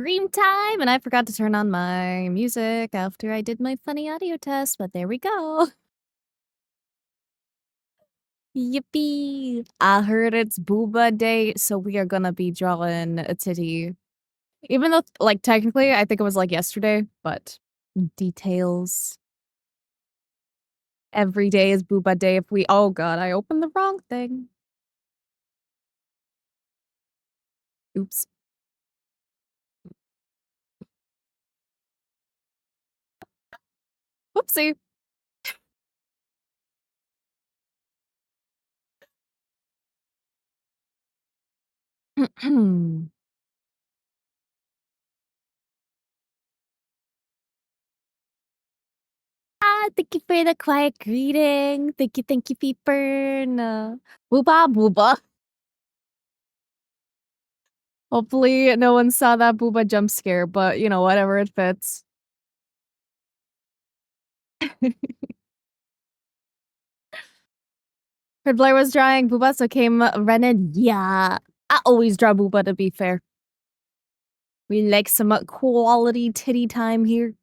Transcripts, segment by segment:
Dream time, and I forgot to turn on my music after I did my funny audio test, but there we go. Yippee! I heard it's Booba Day, so we are gonna be drawing a titty. Even though, like, technically, I think it was like yesterday, but details. Every day is Booba Day if we— oh god, I opened the wrong thing. Oops. Whoopsie. Thank you for the quiet greeting. Thank you, Peepern. Booba, booba. Hopefully no one saw that booba jump scare, but you know, whatever, it fits. Heard Blair was drawing booba, so came Renan. Yeah. I always draw booba, to be fair. We like some quality titty time here.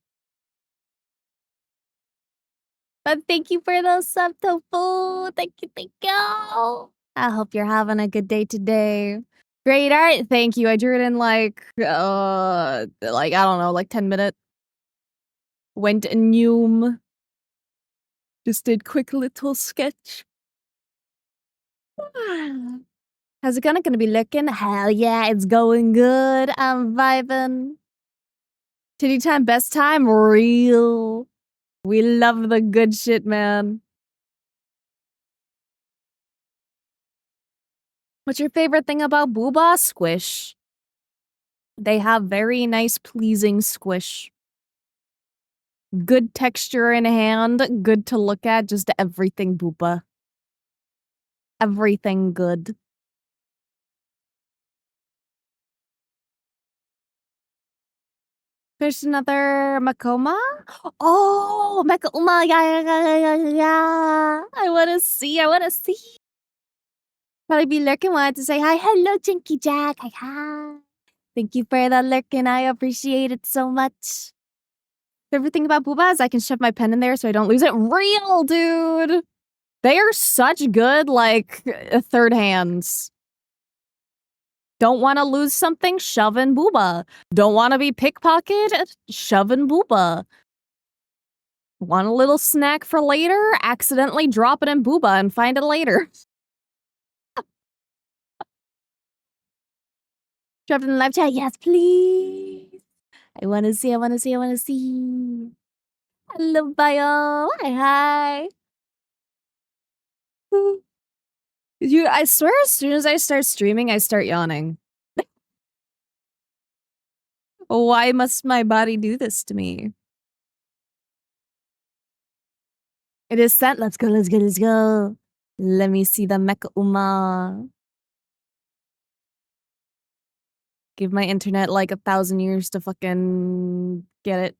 But thank you for the sub, Tofu. Thank you, thank you. I hope you're having a good day today. Great art, thank you. I drew it in like I don't know, like 10 minutes. Went in Noom. Just did quick little sketch. How's it gonna be looking? Hell yeah, it's going good. I'm vibing. Titty time, best time, real. We love the good shit, man. What's your favorite thing about Booba? Squish. They have very nice, pleasing squish. Good texture in hand, good to look at, just everything Booba. Everything good. There's another Makoma? Oh, Makoma, yeah. I wanna see. Probably be lurking, wanted to say hi. Hello, Jinky Jack. Hi. Thank you for the lurking. I appreciate it so much. Favorite thing about Booba is I can shove my pen in there so I don't lose it. Real, dude. They are such good, like, third hands. Don't want to lose something? Shove in Booba. Don't want to be pickpocketed? Shove in Booba. Want a little snack for later? Accidentally drop it in Booba and find it later. Drop it in the live chat. Yes, please. I want to see. Hello, bio. Hi. I swear as soon as I start streaming, I start yawning. Why must my body do this to me? It is sent. Let's go. Let me see the Mecha Uma. Give my internet like 1,000 years to fucking get it.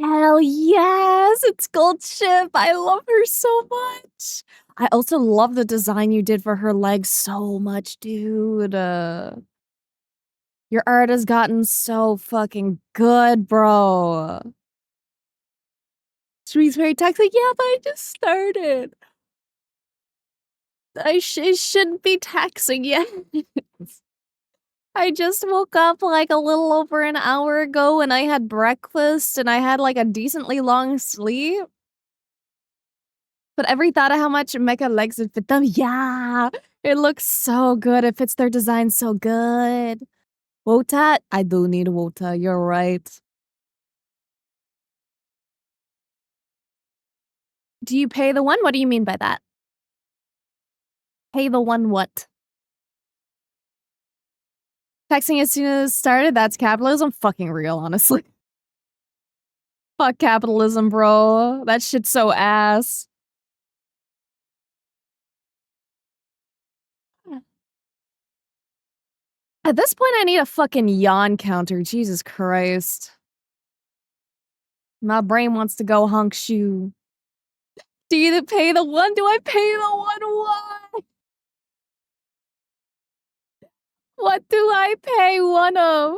Hell yes! It's Gold Ship! I love her so much! I also love the design you did for her legs so much, dude. Your art has gotten so fucking good, bro. Street's very toxic. Yeah, but I just started. It shouldn't be taxing yet. I just woke up like a little over an hour ago and I had breakfast and I had like a decently long sleep. But every thought of how much Mecha legs would fit them, yeah, it looks so good. It fits their design so good. Wota? I do need Wota, you're right. Do you pay the one? What do you mean by that? Pay the one what? Texting as soon as it started, that's capitalism? Fucking real, honestly. Fuck capitalism, bro. That shit's so ass. At this point, I need a fucking yawn counter. Jesus Christ. My brain wants to go honk shoe. Do you pay the one? Do I pay the one? Why? What do I pay one of?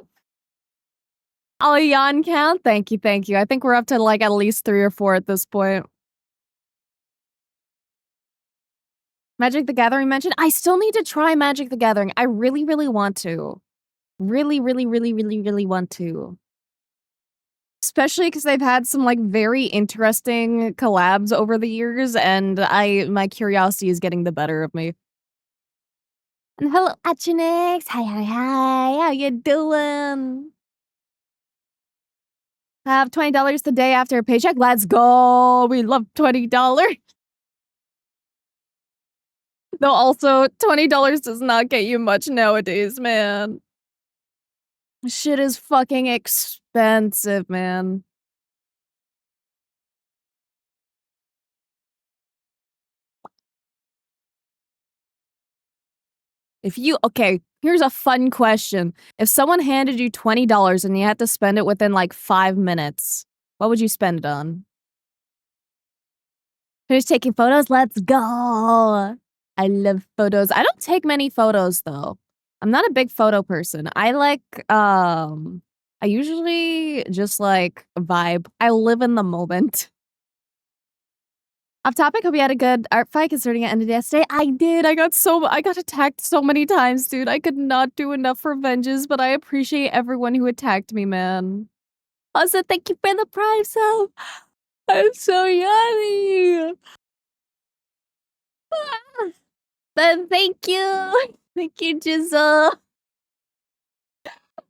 Oh, yawn count? Thank you, thank you. I think we're up to, like, at least 3 or 4 at this point. Magic the Gathering mentioned? I still need to try Magic the Gathering. I really, really want to. Really, really, really, really, really want to. Especially because 'cause they've had some, like, very interesting collabs over the years, and my curiosity is getting the better of me. And hello, Achinix. Hi, hi, hi. How you doing? I have $20 the day after a paycheck. Let's go. We love $20. Though also, $20 does not get you much nowadays, man. Shit is fucking expensive, man. Okay, here's a fun question. If someone handed you $20 and you had to spend it within like 5 minutes, what would you spend it on? Who's taking photos? Let's go. I love photos. I don't take many photos though. I'm not a big photo person. I usually just like vibe. I live in the moment. Off topic, hope you had a good art fight concerning it ended yesterday. I did. I got attacked so many times, dude. I could not do enough revenges, but I appreciate everyone who attacked me, man. Also, thank you for the prime sub. I'm so yummy. Then thank you. Thank you, Jizzle.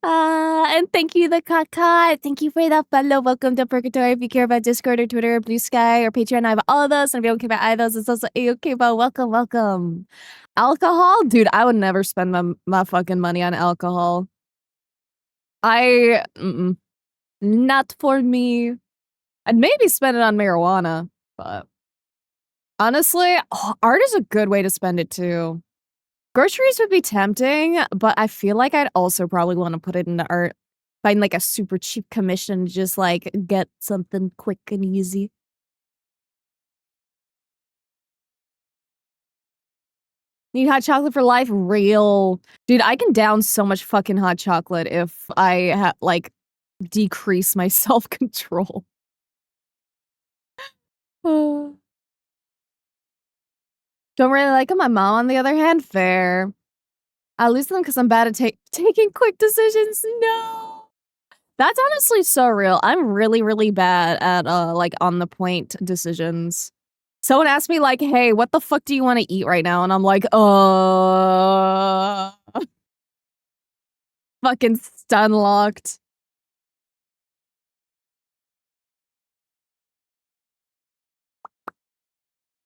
And thank you, the Kaka. Thank you for that follow. Welcome to Purgatory. If you care about Discord or Twitter or Blue Sky or Patreon, I have all of those. And if you don't care about either of those, it's also okay, but welcome, welcome. Alcohol? Dude, I would never spend my fucking money on alcohol. Not for me. I'd maybe spend it on marijuana, but honestly, art is a good way to spend it too. Groceries would be tempting, but I feel like I'd also probably want to put it into art. Find like a super cheap commission, just like get something quick and easy. Need hot chocolate for life? Real. Dude, I can down so much fucking hot chocolate if I like decrease my self-control. Don't really like them. My mom, on the other hand, fair. I lose them because I'm bad at taking quick decisions. No. That's honestly so real. I'm really, really bad at like on the point decisions. Someone asked me like, "Hey, what the fuck do you want to eat right now?" And I'm like, fucking stun locked.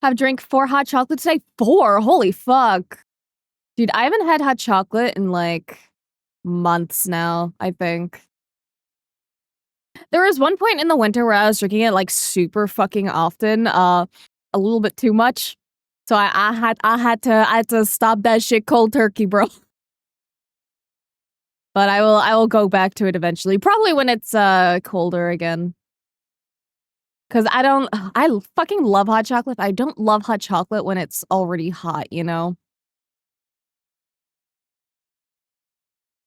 Have drank 4 hot chocolate today. 4? Holy fuck. Dude, I haven't had hot chocolate in like months now, I think. There was one point in the winter where I was drinking it like super fucking often, a little bit too much. So I had to stop that shit cold turkey, bro. But I will go back to it eventually, probably when it's colder again. Cause I fucking love hot chocolate. I don't love hot chocolate when it's already hot, you know?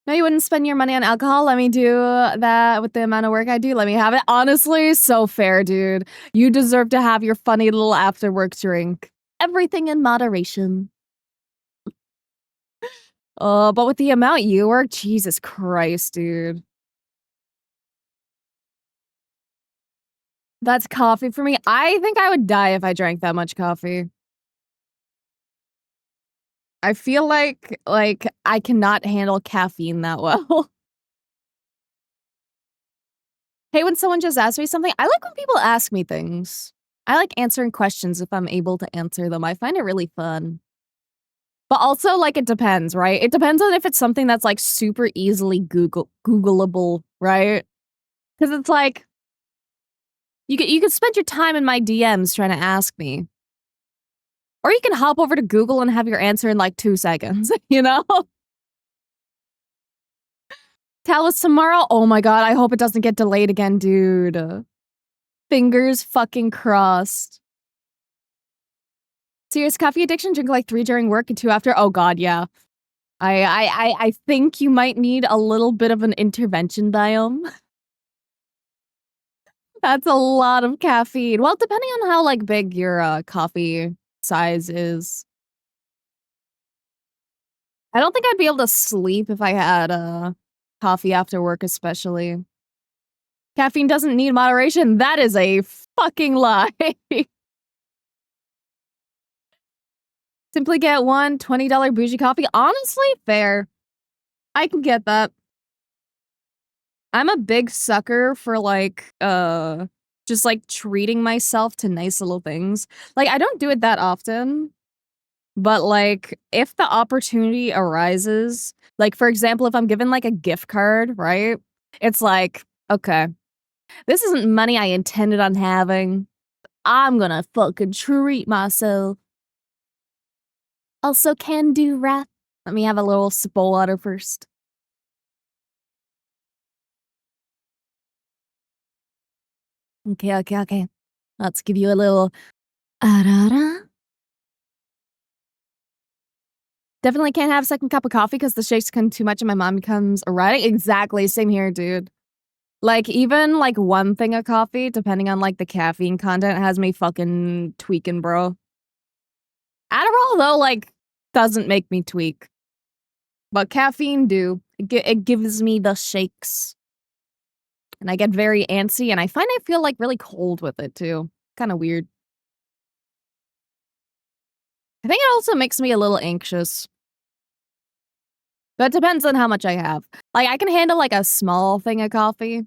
No, you wouldn't spend your money on alcohol. Let me do that with the amount of work I do. Let me have it. Honestly, so fair, dude. You deserve to have your funny little after work drink. Everything in moderation. But with the amount you work, Jesus Christ, dude. That's coffee for me. I think I would die if I drank that much coffee. I feel like I cannot handle caffeine that well. Hey, when someone just asks me something, I like when people ask me things. I like answering questions if I'm able to answer them. I find it really fun. But also, like, it depends, right? It depends on if it's something that's, like, super easily Googleable, right? Because it's like, you could spend your time in my DMs trying to ask me. Or you can hop over to Google and have your answer in, like, 2 seconds, you know? Tell us tomorrow? Oh my god, I hope it doesn't get delayed again, dude. Fingers fucking crossed. Serious coffee addiction? Drink like 3 during work and 2 after? Oh god, yeah. I think you might need a little bit of an intervention biome. That's a lot of caffeine. Well, depending on how, like, big your, coffee size is. I don't think I'd be able to sleep if I had, coffee after work, especially. Caffeine doesn't need moderation. That is a fucking lie. Simply get one $20 bougie coffee. Honestly, fair. I can get that. I'm a big sucker for, like, just, like, treating myself to nice little things. Like, I don't do it that often, but, like, if the opportunity arises, like, for example, if I'm given, like, a gift card, right? It's like, "Okay, this isn't money I intended on having. I'm gonna fucking treat myself." Also, can do wrap. Let me have a little sip of water first. Okay, okay, okay. Let's give you a little ah-da-da. Definitely can't have a second cup of coffee because the shakes come too much and my mom becomes erratic. Exactly, same here, dude. Like, even, like, one thing of coffee, depending on, like, the caffeine content, has me fucking tweaking, bro. Adderall, though, like, doesn't make me tweak, but caffeine do. It gives me the shakes, and I get very antsy, and I find I feel, like, really cold with it, too. Kinda weird. I think it also makes me a little anxious, but it depends on how much I have. Like, I can handle, like, a small thing of coffee,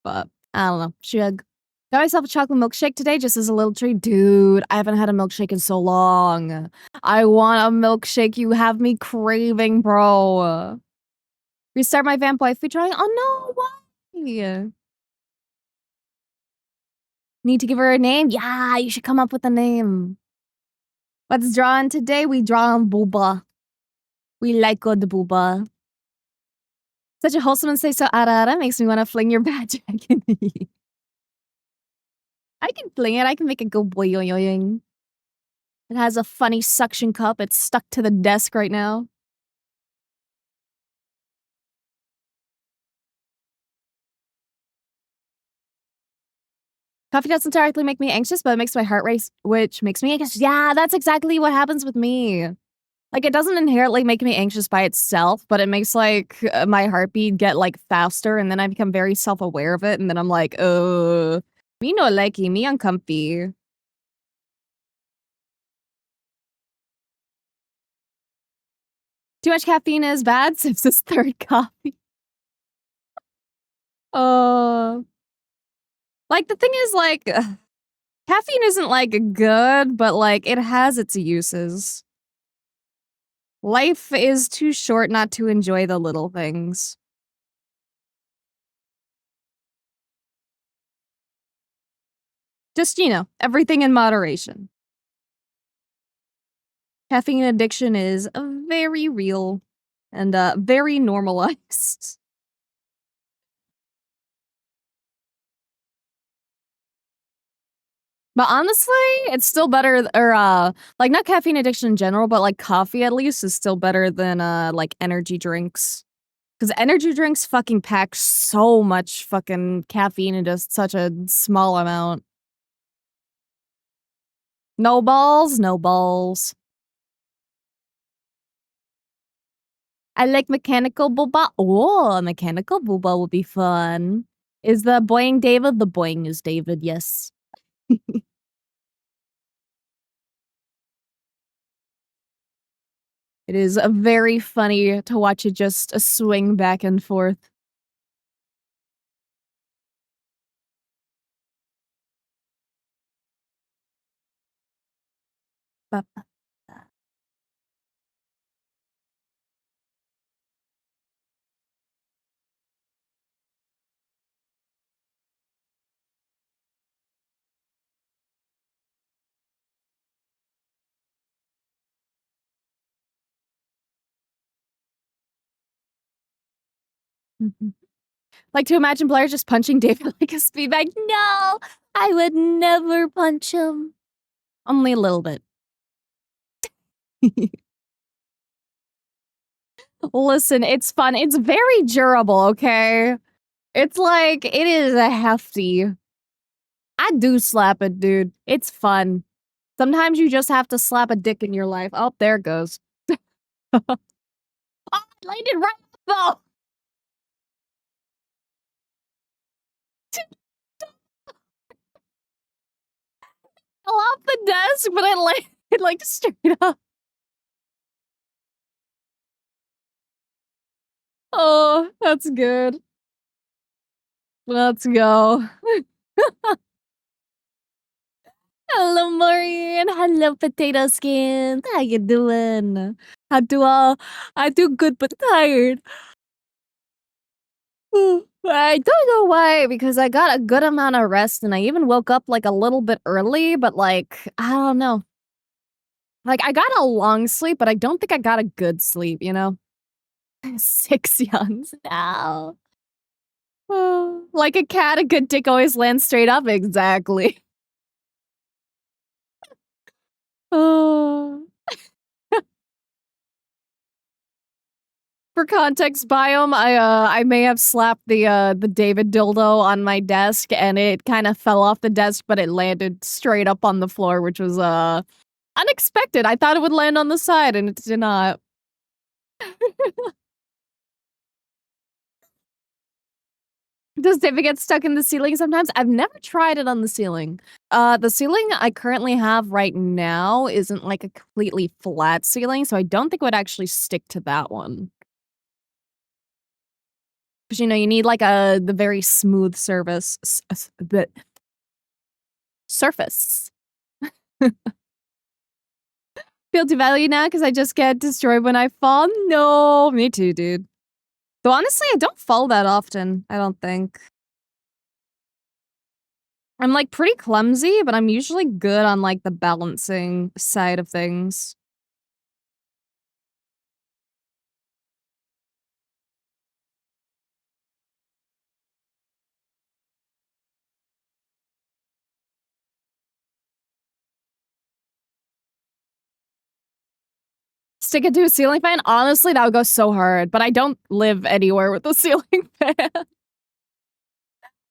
but I don't know. Shug. Got myself a chocolate milkshake today just as a little treat. Dude, I haven't had a milkshake in so long. I want a milkshake. You have me craving, bro. Restart my vamp wife drawing. Oh no, why? Need to give her a name? Yeah, you should come up with a name. What's drawing today? We draw on Boba. We like good Boba. Such a wholesome and say so arara makes me want to fling your bad jacket. I can fling it. I can make it go boing. It has a funny suction cup. It's stuck to the desk right now. Coffee doesn't directly make me anxious, but it makes my heart race, which makes me anxious. Yeah, that's exactly what happens with me. Like, it doesn't inherently make me anxious by itself, but it makes, like, my heartbeat get, like, faster, and then I become very self-aware of it, and then I'm like, me no likey, me uncomfy." Too much caffeine is bad, sips his 3rd coffee. Uh, like, the thing is, like, caffeine isn't, like, good, but, like, it has its uses. Life is too short not to enjoy the little things. Just, everything in moderation. Caffeine addiction is very real and, very normalized. But honestly, it's still better or, like, not caffeine addiction in general, but, like, coffee at least is still better than, like, energy drinks. Because energy drinks fucking pack so much fucking caffeine into such a small amount. No balls, no balls. I like mechanical Boba. Oh, a mechanical Boba will be fun. Is the boing David? The boing is David, yes. It is very funny to watch it just swing back and forth. Ba- ba- ba. Mhm. Like to imagine Blair just punching David like a speed bag. No, I would never punch him. Only a little bit. Listen, it's fun. It's very durable, okay? It's like, it is a hefty. I do slap it, dude. It's fun. Sometimes you just have to slap a dick in your life. Oh, there it goes. Oh, I landed right though. Fell off the desk, but I landed like straight up. Oh, that's good. Let's go. Hello, Maureen. Hello, potato skin. How you doing? I do good but tired. I don't know why, because I got a good amount of rest and I even woke up like a little bit early, but like, I don't know. Like, I got a long sleep, but I don't think I got a good sleep, you know? 6 yawns now. Like a cat, a good dick always lands straight up. Exactly. Oh. For context, Biome, I may have slapped the David dildo on my desk, and it kind of fell off the desk, but it landed straight up on the floor, which was unexpected. I thought it would land on the side, and it did not. Does David get stuck in the ceiling sometimes? I've never tried it on the ceiling. The ceiling I currently have right now isn't like a completely flat ceiling, so I don't think it would actually stick to that one. Because, you know, you need like the very smooth the surface. Feel devalued now because I just get destroyed when I fall? No, me too, dude. Though honestly, I don't fall that often, I don't think. I'm like pretty clumsy, but I'm usually good on like the balancing side of things. Stick it to a ceiling fan? Honestly, that would go so hard, but I don't live anywhere with a ceiling fan.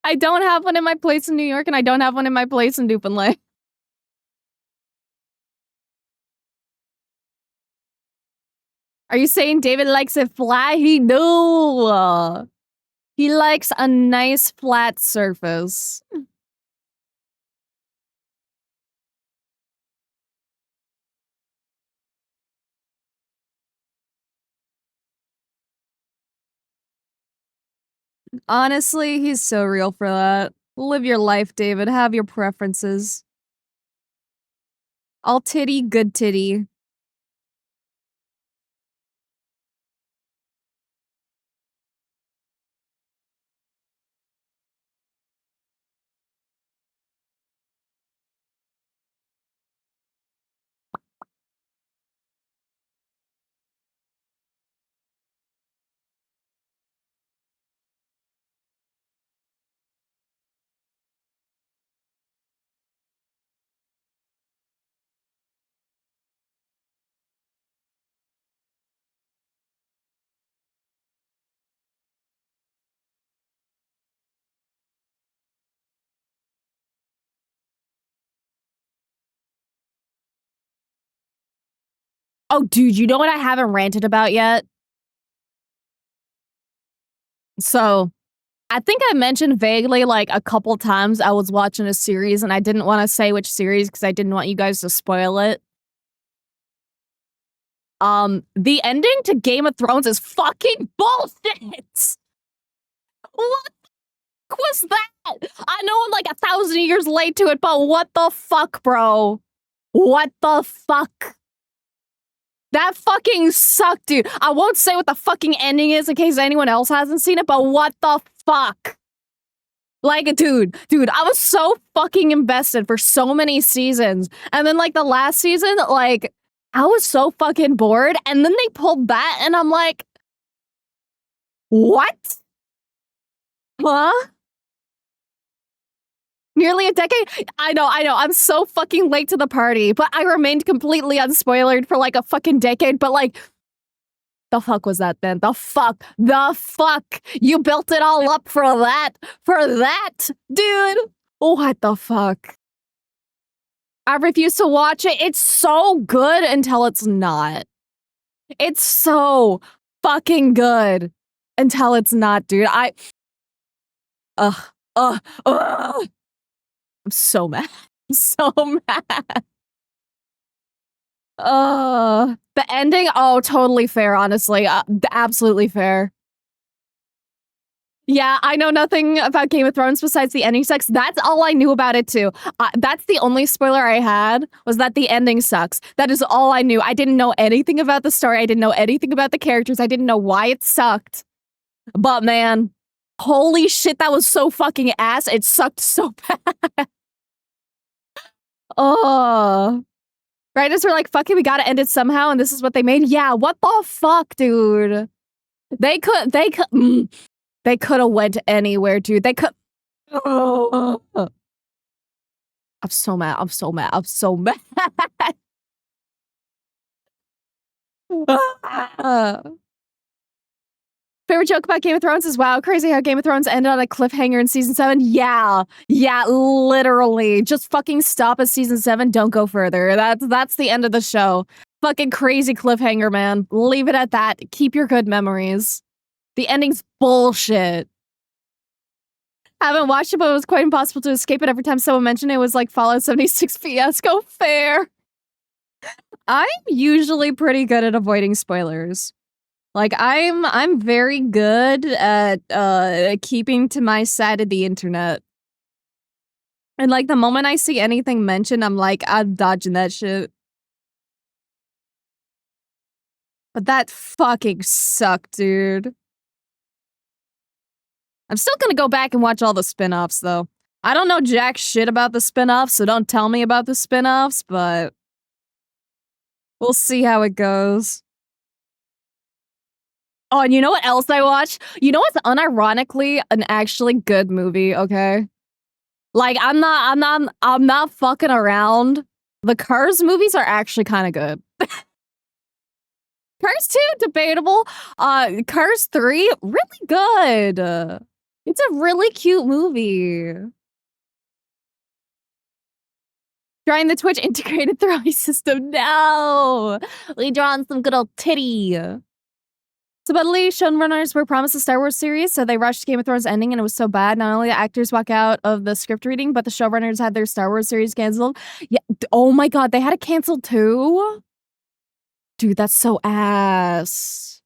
I don't have one in my place in New York, and I don't have one in my place in Dupenlay. Are you saying David likes it flat? No. He likes a nice flat surface. Honestly, he's so real for that. Live your life, David. Have your preferences. All titty, good titty. Oh, dude, you know what I haven't ranted about yet? So, I think I mentioned vaguely like a couple times I was watching a series and I didn't want to say which series because I didn't want you guys to spoil it. The ending to Game of Thrones is fucking bullshit! What the fuck was that? I know I'm like 1,000 years late to it, but what the fuck, bro? What the fuck? That fucking sucked, dude. I won't say what the fucking ending is in case anyone else hasn't seen it, but what the fuck? Like, dude, I was so fucking invested for so many seasons. And then, like, the last season, like, I was so fucking bored. And then they pulled that, and I'm like, what? Huh? Nearly a decade? I know. I'm so fucking late to the party, but I remained completely unspoilered for like a fucking decade. But like, The fuck was that then? The fuck? The fuck? You built it all up for that? For that? Dude? What the fuck? I refuse to watch it. It's so good until it's not. It's so fucking good until it's not, dude. Ugh. I'm so mad. I'm so mad. The ending? Oh, totally fair, honestly. Absolutely fair. Yeah, I know nothing about Game of Thrones besides the ending sucks. That's all I knew about it too. That's the only spoiler I had, was that the ending sucks. That is all I knew. I didn't know anything about the story. I didn't know anything about the characters. I didn't know why it sucked. But man, holy shit, that was so fucking ass. It sucked so bad. Oh. Writers were like, fuck it, we gotta end it somehow, and this is what they made? Yeah, what the fuck, dude? They could have went anywhere, dude. They could. Oh. I'm so mad. I'm so mad. I'm so mad. Favorite joke about Game of Thrones is, wow, crazy how Game of Thrones ended on a cliffhanger in season 7. Yeah, literally. Just fucking stop at season 7. Don't go further. That's the end of the show. Fucking crazy cliffhanger, man. Leave it at that. Keep your good memories. The ending's bullshit. Haven't watched it, but it was quite impossible to escape it. Every time someone mentioned it, it was like Fallout 76 Fiasco. Fair. I'm usually pretty good at avoiding spoilers. Like, I'm very good at keeping to my side of the internet. And like the moment I see anything mentioned, I'm like, I'm dodging that shit. But that fucking sucked, dude. I'm still gonna go back and watch all the spin-offs, though. I don't know jack shit about the spin-offs, so don't tell me about the spin-offs, but we'll see how it goes. Oh, and you know what else I watched? You know what's unironically an actually good movie, okay? Like, I'm not fucking around. The Cars movies are actually kind of good. Cars 2, debatable. Cars 3, really good. It's a really cute movie. Trying the Twitch integrated throwing system. No! We drawing some good old titty. Supposedly, showrunners were promised a Star Wars series, so they rushed Game of Thrones ending, and it was so bad. Not only the actors walk out of the script reading, but the showrunners had their Star Wars series canceled. Yeah. Oh my god, they had it canceled too? Dude, that's so ass.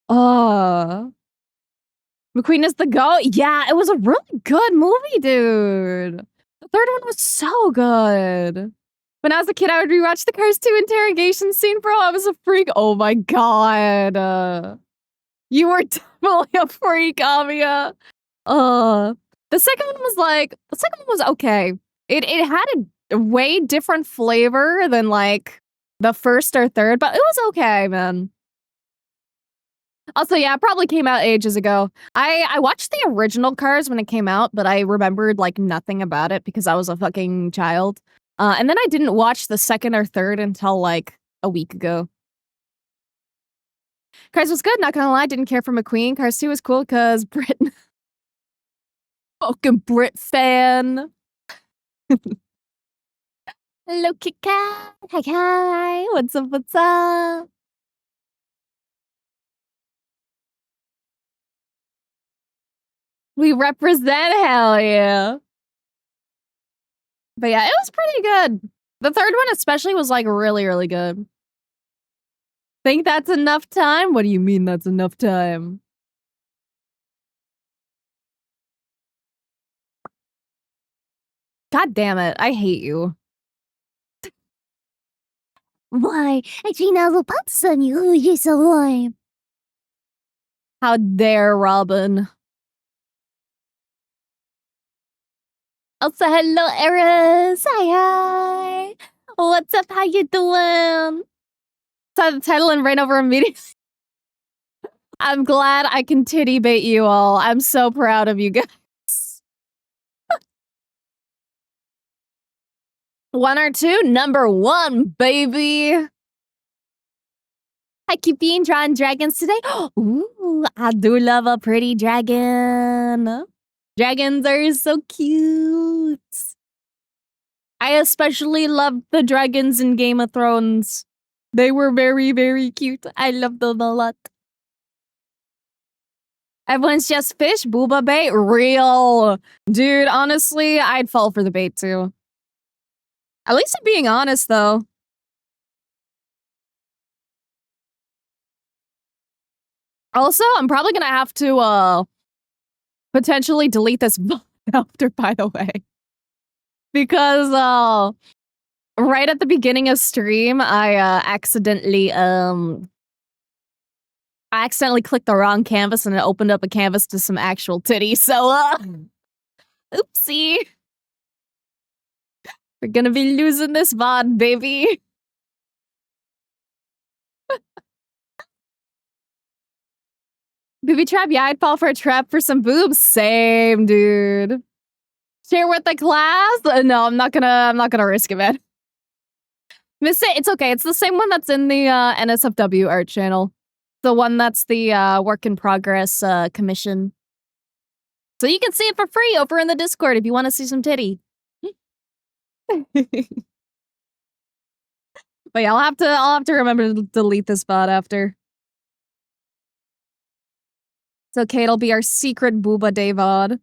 McQueen is the GOAT? Yeah, it was a really good movie, dude. The third one was so good. When I was a kid, I would rewatch the Cars 2 interrogation scene, bro. I was a freak. Oh my god. You were definitely a freak, Amia. The second one was okay. It had a way different flavor than like the first or third, but it was okay, man. Also, yeah, it probably came out ages ago. I watched the original Cars when it came out, but I remembered like nothing about it because I was a fucking child. And then I didn't watch the second or third until like a week ago. Cars was good, not gonna lie, didn't care for McQueen. Cars 2 was cool because Brit. Fucking Brit fan. Hello, Kit Kat. Hi. What's up, what's up? We represent, hell yeah. But yeah, it was pretty good. The third one especially was like really, really good. Think that's enough time? What do you mean that's enough time? God damn it, I hate you. Why? Gina's pants on you, you're so lame. How dare, Robin. Also, hello, Eris. Hi. What's up? How you doing? Saw the title and ran over immediately. I'm glad I can titty bait you all. I'm so proud of you guys. 1 or 2? Number 1, baby. I keep being drawn dragons today. Ooh, I do love a pretty dragon. Dragons are so cute. I especially love the dragons in Game of Thrones. They were very, very cute. I love them a lot. Everyone's just fish, booba bait, real. Dude, honestly, I'd fall for the bait too. At least I'm being honest though. Also, I'm probably gonna have to potentially delete this after, by the way. Because right at the beginning of stream, I accidentally clicked the wrong canvas and it opened up a canvas to some actual titties. So oopsie. We're gonna be losing this VOD, baby. Booby trap? Yeah, I'd fall for a trap for some boobs. Same, dude. Share with the class? No, I'm not gonna risk it, man. Miss it, it's okay. It's the same one that's in the NSFW art channel. The one that's the work in progress commission. So you can see it for free over in the Discord if you want to see some titty. But yeah, I'll have to remember to delete this bot after. It's okay, it'll be our secret Booba Day VOD.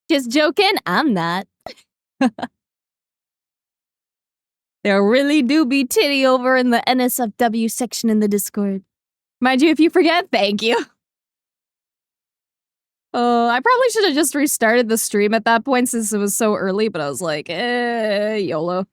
Just joking? I'm not. There really do be titty over in the NSFW section in the Discord. Mind you, if you forget, thank you. I probably should have just restarted the stream at that point since it was so early, but I was like, YOLO.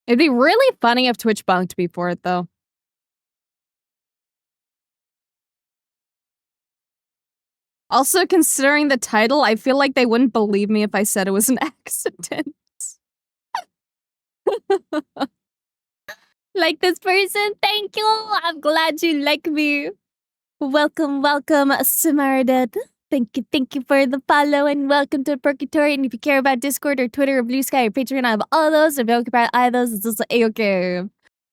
It'd be really funny if Twitch bunked me for it, though. Also, considering the title, I feel like they wouldn't believe me if I said it was an accident. Like this person? Thank you! I'm glad you like me. Welcome, welcome, Samardad. Thank you for the follow and welcome to Purgatory. And if you care about Discord or Twitter or Blue Sky or Patreon, I have all those. If you don't care about either of those, it's also A-okay.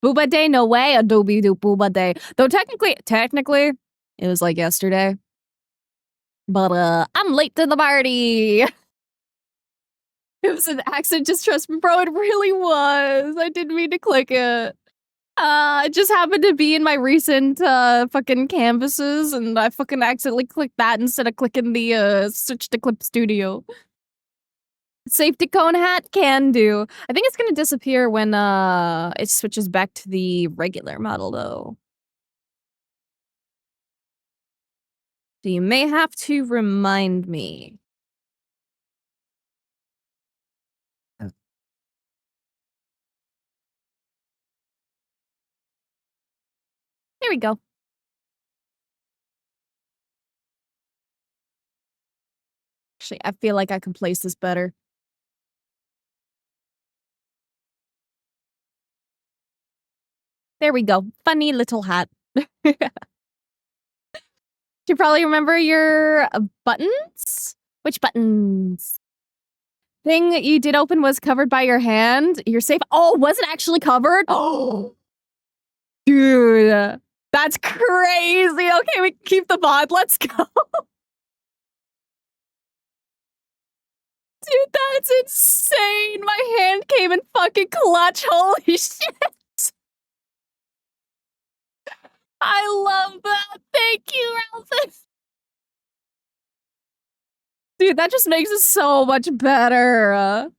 Booba Day? No way. Adobe do Booba Day. Though technically, it was like yesterday. But I'm late to the party. It was an accident, just trust me, bro. It really was. I didn't mean to click it. It just happened to be in my recent fucking canvases, and I fucking accidentally clicked that instead of clicking the switch to Clip Studio. Safety cone hat can do. I think it's gonna disappear when it switches back to the regular model though. So you may have to remind me. There we go. Actually, I feel like I can place this better. There we go. Funny little hat. You probably remember your buttons? Which buttons? Thing that you did open was covered by your hand. You're safe. Oh, was it actually covered? Oh, dude, that's crazy. Okay, we can keep the VOD. Let's go. Dude, that's insane. My hand came in fucking clutch. Holy shit. I love that. Thank you, Ralph. Dude, that just makes it so much better.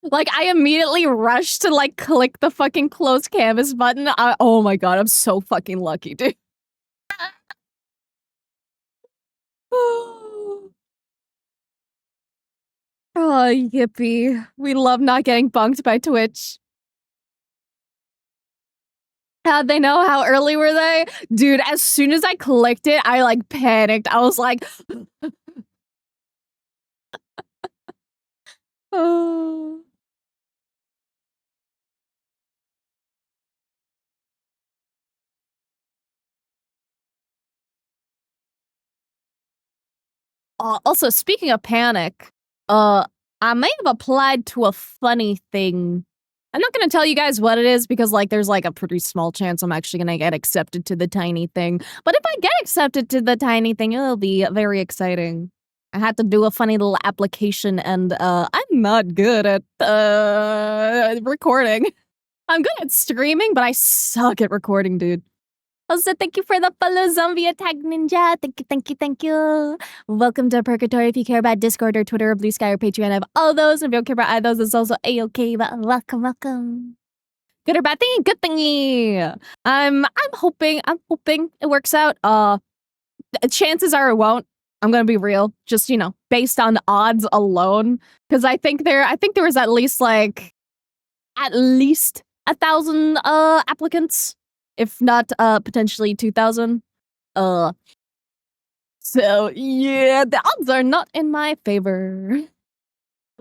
Like, I immediately rushed to, like, click the fucking close canvas button. Oh my god, I'm so fucking lucky, dude. Oh, yippee. We love not getting bunked by Twitch. How'd they know? How early were they? Dude, as soon as I clicked it, I, like, panicked. I was like, "Oh." Also, speaking of panic, uh, I may have applied to a funny thing. I'm not gonna tell you guys what it is because, like, there's, like, a pretty small chance I'm actually gonna get accepted to the tiny thing. But if I get accepted to the tiny thing, it'll be very exciting. I had to do a funny little application and, I'm not good at, recording. I'm good at streaming, but I suck at recording, dude. Also, thank you for the follow, Zombie Attack Ninja. Thank you, thank you, thank you. Welcome to Purgatory. If you care about Discord or Twitter or Blue Sky or Patreon, I have all those. If you don't care about either of those, it's also A-okay, but welcome, welcome. Good or bad thingy? Good thingy. I'm hoping it works out. Chances are it won't. I'm gonna be real. Just, you know, based on odds alone. Because I think there was at least 1,000 applicants, if not potentially 2,000. So yeah, the odds are not in my favor.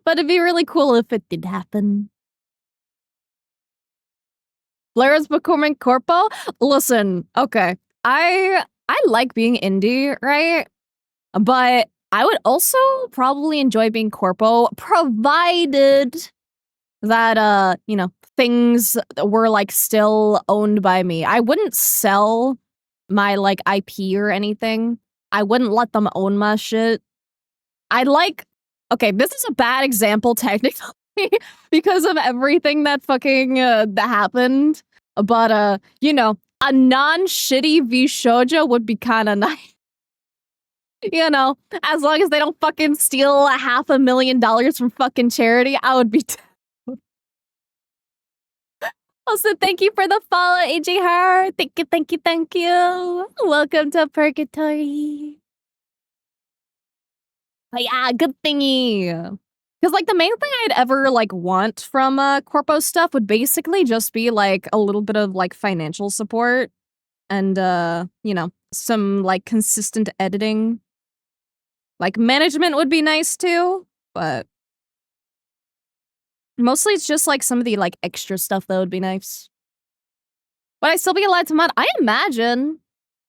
But it'd be really cool if it did happen. Blair's becoming corpo? Listen, okay. I like being indie, right? But I would also probably enjoy being corpo, provided that you know, things were like still owned by me. I wouldn't sell my like IP or anything. I wouldn't let them own my shit. I'd like okay, this is a bad example technically because of everything that fucking that happened. But you know, a non-shitty V shoujo would be kind of nice. You know, as long as they don't fucking steal $500,000 from fucking charity, I would be Also, thank you for the follow, AJ Hart. Thank you, thank you, thank you. Welcome to Purgatory. But yeah, good thingy. Because, like, the main thing I'd ever, like, want from, Corpo stuff would basically just be, like, a little bit of, like, financial support and, you know, some, like, consistent editing. Like, management would be nice too, but mostly it's just, like, some of the, like, extra stuff that would be nice. Would I still be allowed to mod? I imagine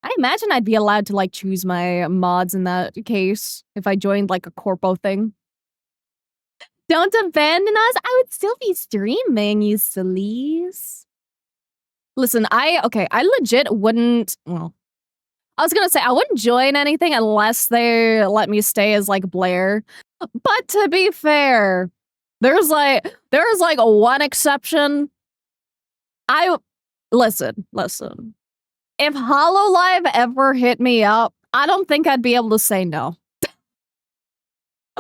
I'd be allowed to, like, choose my mods in that case if I joined, like, a corpo thing. Don't abandon us? I would still be streaming, you sillies. Listen, I legit wouldn't well, I was gonna say, I wouldn't join anything unless they let me stay as, like, Blair. But to be fair, there's one exception. Listen. If Hololive ever hit me up, I don't think I'd be able to say no.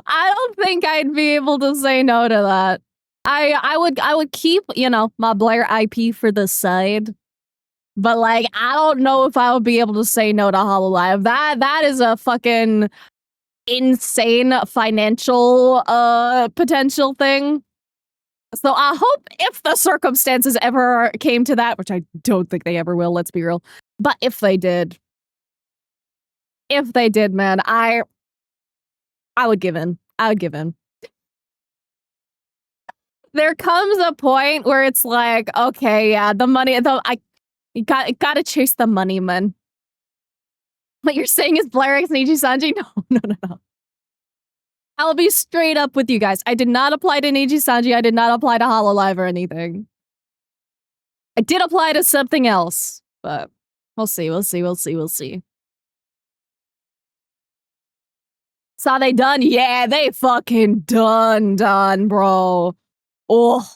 I don't think I'd be able to say no to that. I would keep, you know, my Blair IP for the side. But, like, I don't know if I would be able to say no to Hololive. That is a fucking insane financial potential thing. So I hope if the circumstances ever came to that, which I don't think they ever will, let's be real. But if they did, man, I would give in. I would give in. There comes a point where it's like, okay, yeah, the money, you gotta chase the money, man. What you're saying is Blair X Niji Sanji? No. I'll be straight up with you guys. I did not apply to Niji Sanji. I did not apply to Hololive or anything. I did apply to something else, but we'll see. Saw they done? Yeah, they fucking done, bro. Oh,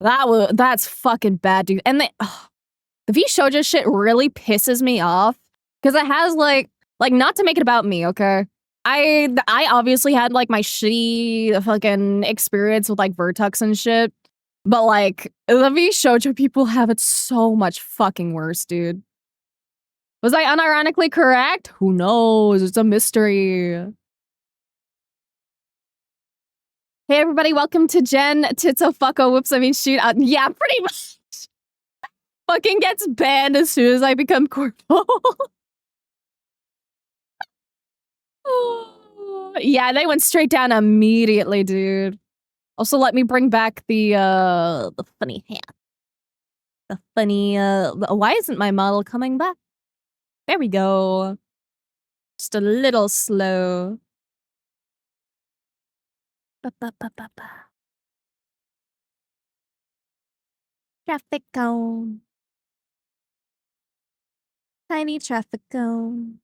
that's fucking bad, dude. And the V Shoujo shit really pisses me off because it has like not to make it about me, okay? I obviously had like my shitty fucking experience with like Vertex and shit, but like the V Shoujo people have it so much fucking worse, dude. Was I unironically correct? Who knows? It's a mystery. Hey everybody, welcome to Jen Titso Fucko Whoops. I mean shoot. Yeah, pretty much. fucking gets banned as soon as I become corpo. Yeah, they went straight down immediately, dude. Also, let me bring back the funny hat. The funny, why isn't my model coming back? There we go. Just a little slow. Ba, ba, ba, ba, ba. Traffic cone. Tiny traffic cone.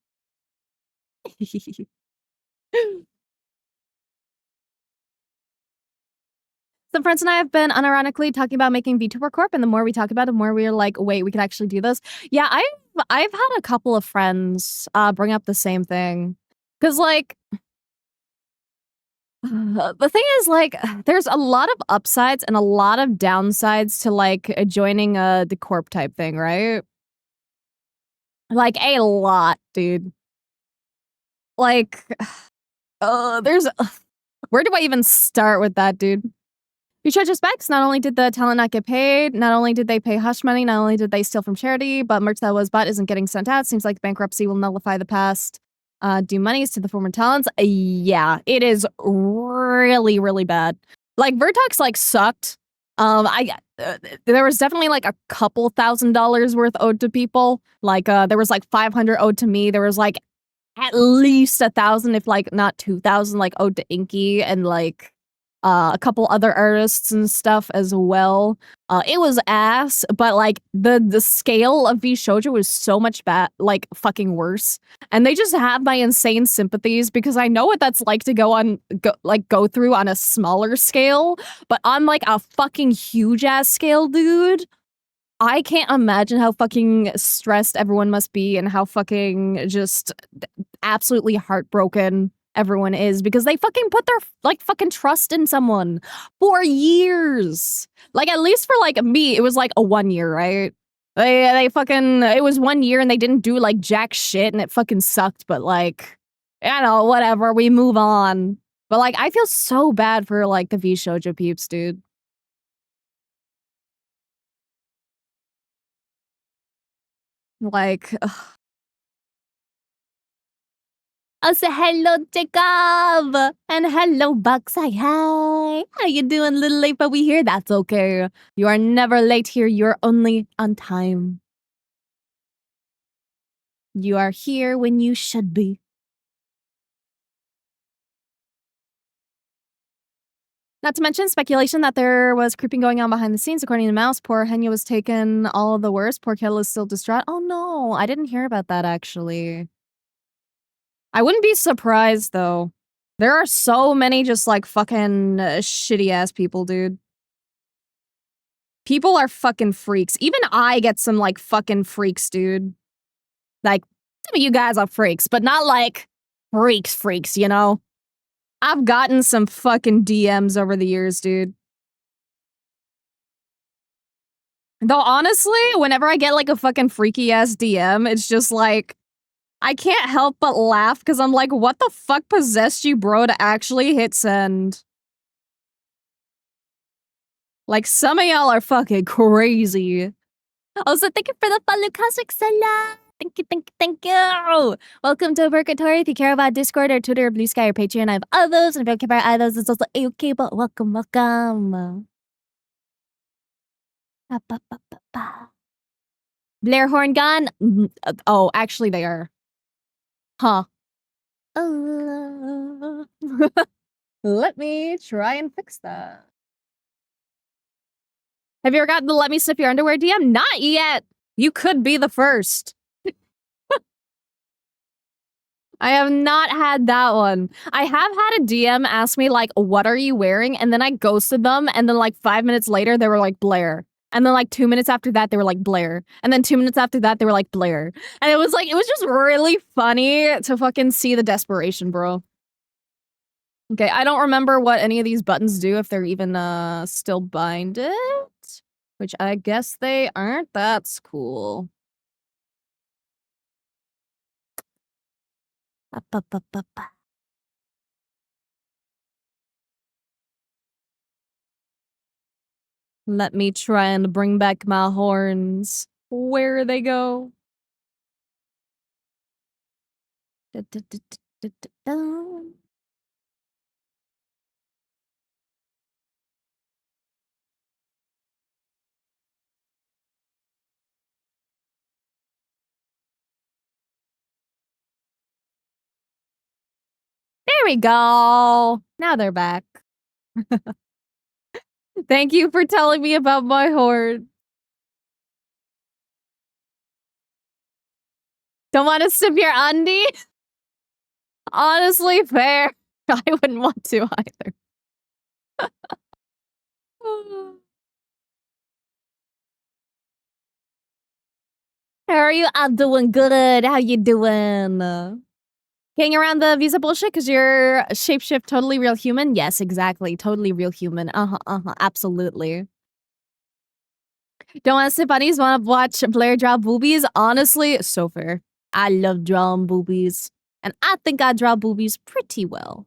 Some friends and I have been unironically talking about making VTuber Corp, and the more we talk about it, the more we're like, wait, we could actually do this. Yeah, I've had a couple of friends bring up the same thing. Cause like the thing is like there's a lot of upsides and a lot of downsides to like joining the corp type thing, right? Like a lot, dude. Like there's where do I even start with that, dude? You charge specs. Not only did the talent not get paid, not only did they pay hush money, not only did they steal from charity, but merch that was bought isn't getting sent out. Seems like bankruptcy will nullify the past due monies to the former talents. Yeah, it is really, really bad. Like, Vertox, like, sucked. There was definitely, like, a couple $1,000s worth owed to people. Like, there was, like, 500 owed to me. There was, like, at least 1,000, if, like, not 2,000, like, owed to Inky and, like, a couple other artists and stuff as well. It was ass, but like the scale of V Shoujo was so much like fucking worse. And they just have my insane sympathies because I know what that's like to go through on a smaller scale, but on like a fucking huge ass scale, dude. I can't imagine how fucking stressed everyone must be and how fucking just absolutely heartbroken everyone is because they fucking put their like fucking trust in someone for years. Like at least for like me, it was like a 1 year, right? They fucking it was 1 year and they didn't do like jack shit and it fucking sucked, but like I don't know, whatever, we move on. But like I feel so bad for like the V Shoujo peeps, dude. Like I say hello, Jacob! And hello, Buckseye. Hi! How you doing? A little late, but we here. That's okay. You are never late here. You're only on time. You are here when you should be. Not to mention speculation that there was creeping going on behind the scenes. According to Mouse, poor Henya was taken all of the worst. Poor Kettle is still distraught. Oh no, I didn't hear about that actually. I wouldn't be surprised though. There are so many just like fucking shitty ass people, dude. People are fucking freaks. Even I get some like fucking freaks, dude. Like, some of you guys are freaks, but not like freaks, you know? I've gotten some fucking DMs over the years, dude. Though honestly, whenever I get like a fucking freaky ass DM, it's just like, I can't help but laugh because I'm like, what the fuck possessed you, bro, to actually hit send? Like, some of y'all are fucking crazy. Also, thank you for the follow, Cosmic Salah. Thank you. Welcome to Purgatory. If you care about Discord or Twitter or Blue Sky or Patreon, I have others. And if you don't care about others, it's also okay, but welcome. Ba, ba, ba, ba, ba. Blair Horn gone? Oh, actually they are. Huh. Let me try and fix that. Have you ever gotten the let me sniff your underwear DM? Not yet. You could be the first. I have not had that one. I have had a DM ask me, like, what are you wearing? And then I ghosted them. And then, like, 5 minutes later, they were like, Blair. And then, like, 2 minutes after that, they were like, Blair. And then 2 minutes after that, they were like, Blair. And it was just really funny to fucking see the desperation, bro. Okay, I don't remember what any of these buttons do if they're even, still binded. Which I guess they aren't. That's cool. Ba, ba, ba, ba, ba. Let me try and bring back my horns. Where they go? Da-da-da-da-da-da. There we go. Now they're back. Thank you for telling me about my horn. Don't want to sip your undie? Honestly, fair. I wouldn't want to either. How are you? I'm doing good. How you doing? Getting around the visa bullshit because you're shapeshift totally real human? Yes, exactly. Totally real human. Absolutely. Don't want to sip bunnies, want to watch Blair draw boobies? Honestly, so fair. I love drawing boobies. And I think I draw boobies pretty well.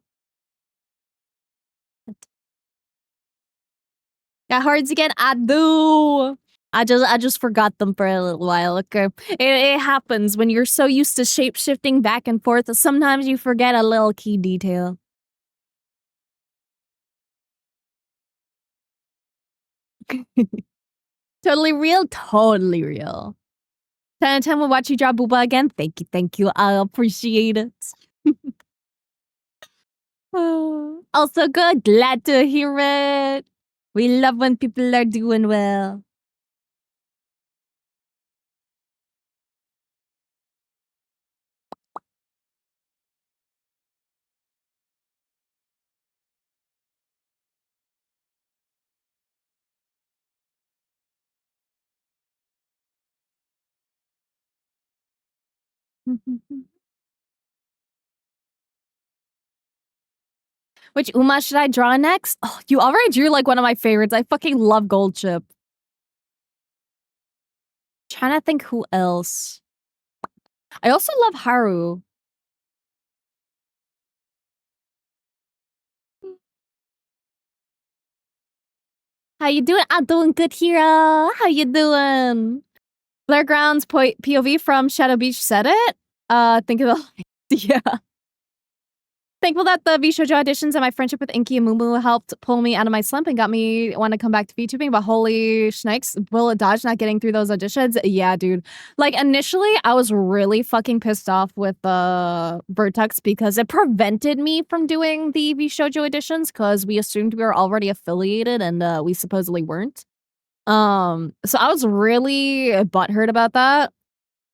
Got hearts again? I do. I just forgot them for a little while. Okay, it happens when you're so used to shape shifting back and forth. Sometimes you forget a little key detail. Totally real. Totally real. 10 out of 10 will watch you draw Booba again. Thank you. Thank you. I appreciate it. Also good. Glad to hear it. We love when people are doing well. Which Uma should I draw next? Oh, you already drew like one of my favorites. I fucking love Gold Chip. Trying to think who else. I also love Haru. How you doing? I'm doing good, Hero. How you doing? Blair Ground's POV from Shadow Beach said it. Think of the yeah. Thankful that the VShojo auditions and my friendship with Inky and Mumu helped pull me out of my slump and got me want to come back to VTubing, but holy schnikes, will it dodge not getting through those auditions? Yeah, dude. Like, initially, I was really fucking pissed off with Vertex because it prevented me from doing the VShojo auditions because we assumed we were already affiliated and we supposedly weren't. So I was really butthurt about that.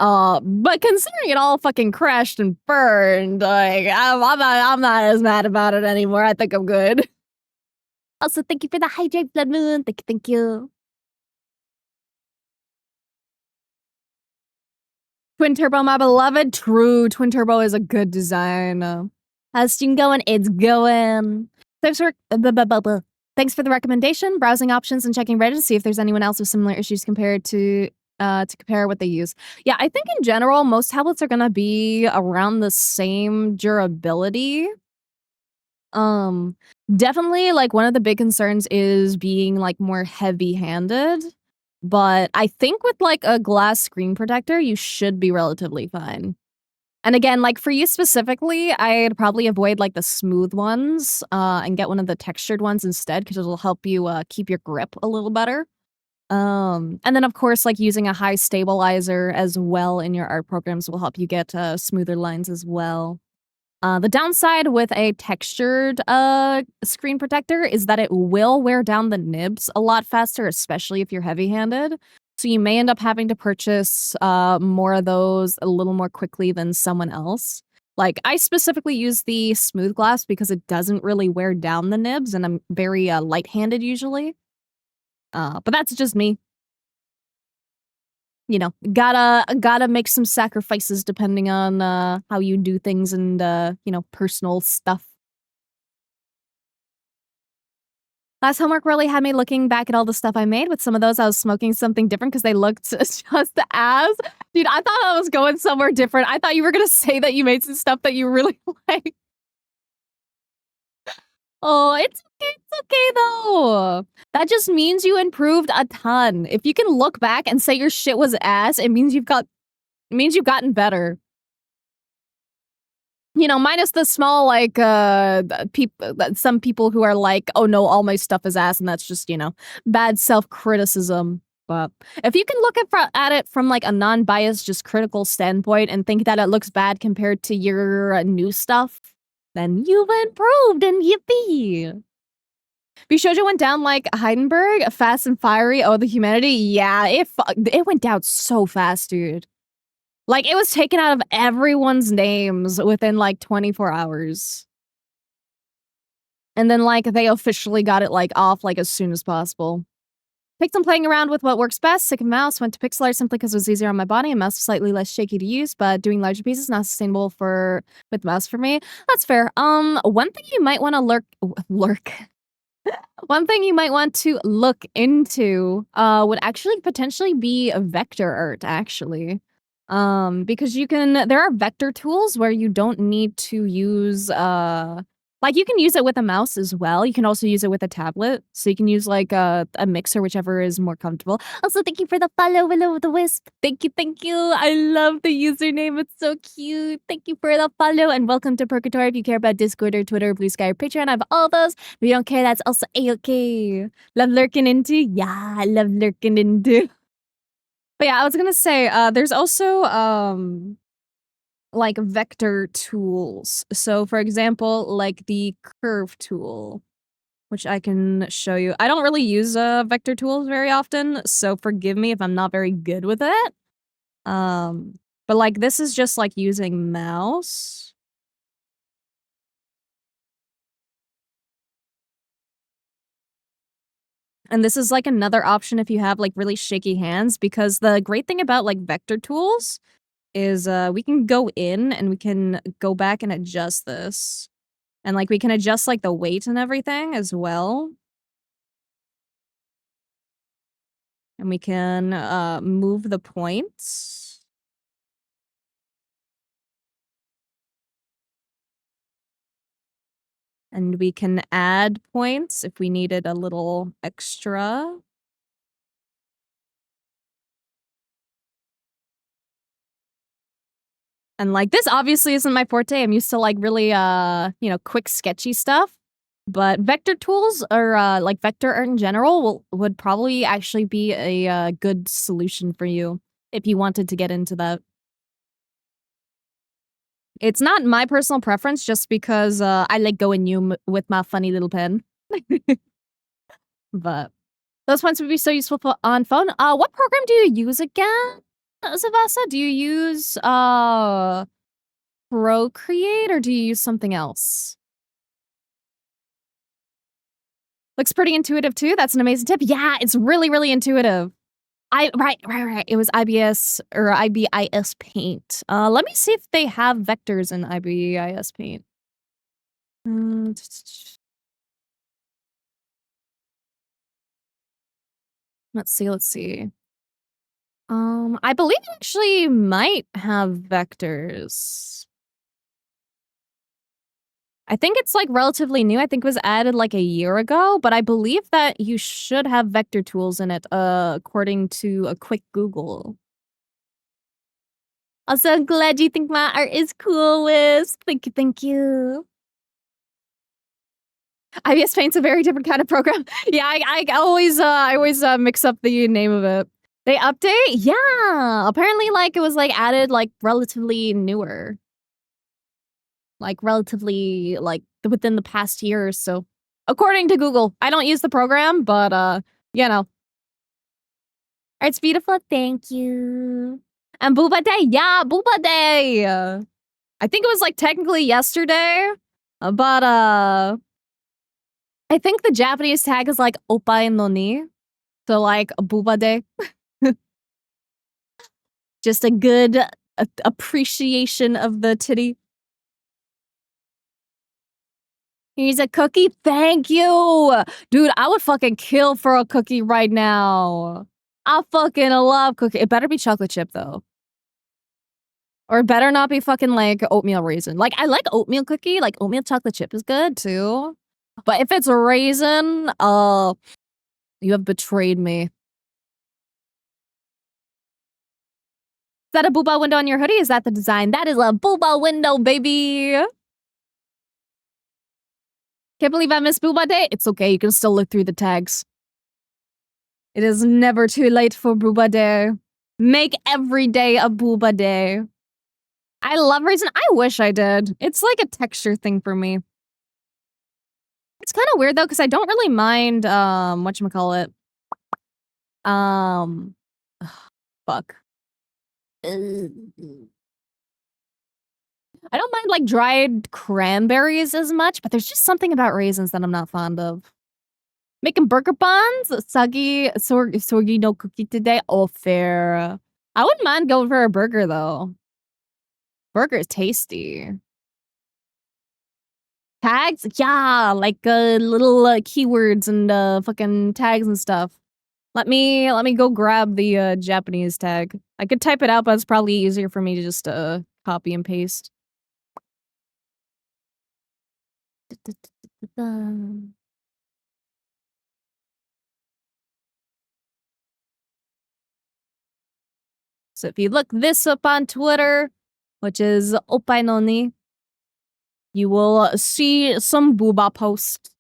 But considering it all fucking crashed and burned, like I'm not as mad about it anymore. I think I'm good. Also, thank you for the hydrate, Blood Moon. Thank you. Twin Turbo, my beloved. True, Twin Turbo is a good design. How's Steam going? It's going. Thanks for thanks for the recommendation, browsing options, and checking Reddit to see if there's anyone else with similar issues compared to compare what they use. Yeah, I think in general, most tablets are gonna be around the same durability. Definitely, like, one of the big concerns is being, like, more heavy-handed, but I think with, like, a glass screen protector, you should be relatively fine. And again, like, for you specifically, I'd probably avoid, like, the smooth ones, and get one of the textured ones instead, because it'll help you, keep your grip a little better. And then, of course, like, using a high stabilizer as well in your art programs will help you get, smoother lines as well. The downside with a textured, screen protector is that it will wear down the nibs a lot faster, especially if you're heavy-handed. So you may end up having to purchase, more of those a little more quickly than someone else. Like, I specifically use the smooth glass because it doesn't really wear down the nibs, and I'm very, light-handed usually. But that's just me. You know, gotta make some sacrifices depending on, how you do things and, you know, personal stuff. Last homework really had me looking back at all the stuff I made. With some of those, I was smoking something different because they looked just as. Dude, I thought I was going somewhere different. I thought you were gonna say that you made some stuff that you really like. Oh, it's okay, it's okay though. That just means you improved a ton. If you can look back and say your shit was ass, it means you've gotten better. You know, minus the small, like, some people who are like, "Oh, no, all my stuff is ass," and that's just, bad self-criticism. But if you can look at it from, like, a non-biased, just critical standpoint and think that it looks bad compared to your new stuff, then you've improved, and yippee! Bishojo went down like Heidenberg, fast and fiery. Oh, the humanity? Yeah, it went down so fast, dude. Like, it was taken out of everyone's names within, like, 24 hours. And then, like, they officially got it, like, off, like, as soon as possible. Picked on playing around with what works best. Sick of mouse. Went to pixel art simply because it was easier on my body and mouse was slightly less shaky to use, but doing larger pieces not sustainable with mouse for me. That's fair. One thing you might want to lurk. One thing you might want to look into would actually potentially be a vector art, actually. Because there are vector tools where you don't need to use, like, you can use it with a mouse as well. You can also use it with a tablet. So you can use, like, a mix or whichever is more comfortable. Also, thank you for the follow, Willow with the Wisp. Thank you, thank you. I love the username. It's so cute. Thank you for the follow, and welcome to Purgatory. If you care about Discord or Twitter, Blue Sky, or Patreon, I have all those. If you don't care, that's also A-okay. Love lurking into? Yeah, I love lurking into. But yeah, I was gonna say, there's also, like, vector tools. So, for example, like the curve tool, which I can show you. I don't really use vector tools very often, so forgive me if I'm not very good with it. But, like, this is just, like, using mouse. And this is, like, another option if you have, like, really shaky hands, because the great thing about, like, vector tools is, we can go in and we can go back and adjust this. And, like, we can adjust, like, the weight and everything as well. And we can, move the points. And we can add points if we needed a little extra. And, like, this obviously isn't my forte. I'm used to, like, really, quick, sketchy stuff. But vector tools or, like, vector art in general would probably actually be a good solution for you if you wanted to get into that. It's not my personal preference just because, I like going new with my funny little pen. But those points would be so useful on phone. What program do you use again, Zavasa? Do you use, Procreate or do you use something else? Looks pretty intuitive too. That's an amazing tip. Yeah, it's really, really intuitive. Right. It was IBS or IBIS Paint. Let me see if they have vectors in IBIS Paint. Let's see. I believe it actually might have vectors. I think it's, like, relatively new. I think it was added, like, a year ago, but I believe that you should have vector tools in it, according to a quick Google. Also, I'm glad you think my art is cool, Wisp. Thank you, thank you. IBS Paint's a very different kind of program. Yeah, I always mix up the name of it. They update? Yeah. Apparently, like, it was, like, added, like, relatively newer. Like, relatively, like, within the past year or so. According to Google. I don't use the program, but, you know. Art's beautiful, thank you. And Boba Day, yeah, Boba Day! I think it was, like, technically yesterday, but, I think the Japanese tag is, like, Oppai no ni. So, like, Boba Day. Just a good appreciation of the titty. Here's a cookie. Thank you. Dude, I would fucking kill for a cookie right now. I fucking love cookie. It better be chocolate chip though. Or it better not be fucking like oatmeal raisin. Like, I like oatmeal cookie. Like, oatmeal chocolate chip is good too. But if it's a raisin, you have betrayed me. Is that a Boba window on your hoodie? Is that the design? That is a Boba window, baby! Can't believe I missed Boba Day. It's okay, you can still look through the tags. It is never too late for Boba Day. Make every day a Boba Day. I love raisin. I wish I did. It's like a texture thing for me. It's kind of weird though, because I don't really mind, whatchamacallit. Fuck. I don't mind like dried cranberries as much, but there's just something about raisins that I'm not fond of. Making burger buns, sorgi no cookie today. Oh, fair. I wouldn't mind going for a burger though. Burger is tasty. Tags, yeah, like little keywords and fucking tags and stuff. Let me go grab the Japanese tag. I could type it out, but it's probably easier for me to just copy and paste. So if you look this up on Twitter, which is Opainoni, you will see some Booba post.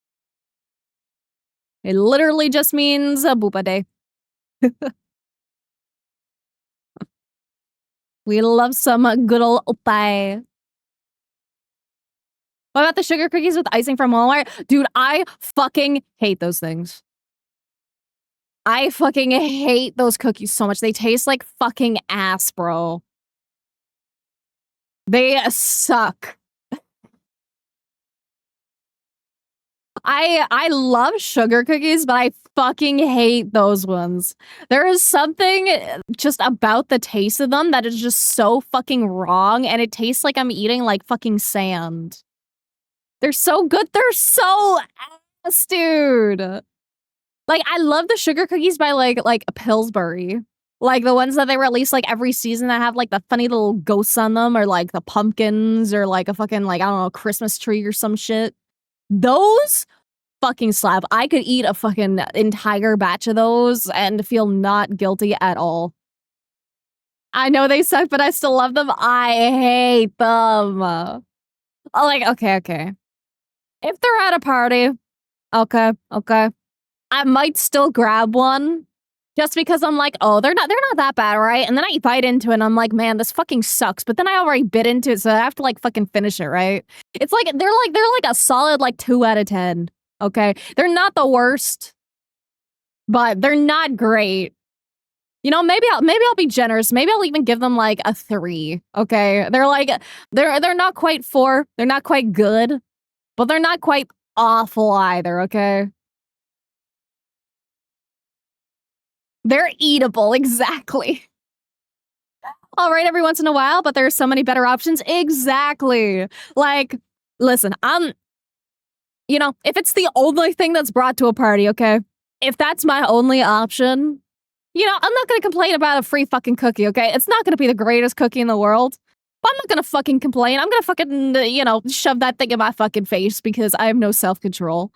It literally just means a Booba day. We love some good old Opai. What about the sugar cookies with icing from Walmart? Dude, I fucking hate those things. I fucking hate those cookies so much. They taste like fucking ass, bro. They suck. I love sugar cookies, but I fucking hate those ones. There is something just about the taste of them that is just so fucking wrong, and it tastes like I'm eating like fucking sand. They're so good. They're so ass, dude. Like, I love the sugar cookies by like Pillsbury. Like the ones that they release like every season that have like the funny little ghosts on them, or like the pumpkins, or like a fucking like, I don't know, Christmas tree or some shit. Those fucking slap. I could eat a fucking entire batch of those and feel not guilty at all. I know they suck, but I still love them. I hate them. Oh, like, okay. If they're at a party, okay. I might still grab one. Just because I'm like, oh, they're not that bad, right? And then I bite into it and I'm like, man, this fucking sucks. But then I already bit into it, so I have to like fucking finish it, right? It's like they're like a solid like 2 out of 10. Okay. They're not the worst, but they're not great. You know, maybe I'll be generous. Maybe I'll even give them like a 3. Okay. They're like they're not quite 4. They're not quite good, but they're not quite awful either, okay? They're eatable, exactly. All right, every once in a while, but there are so many better options. Exactly. Like, listen, you know, if it's the only thing that's brought to a party, okay? If that's my only option, you know, I'm not gonna complain about a free fucking cookie, okay? It's not gonna be the greatest cookie in the world, but I'm not gonna fucking complain. I'm gonna fucking, you know, shove that thing in my fucking face because I have no self-control.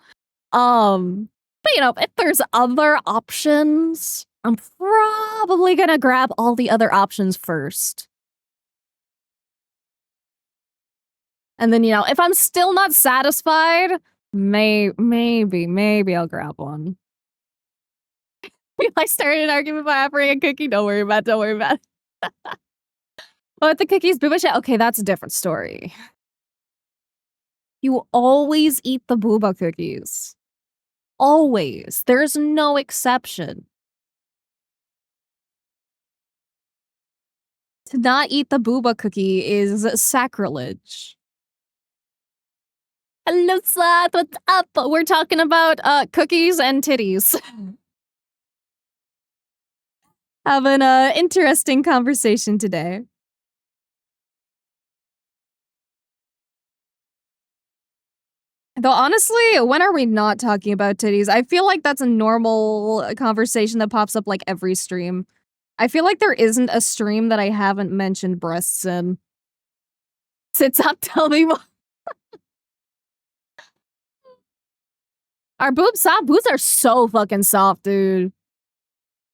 But you know, if there's other options, I'm probably gonna grab all the other options first. And then, you know, if I'm still not satisfied, maybe I'll grab one. If I started an argument by offering a cookie, don't worry about it. But the cookies, booba shit, okay, that's a different story. You always eat the booba cookies. Always. There's no exception. To not eat the booba cookie is sacrilege. Hello, Sloth. What's up? We're talking about cookies and titties. Having an interesting conversation today. Though honestly, when are we not talking about titties? I feel like that's a normal conversation that pops up like every stream. I feel like there isn't a stream that I haven't mentioned breasts in. Sit up, tell me more. Are boobs soft? Boobs are so fucking soft, dude.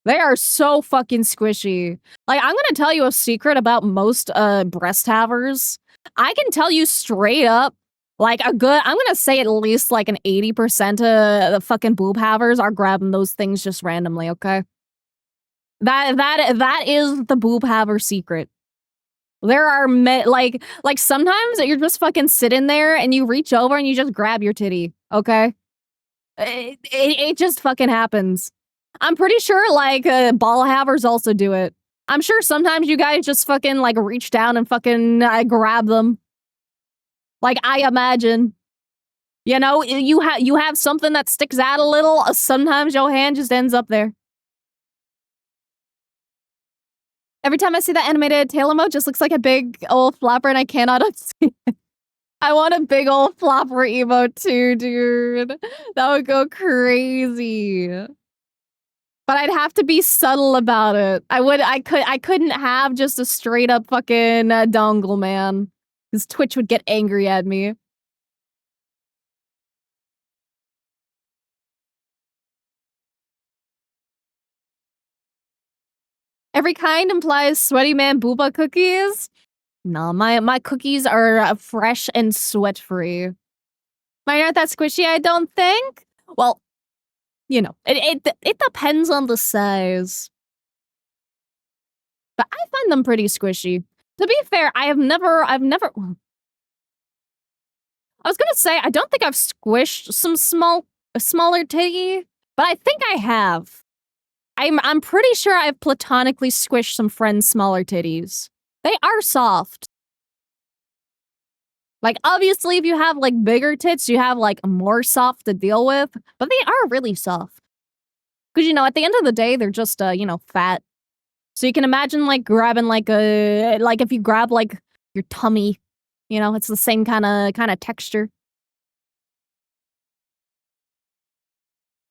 They are so fucking squishy. Like, I'm gonna tell you a secret about most breast havers. I can tell you straight up, like I'm gonna say at least like an 80% of the fucking boob havers are grabbing those things just randomly, okay? That is the boob haver secret. There are like sometimes you're just fucking sitting there and you reach over and you just grab your titty, okay? It just fucking happens. I'm pretty sure like ball havers also do it. I'm sure sometimes you guys just fucking like reach down and fucking grab them. Like I imagine, you know, you have something that sticks out a little. Sometimes your hand just ends up there. Every time I see that animated tail emote, just looks like a big old flopper, and I cannot unsee it. I want a big old flopper emote too, dude. That would go crazy. But I'd have to be subtle about it. I couldn't have just a straight up fucking dongle, man. Because Twitch would get angry at me. Every kind implies sweaty man Boba cookies. No, my cookies are fresh and sweat free. Mine aren't that squishy, I don't think. Well, you know, it depends on the size. But I find them pretty squishy. To be fair, I've never I was gonna say I don't think I've squished some smaller titty, but I think I have. I'm pretty sure I've platonically squished some friends' smaller titties. They are soft. Like, obviously, if you have, like, bigger tits, you have, like, more soft to deal with, but they are really soft. Because, you know, at the end of the day, they're just, you know, fat. So you can imagine, like, grabbing, like, if you grab, like, your tummy, you know, it's the same kind of texture.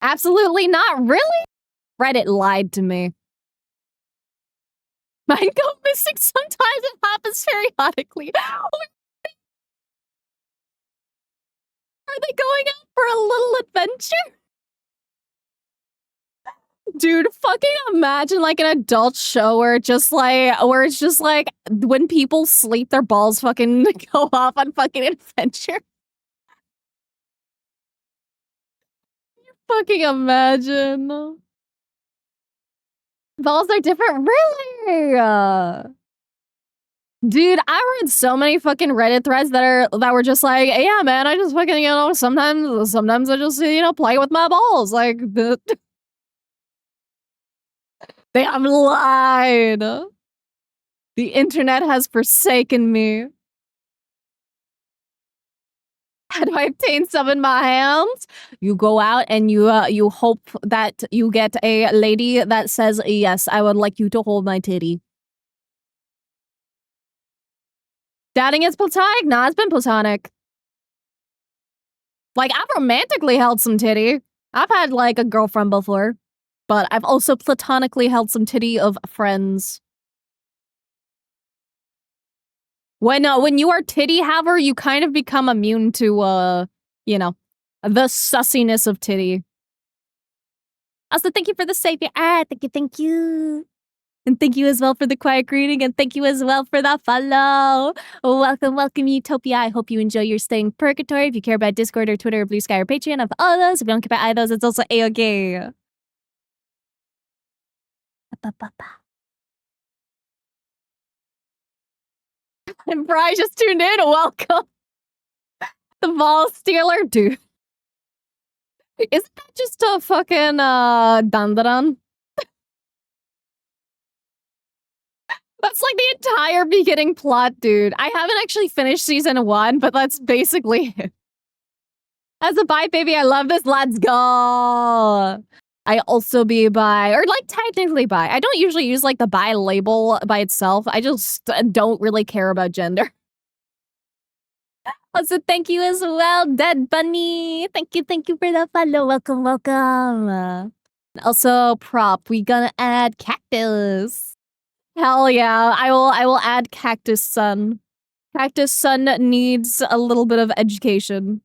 Absolutely not. Really? Reddit lied to me. Mine go missing sometimes. It happens periodically. Are they going out for a little adventure? Dude, fucking imagine like an adult show where it's just like when people sleep, their balls fucking go off on fucking adventure. Fucking imagine. Balls are different, really? Dude, I read so many fucking Reddit threads that were just like, yeah, man, I just fucking, you know, sometimes I just, you know, play with my balls. Like, they have lied. The internet has forsaken me. How do I obtain some in my hands? You go out and you hope that you get a lady that says, yes, I would like you to hold my titty. Doubting it's platonic? Nah, it's been platonic. Like, I've romantically held some titty. I've had, like, a girlfriend before. But I've also platonically held some titty of friends. When you are titty haver, you kind of become immune to, you know, the sussiness of titty. Also, thank you for the savior art. Thank you. And thank you as well for the quiet greeting, and thank you as well for the follow. Welcome, Utopia. I hope you enjoy your stay in purgatory. If you care about Discord or Twitter or Blue Sky or Patreon, of all those. If you don't care about either of those, it's also A-okay. And Bri just tuned in. Welcome. The ball stealer, dude. Isn't that just a fucking dandaran? That's like the entire beginning plot, dude. I haven't actually finished season 1, but that's basically it. As a bi baby, I love this. Let's go. I also be bi, or like technically bi. I don't usually use like the bi label by itself. I just don't really care about gender. Also, thank you as well, Dead Bunny. Thank you for the follow. Welcome. Also, prop. We gonna add cactus. Hell yeah, I will add Cactus Sun. Cactus Sun needs a little bit of education.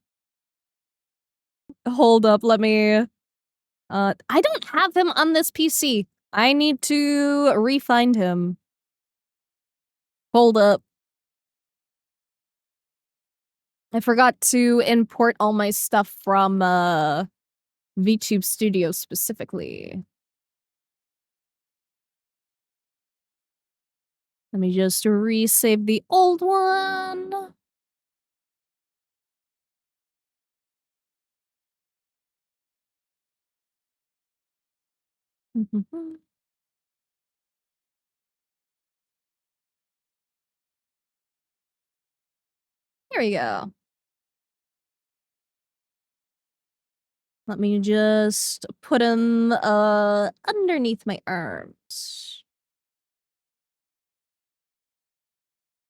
Hold up, let me I don't have him on this PC. I need to re-find him. Hold up. I forgot to import all my stuff from VTube Studio specifically. Let me just resave the old one. Here we go. Let me just put him underneath my arms.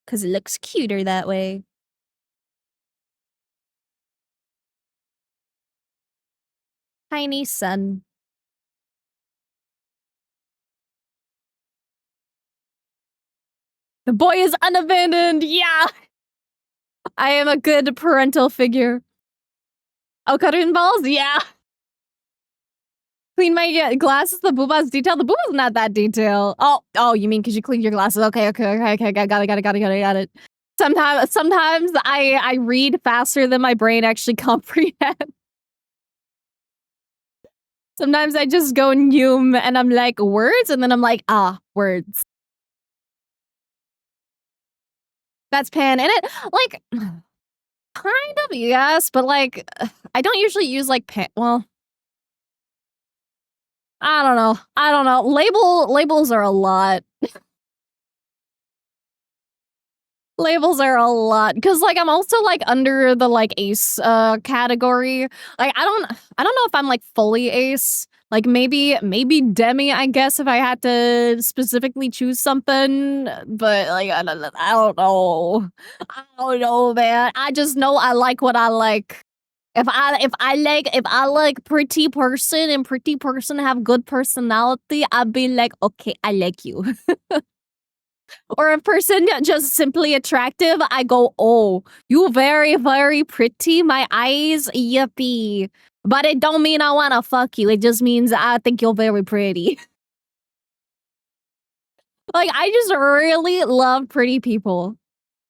'Cause it looks cuter that way. Tiny sun. The boy is unabandoned, yeah! I am a good parental figure. Oh, cotton balls? Yeah. Clean my glasses, the Boba's detail? The Boba's not that detailed. Oh, you mean because you cleaned your glasses. Okay, got it. Sometimes I read faster than my brain actually comprehends. Sometimes I just go Noom and I'm like, words? And then I'm like, words. That's Pan. And it, like, kind of, yes, but like, I don't usually use like Pan. Well, I don't know. Labels are a lot. Labels are a lot, cause like I'm also like under the like ace category. Like I don't know if I'm like fully ace. Like maybe demi, I guess, if I had to specifically choose something, but like I don't know. I don't know, man. I just know I like what I like. If I like pretty person and pretty person have good personality, I'd be like, okay, I like you. Or a person just simply attractive, I go, oh, you very, very pretty. My eyes, yippee. But it don't mean I wanna fuck you. It just means I think you're very pretty. Like, I just really love pretty people.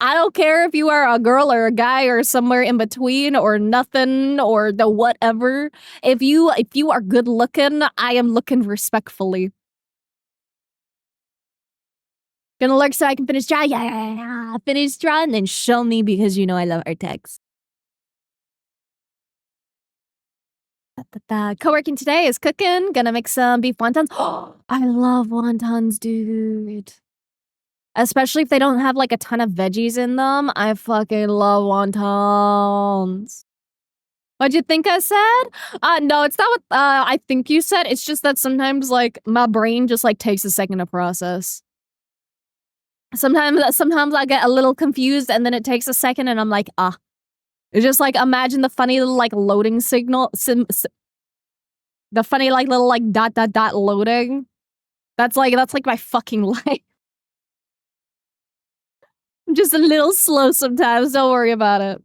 I don't care if you are a girl or a guy or somewhere in between or nothing or the whatever. If you are good looking, I am looking respectfully. Gonna lurk so I can finish draw. Yeah. Finish draw and then show me because you know I love art text. Co-working today is cooking. Gonna make some beef wontons. I love wontons, dude. Especially if they don't have like a ton of veggies in them. I fucking love wontons. What'd you think I said? No, it's not what I think you said. It's just that sometimes like my brain just like takes a second to process. Sometimes I get a little confused and then it takes a second and I'm like, It's just like imagine the funny little like loading signal the funny like little like dot loading. That's like my fucking life. I'm just a little slow sometimes, don't worry about it.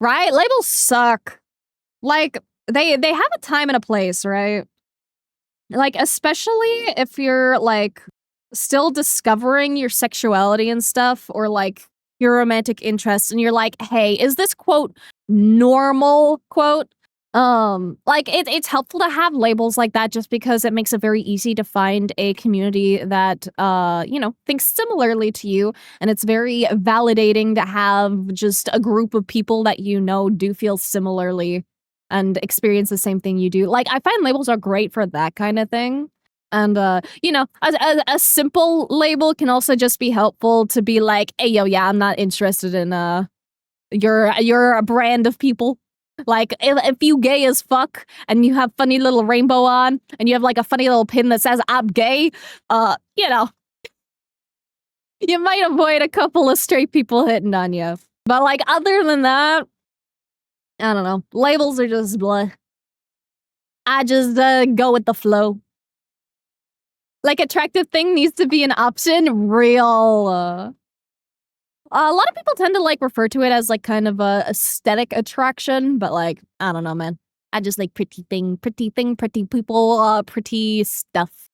Right? Labels suck. Like they have a time and a place, right? Like especially if you're like still discovering your sexuality and stuff or like your romantic interests and you're like, "Hey, is this quote normal?" quote. Like it's helpful to have labels like that just because it makes it very easy to find a community that thinks similarly to you, and it's very validating to have just a group of people that you know do feel similarly and experience the same thing you do. Like I find labels are great for that kind of thing. And a simple label can also just be helpful to be like, "Hey, yo, yeah, I'm not interested in you're a brand of people." Like if you gay as fuck and you have funny little rainbow on and you have like a funny little pin that says I'm gay, you might avoid a couple of straight people hitting on you. But like other than that, I don't know. Labels are just blah. I just go with the flow. Like attractive thing needs to be an option. Real. A lot of people tend to, like, refer to it as, like, kind of a aesthetic attraction, but, like, I don't know, man. I just like pretty people, pretty stuff.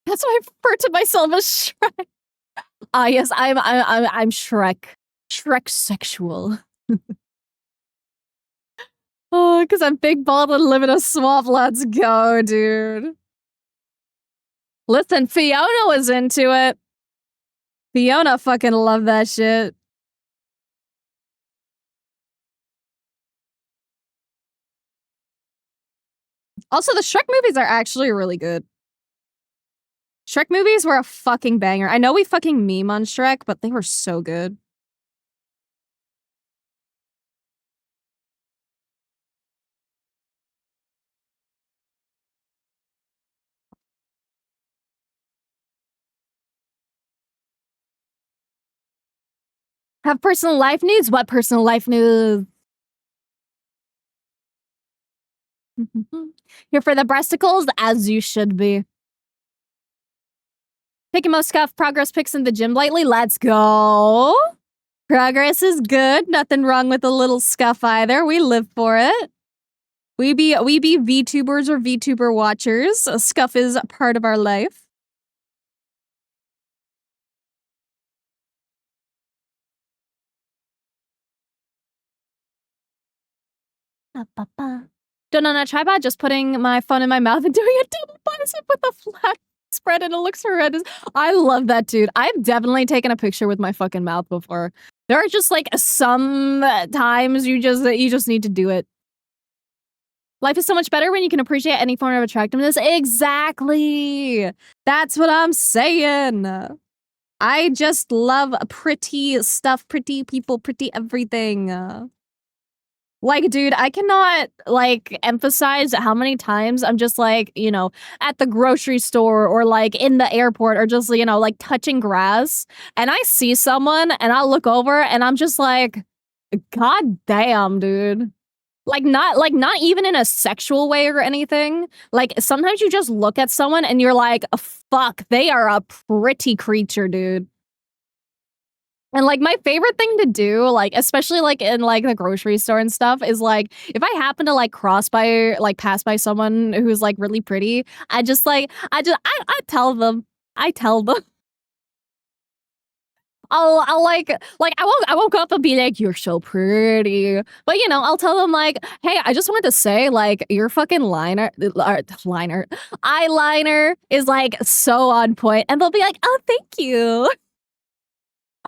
That's why I refer to myself as Shrek. Ah, yes, I'm Shrek. Shrek sexual. Oh, 'cause I'm big, bald, and live in a swamp. Let's go, dude. Listen, Fiona was into it. Fiona fucking loved that shit. Also, the Shrek movies are actually really good. Shrek movies were a fucking banger. I know we fucking meme on Shrek, but they were so good. Have personal life news? What personal life news? Here for the breasticles, as you should be. Taking most scuff progress pics in the gym lately. Let's go. Progress is good. Nothing wrong with a little scuff either. We live for it. We be VTubers or VTuber watchers. Scuff is part of our life. Done on a tripod, just putting my phone in my mouth and doing a double bicep with a flat spread and it looks horrendous. I love that, dude. I've definitely taken a picture with my fucking mouth before. There are just like some times you just need to do it. Life is so much better when you can appreciate any form of attractiveness. Exactly. That's what I'm saying. I just love pretty stuff, pretty people, pretty everything. Like, dude, I cannot, like, emphasize how many times I'm just, like, you know, at the grocery store or, like, in the airport or just, you know, like, touching grass, and I see someone, and I look over, and I'm just like, "God damn, dude." Not even in a sexual way or anything. Like, sometimes you just look at someone, and you're like, "Fuck, they are a pretty creature, dude." And, like, my favorite thing to do, like, especially, like, in, like, the grocery store and stuff is, like, if I happen to, like, pass by someone who's, like, really pretty, I tell them. I tell them. I'll I won't go up and be like, "You're so pretty." But, you know, I'll tell them, like, "Hey, I just wanted to say, like, your fucking eyeliner is, like, so on point." And they'll be like, "Oh, thank you."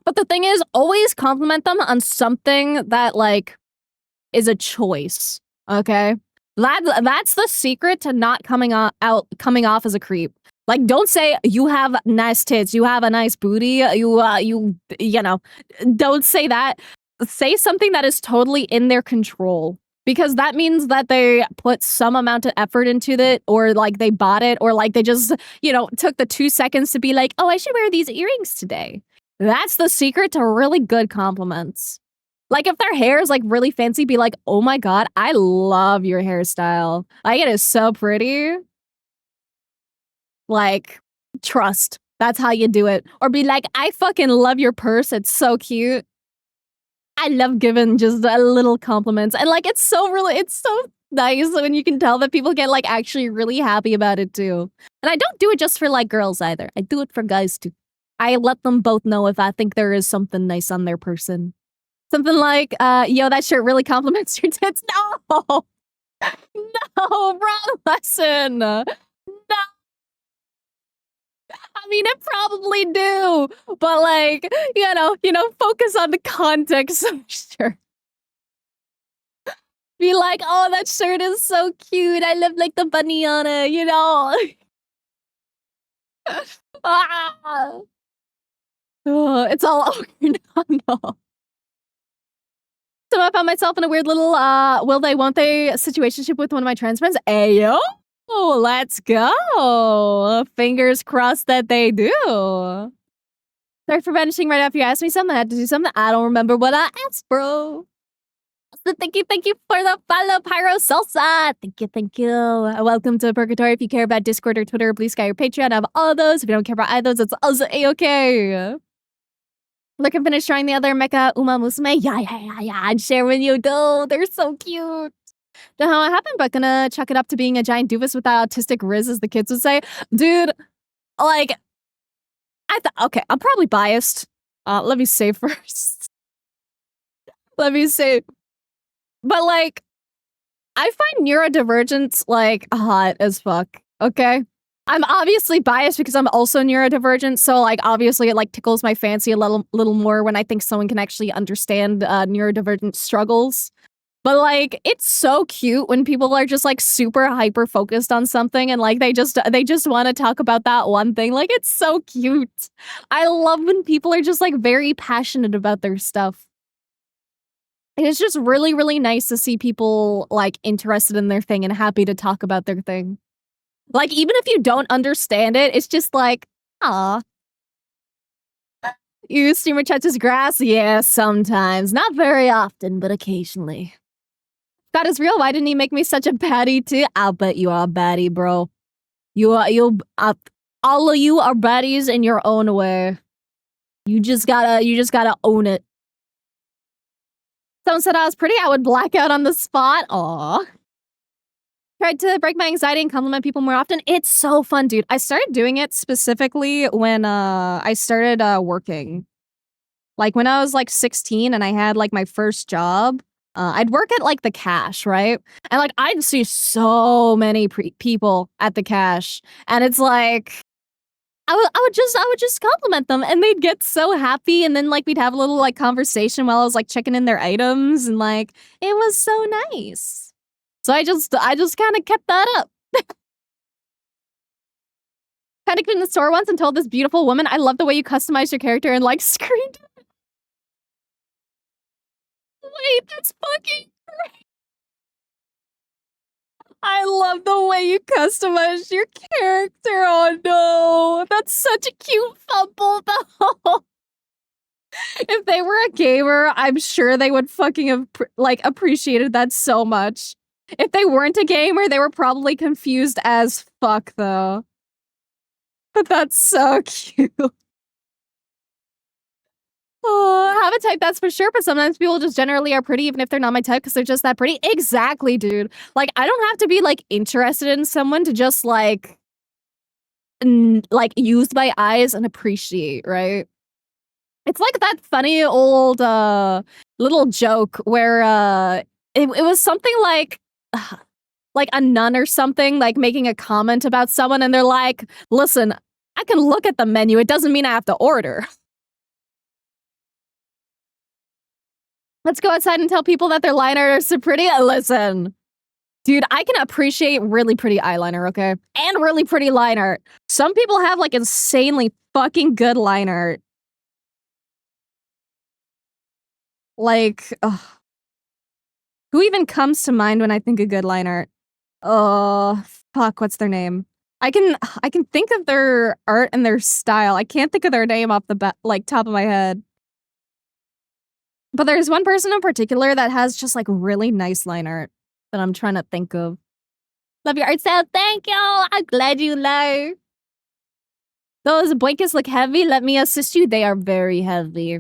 But the thing is, always compliment them on something that, like, is a choice, okay? That's the secret to not coming off as a creep. Like, don't say, "You have nice tits, you have a nice booty, you know." Don't say that. Say something that is totally in their control, because that means that they put some amount of effort into it, or, like, they bought it, or, like, they just, you know, took the 2 seconds to be like, "Oh, I should wear these earrings today." That's the secret to really good compliments. Like, if their hair is, like, really fancy, be like, "Oh my god, I love your hairstyle. Like, it is so pretty." Like, trust. That's how you do it. Or be like, "I fucking love your purse. It's so cute." I love giving just a little compliments. And, like, it's so nice when you can tell that people get, like, actually really happy about it too. And I don't do it just for, like, girls either. I do it for guys too. I let them both know if I think there is something nice on their person. Something like, "Yo, that shirt really compliments your tits." No! No, wrong lesson. No, I mean, it probably do, but, like, focus on the context of the shirt. Be like, "Oh, that shirt is so cute. I love, like, the bunny on it," you know? Ah. Ugh, it's all awkward. No. So I found myself in a weird little, will they, won't they situationship with one of my trans friends. Ayo! Let's go! Fingers crossed that they do. Sorry for vanishing right after you asked me something. I had to do something. I don't remember what I asked, bro. So thank you for the follow, Pyro Salsa. Thank you. Welcome to Purgatory. If you care about Discord or Twitter, Blue Sky or Patreon, I have all those. If you don't care about either of those, it's also A-okay. Look, I'm finished trying the other Mecha Uma Musume. Yeah. I'd share with you, though. They're so cute. Don't know how it happened, but gonna chuck it up to being a giant doofus with that autistic riz, as the kids would say. Dude, like, okay, I'm probably biased. Let me say first. Let me say. But, like, I find neurodivergence, like, hot as fuck, okay? I'm obviously biased because I'm also neurodivergent, so, like, obviously it, like, tickles my fancy a little more when I think someone can actually understand, neurodivergent struggles. But, like, it's so cute when people are just, like, super hyper-focused on something and, like, they just wanna talk about that one thing. Like, it's so cute. I love when people are just, like, very passionate about their stuff. And it's just really, really nice to see people, like, interested in their thing and happy to talk about their thing. Like, even if you don't understand it, it's just like, "Aw." You streamer touches grass? Yeah, sometimes. Not very often, but occasionally. God is real. Why didn't he make me such a baddie too? I'll bet you are a baddie, bro. All of you are baddies in your own way. You just gotta own it. Someone said I was pretty, I would black out on the spot. Aw. Tried to break my anxiety and compliment people more often. It's so fun, dude. I started doing it specifically when I started working. Like when I was like 16 and I had like my first job. I'd work at like the cash, right? And like I'd see so many people at the cash, and it's like I would just compliment them, and they'd get so happy, and then like we'd have a little like conversation while I was like checking in their items, and like it was so nice. So I just kind of kept that up. Kind of in the store once and told this beautiful woman, "I love the way you customize your character," and like screamed. Wait, that's fucking great. I love the way you customize your character. Oh no, that's such a cute fumble though. If they were a gamer, I'm sure they would fucking have like appreciated that so much. If they weren't a gamer, they were probably confused as fuck though. But that's so cute. Oh, I have a type, that's for sure, but sometimes people just generally are pretty even if they're not my type because they're just that pretty. Exactly, dude. Like, I don't have to be, like, interested in someone to just, like, use my eyes and appreciate, right? It's like that funny old, little joke where, it was something like a nun or something, like, making a comment about someone, and they're like, "Listen, I can look at the menu, it doesn't mean I have to order." Let's go outside and tell people that their line art is so pretty. Listen, dude, I can appreciate really pretty eyeliner, okay? And really pretty line art. Some people have, like, insanely fucking good line art. Like, ugh. Who even comes to mind when I think of good line art? Oh, fuck, what's their name? I can think of their art and their style. I can't think of their name off the top of my head. But there's one person in particular that has just, like, really nice line art that I'm trying to think of. Love your art style. Thank you. I'm glad you know. Those blankets look heavy. Let me assist you. They are very heavy.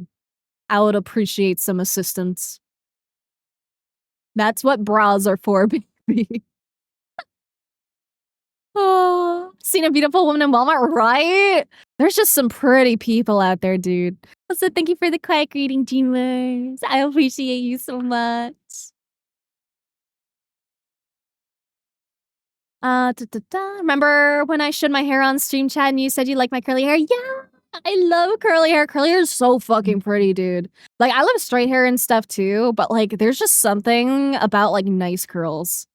I would appreciate some assistance. That's what bras are for, baby. Oh, seen a beautiful woman in Walmart, right? There's just some pretty people out there, dude. Also, thank you for the quiet greeting, Dreamers. I appreciate you so much. Remember when I showed my hair on stream chat and you said you like my curly hair? Yeah, I love curly hair. Curly hair is so fucking pretty, dude. Like, I love straight hair and stuff too, but like, there's just something about like nice curls.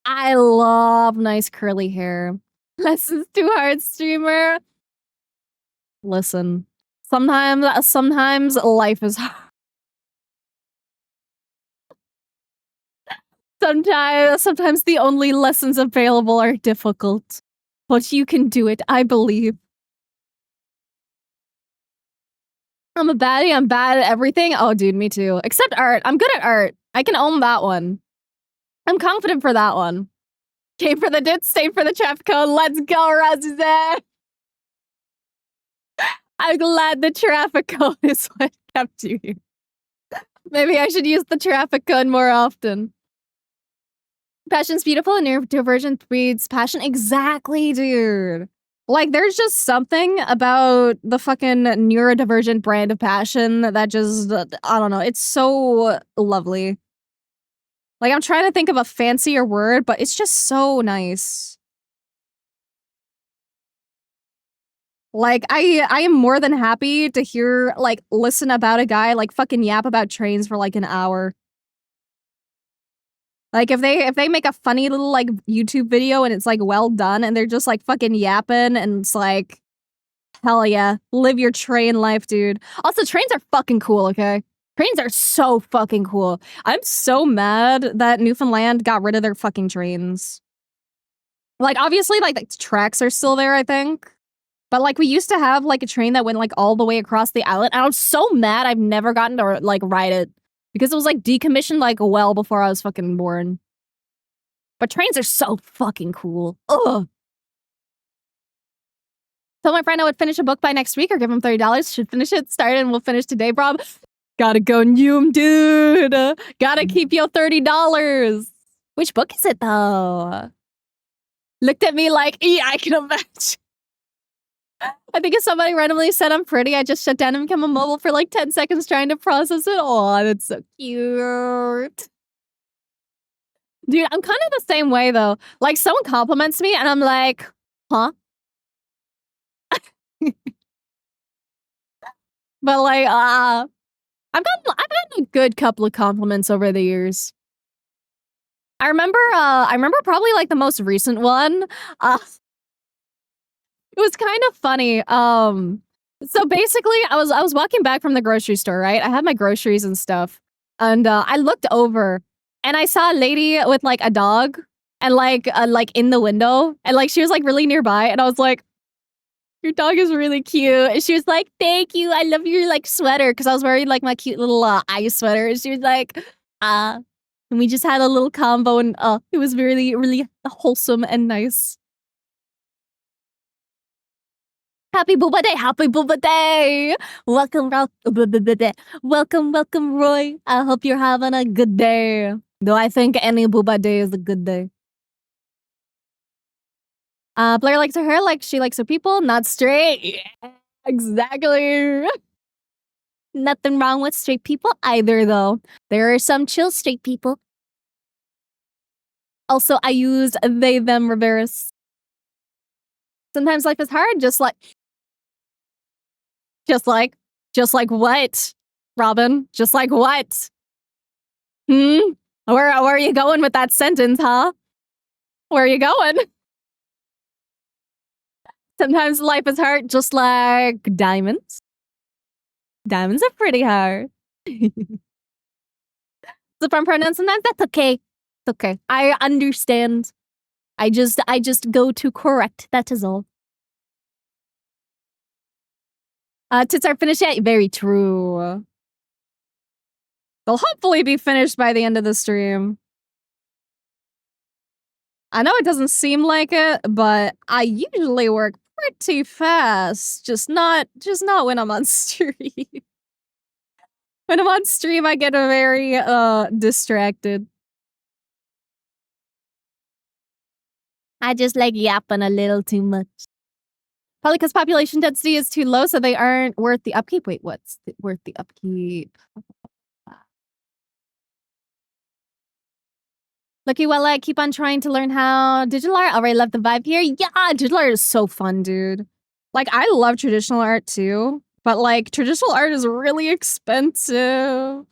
I love nice curly hair. Lessons too hard, streamer. Listen, sometimes life is hard. Sometimes the only lessons available are difficult. But you can do it, I believe. I'm a baddie, I'm bad at everything. Oh, dude, me too. Except art. I'm good at art. I can own that one. I'm confident for that one. Came for the dit, stayed for the traffic code. Let's go, Rosie. I'm glad the traffic code is what Have to. Maybe I should use the traffic cone more often. Passion's beautiful and neurodivergent breeds passion. Exactly, dude. Like, there's just something about the fucking neurodivergent brand of passion that just, I don't know, it's so lovely. Like, I'm trying to think of a fancier word, but it's just so nice. Like, I am more than happy to hear, like, listen about a guy, like, fucking yap about trains for, like, an hour. Like, if they make a funny little, like, YouTube video and it's, like, well done and they're just, like, fucking yapping and it's like, hell yeah, live your train life, dude. Also, trains are fucking cool, okay? Trains are so fucking cool. I'm so mad that Newfoundland got rid of their fucking trains. Like, obviously, like, the tracks are still there, I think. But, like, we used to have, like, a train that went, like, all the way across the island, and I was so mad I've never gotten to, like, ride it. Because it was, like, decommissioned, like, well before I was fucking born. But trains are so fucking cool. Ugh. Tell my friend I would finish a book by next week or give him $30. Should finish it, start it, and we'll finish today, bro. Gotta go Noom, dude. Gotta keep your $30. Which book is it, though? Looked at me like, I can imagine. I think if somebody randomly said I'm pretty, I just shut down and become immobile for like 10 seconds trying to process it. Oh, that's so cute. Dude, I'm kind of the same way, though. Like, someone compliments me, and I'm like, huh? But, like, I've gotten a good couple of compliments over the years. I remember probably, like, the most recent one. It was kind of funny. So basically, I was walking back from the grocery store, right? I had my groceries and stuff, and I looked over, and I saw a lady with like a dog, and like in the window, and like she was like really nearby, and I was like, "Your dog is really cute." And she was like, "Thank you, I love your like sweater," because I was wearing like my cute little ice sweater, and she was like, and we just had a little combo, and it was really really wholesome and nice. Happy Boba Day! Happy Boba Day! Welcome, welcome, Roy. I hope you're having a good day. Do I think any Boba Day is a good day? Blair likes her hair like she likes her people, not straight. Yeah, exactly. Nothing wrong with straight people either, though. There are some chill straight people. Also, I use they, them reverse. Sometimes life is hard, just like what? Robin, just like what? Hmm? Where are you going with that sentence, huh? Where are you going? Sometimes life is hard, just like diamonds. Diamonds are pretty hard. The fun pronoun sometimes, that's okay. It's okay. I understand. I just go to correct, that is all. Tits are finished yet? Very true. They'll hopefully be finished by the end of the stream. I know it doesn't seem like it, but I usually work pretty fast. Just not when I'm on stream. When I'm on stream, I get very distracted. I just like yapping a little too much. Probably because population density is too low, so they aren't worth the upkeep. Wait, what's worth the upkeep? Lucky well, I keep on trying to learn how digital art. Already love the vibe here. Yeah, digital art is so fun, dude. Like, I love traditional art too, but like traditional art is really expensive.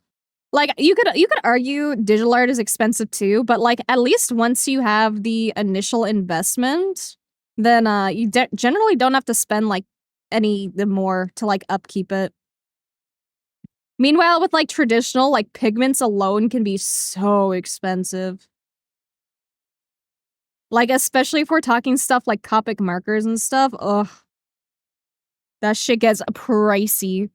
Like, you could argue digital art is expensive too, but like at least once you have the initial investment, then you generally don't have to spend like any more to like upkeep it. Meanwhile, with like traditional, like pigments alone can be so expensive. Like, especially if we're talking stuff like Copic markers and stuff, ugh. That shit gets pricey.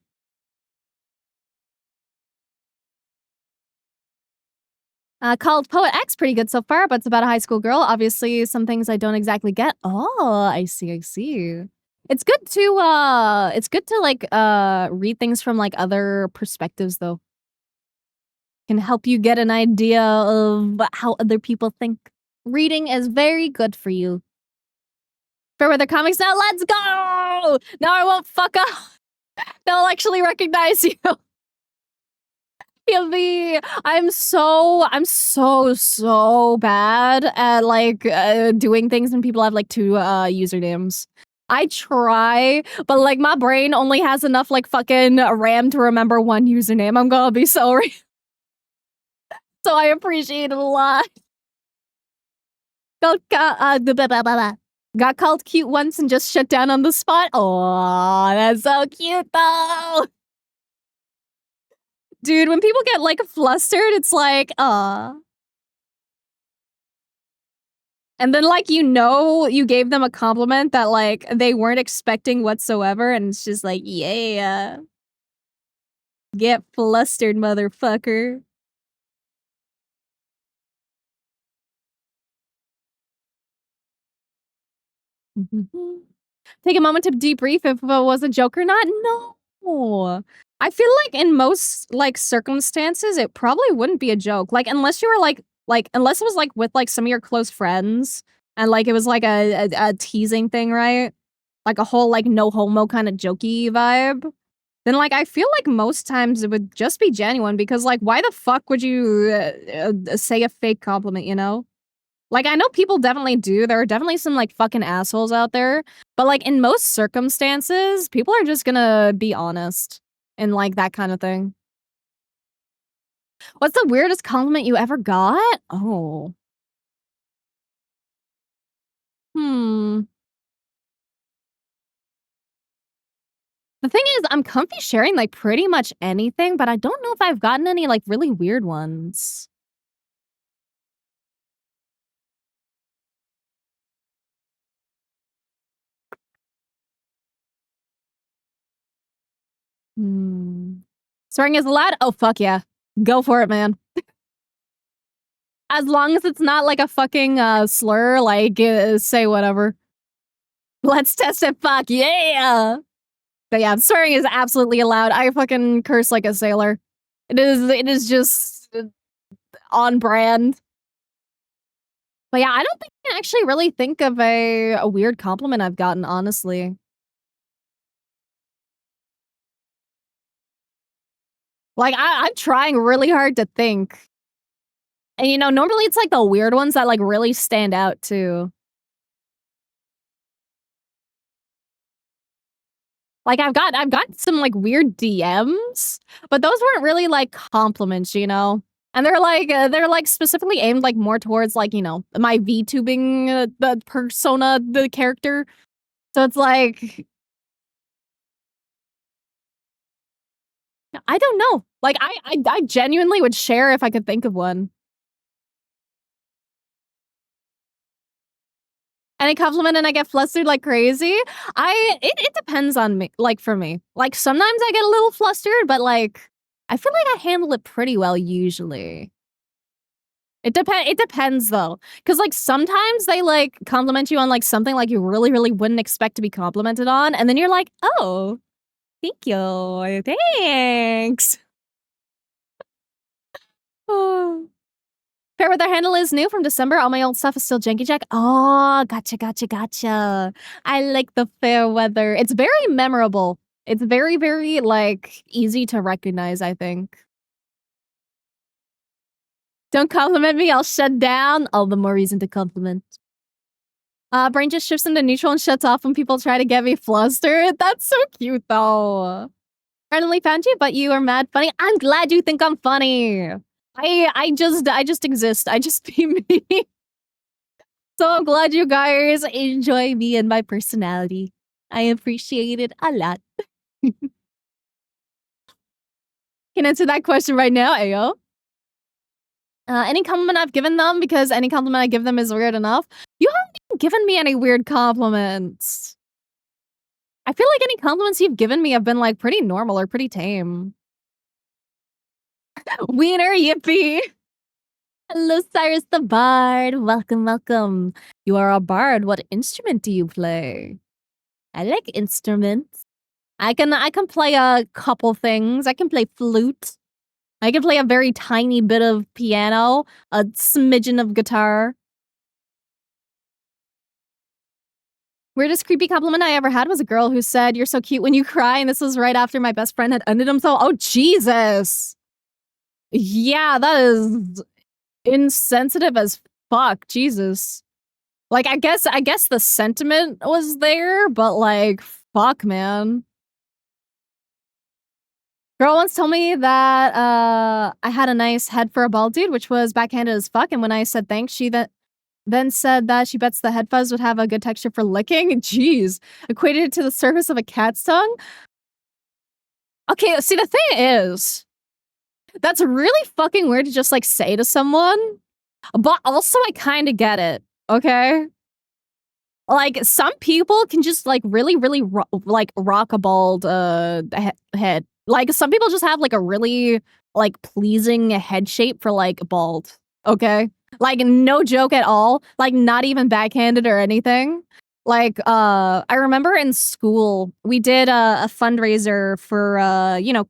Called Poet X, pretty good so far, but it's about a high school girl. Obviously, some things I don't exactly get. Oh, I see. It's good to like read things from like other perspectives though. Can help you get an idea of how other people think. Reading is very good for you. Fairweather Comics now, let's go! Now I won't fuck up. They'll actually recognize you. You'll be. I'm so bad at like doing things when people have like two usernames. I try, but like my brain only has enough like fucking RAM to remember one username. I'm gonna be sorry. So I appreciate it a lot. Got called cute once and just shut down on the spot. Oh, that's so cute though. Dude, when people get like flustered, it's like, and then like you gave them a compliment that like they weren't expecting whatsoever, and it's just like, yeah. Get flustered, motherfucker. Take a moment to debrief if it was a joke or not? No. I feel like in most like circumstances, it probably wouldn't be a joke. Like unless you were like unless it was like with like some of your close friends and like it was like a teasing thing, right? Like a whole like no homo kind of jokey vibe. Then like I feel like most times it would just be genuine because like why the fuck would you say a fake compliment, you know? Like, I know people definitely do. There are definitely some, like, fucking assholes out there. But, like, in most circumstances, people are just gonna be honest and, like, that kind of thing. What's the weirdest compliment you ever got? Oh. Hmm. The thing is, I'm comfy sharing, like, pretty much anything, but I don't know if I've gotten any, like, really weird ones. Hmm. Swearing is allowed? Oh, fuck yeah. Go for it, man. As long as it's not, like, a fucking, slur, like, say whatever. Let's test it, fuck yeah! But yeah, swearing is absolutely allowed. I fucking curse like a sailor. It is just on brand. But yeah, I don't think I can actually really think of a weird compliment I've gotten, honestly. Like, I'm trying really hard to think. And, you know, normally it's, like, the weird ones that, like, really stand out, too. Like, I've got some, like, weird DMs, but those weren't really, like, compliments, you know? And they're, like, specifically aimed, like, more towards, like, you know, my VTubing, the persona, the character. So it's like, I don't know. Like, I genuinely would share if I could think of one. And I compliment and I get flustered like crazy. It depends on me, like, for me. Like, sometimes I get a little flustered, but, like, I feel like I handle it pretty well usually. It depends though, because like, sometimes they, like, compliment you on, like, something, like, you really, really wouldn't expect to be complimented on, and then you're like, "Oh, thank you. Thanks." Fairweather handle is new from December. All my old stuff is still janky jack. Oh, gotcha, gotcha, gotcha. I like the Fairweather. It's very memorable. It's very, very, like, easy to recognize, I think. Don't compliment me, I'll shut down. All the more reason to compliment. Brain just shifts into neutral and shuts off when people try to get me flustered. That's so cute, though. Randomly found you, but you are mad funny. I'm glad you think I'm funny. I just exist. I just be me. So I'm glad you guys enjoy me and my personality. I appreciate it a lot. Can answer that question right now, Ayo. Any compliment I've given them, because any compliment I give them is weird enough. You haven't even given me any weird compliments. I feel like any compliments you've given me have been like pretty normal or pretty tame. Wiener, yippee. Hello, Cyrus the Bard. Welcome, welcome. You are a bard. What instrument do you play? I like instruments. I can play a couple things. I can play flute. I can play a very tiny bit of piano, a smidgen of guitar. Weirdest creepy compliment I ever had was a girl who said, "You're so cute when you cry," and this was right after my best friend had ended himself. Oh, Jesus. Yeah, that is insensitive as fuck. Jesus. Like, I guess the sentiment was there, but like, fuck, man. Girl once told me that I had a nice head for a bald dude, which was backhanded as fuck. And when I said thanks, she then said that she bets the head fuzz would have a good texture for licking. Jeez, equated it to the surface of a cat's tongue. Okay, see, the thing is, that's really fucking weird to just like say to someone, but also I kind of get it. Okay. Like, some people can just, like, really rock a bald, head. Like, some people just have, like, a really, like, pleasing head shape for, like, bald, okay? Like, no joke at all, like, not even backhanded or anything. Like, I remember in school, we did a fundraiser for,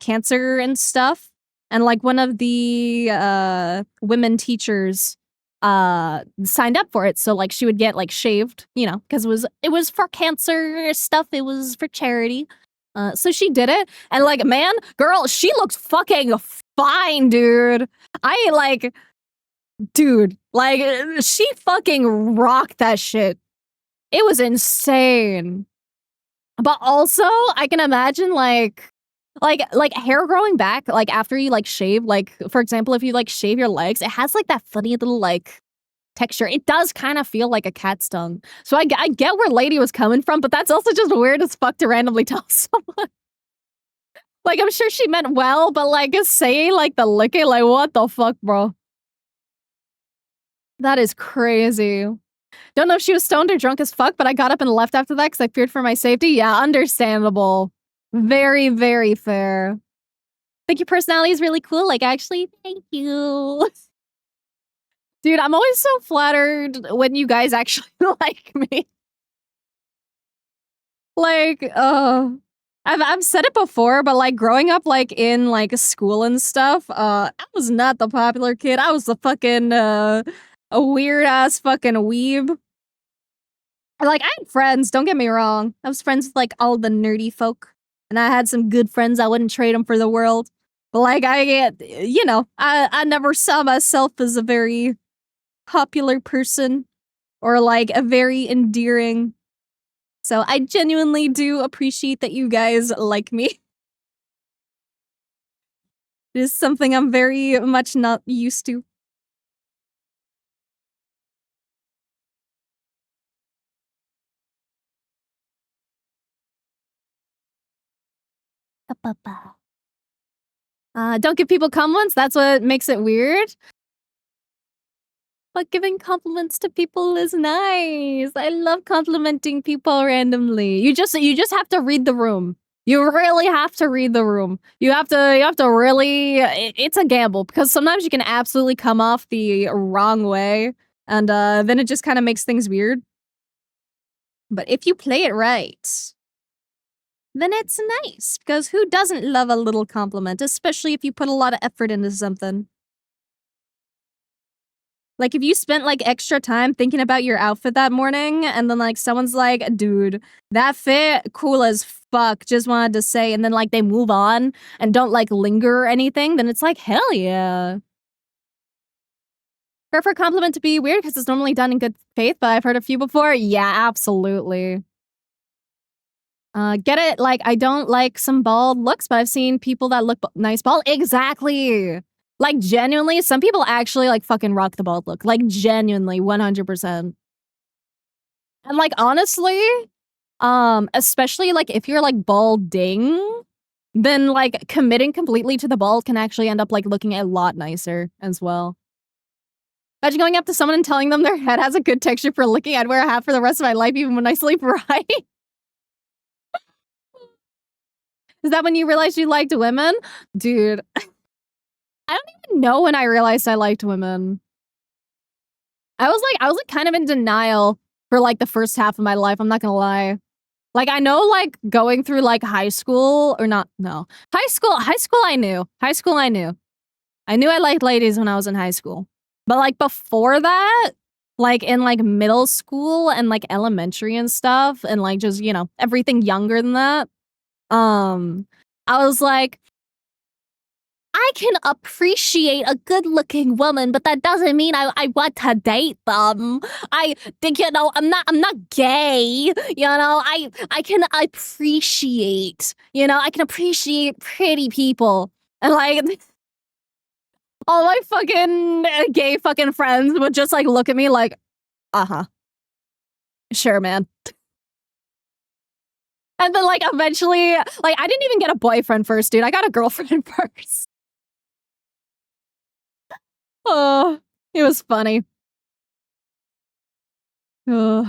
cancer and stuff, and, like, one of the, women teachers signed up for it. So like she would get like shaved, because it was for cancer stuff. It was for charity. So she did it, and like, man, girl, she looked fucking fine, dude. I like, dude, like, she fucking rocked that shit. It was insane. But also, I can imagine like hair growing back, like after you like shave, like for example, if you like shave your legs, it has like that funny little like texture. It does kind of feel like a cat's tongue. So I get where Lady was coming from, but that's also just weird as fuck to randomly tell someone. Like, I'm sure she meant well, but like saying like the licking, like what the fuck, bro? That is crazy. Don't know if she was stoned or drunk as fuck, but I got up and left after that because I feared for my safety. Yeah, understandable. Very, very fair. Think your personality is really cool. Like, actually, thank you. Dude, I'm always so flattered when you guys actually like me. Like, I've said it before, but like growing up like in like school and stuff, I was not the popular kid. I was the fucking a weird ass fucking weeb. Like, I had friends, don't get me wrong. I was friends with like all the nerdy folk, and I had some good friends. I wouldn't trade them for the world. But like, I never saw myself as a very popular person or like a very endearing. So I genuinely do appreciate that you guys like me. It is something I'm very much not used to. Don't give people compliments. That's what makes it weird. But giving compliments to people is nice. I love complimenting people randomly. You just have to read the room. You really have to read the room. You have to really it's a gamble because sometimes you can absolutely come off the wrong way, and then it just kind of makes things weird. But if you play it right, then it's nice because who doesn't love a little compliment, especially if you put a lot of effort into something. Like, if you spent, like, extra time thinking about your outfit that morning, and then, like, someone's like, "Dude, that fit, cool as fuck, just wanted to say," and then, like, they move on and don't, like, linger or anything, then it's like, hell yeah. Fair for a compliment to be weird because it's normally done in good faith, but I've heard a few before. Yeah, absolutely. Get it? Like, I don't like some bald looks, but I've seen people that look nice bald. Exactly. Like, genuinely, some people actually, like, fucking rock the bald look. Like, genuinely, 100%. And, like, honestly, especially, like, if you're, like, balding, then, like, committing completely to the bald can actually end up, like, looking a lot nicer as well. Imagine going up to someone and telling them their head has a good texture for licking. I'd wear a hat for the rest of my life even when I sleep, right? Is that when you realized you liked women? Dude, I don't even know when I realized I liked women. I was like kind of in denial for like the first half of my life, I'm not gonna lie. Like, I know, like, going through, like, high school or not no. High school I knew. High school I knew. I knew I liked ladies when I was in high school. But, like, before that, like, in, like, middle school and, like, elementary and stuff and, like, just, you know, everything younger than that, um, I was like, I can appreciate a good-looking woman, but that doesn't mean I want to date them. I think, you know, I'm not gay, you know? I can appreciate, you know, I can appreciate pretty people. And, like, all my fucking gay fucking friends would just, like, look at me like, "Uh-huh. Sure, man." And then, like, eventually like, I didn't even get a boyfriend first, dude. I got a girlfriend first. Oh, it was funny. Ugh.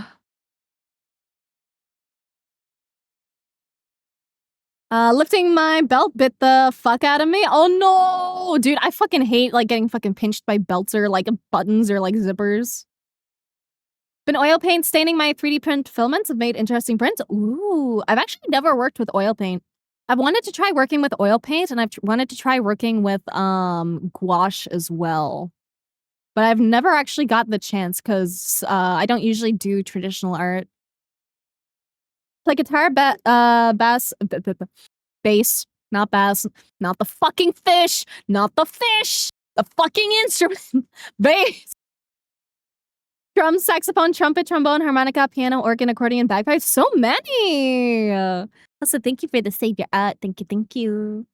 Lifting my belt bit the fuck out of me. Oh no! Dude, I fucking hate, like, getting fucking pinched by belts or, like, buttons or, like, zippers. Been oil paint staining my 3D print filaments have made interesting prints. Ooh, I've actually never worked with oil paint. I've wanted to try working with oil paint, and I've wanted to try working with, gouache as well. But I've never actually gotten the chance 'cause, I don't usually do traditional art. Play guitar, bass, bass, not bass, not the fucking fish, not the fish, the fucking instrument, bass. Drum, saxophone, trumpet, trombone, harmonica, piano, organ, accordion, bagpipes. So many. Also, thank you for the save your art. Thank you, thank you.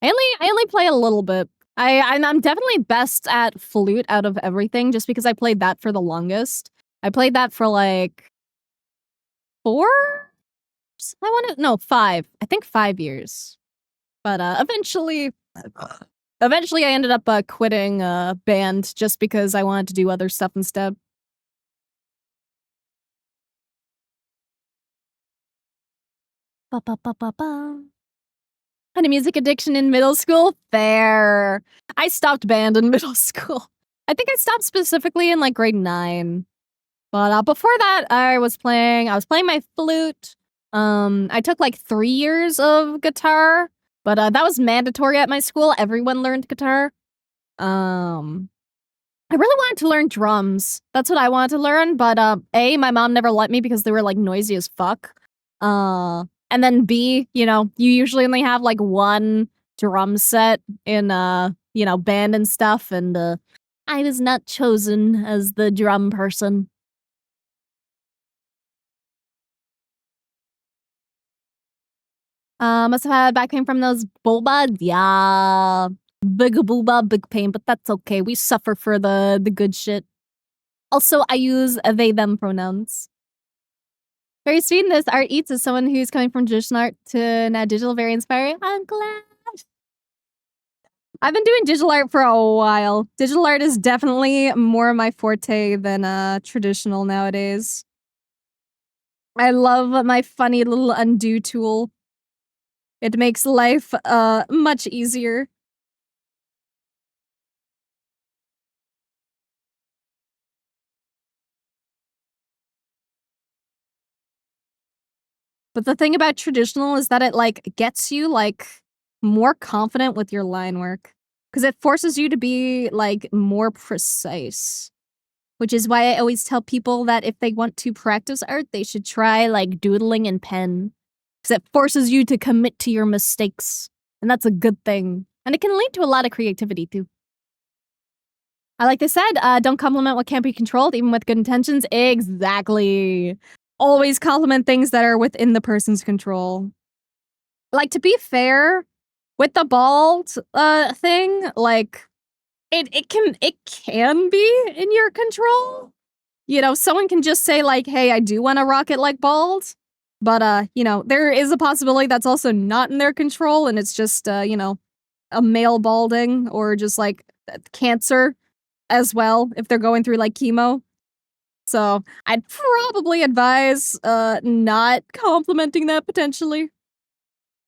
I only play a little bit. I'm definitely best at flute out of everything, just because I played that for the longest. I played that for like 4. I want to no 5. I think 5 years. But eventually I ended up quitting band just because I wanted to do other stuff instead. Ba, ba, ba, ba, ba. Had a music addiction in middle school? Fair. I stopped band in middle school. I think I stopped specifically in like grade 9. But before that, I was playing my flute. I took like 3 years of guitar, but that was mandatory at my school. Everyone learned guitar. I really wanted to learn drums. That's what I wanted to learn, but my mom never let me because they were like noisy as fuck. And then B, you know, you usually only have like one drum set in you know, band and stuff, and I was not chosen as the drum person. Must have had back pain from those Boba. Yeah. Big booba, big pain, but that's okay. We suffer for the good shit. Also, I use they them pronouns. Very sweet in this. Art Eats is someone who's coming from traditional art to now digital, very inspiring. I'm glad. I've been doing digital art for a while. Digital art is definitely more my forte than traditional nowadays. I love my funny little undo tool. It makes life much easier. But the thing about traditional is that it, like, gets you, like, more confident with your line work. Because it forces you to be, like, more precise. Which is why I always tell people that if they want to practice art, they should try, like, doodling in pen. Because it forces you to commit to your mistakes. And that's a good thing. And it can lead to a lot of creativity, too. I like they said, don't compliment what can't be controlled, even with good intentions. Exactly. Always compliment things that are within the person's control. Like, to be fair, with the bald thing, like, it can be in your control. You know, someone can just say, like, hey, I do want to rock it like bald. But you know, there is a possibility that's also not in their control, and it's just you know, a male balding or just like cancer as well if they're going through like chemo. So I'd probably advise not complimenting that potentially.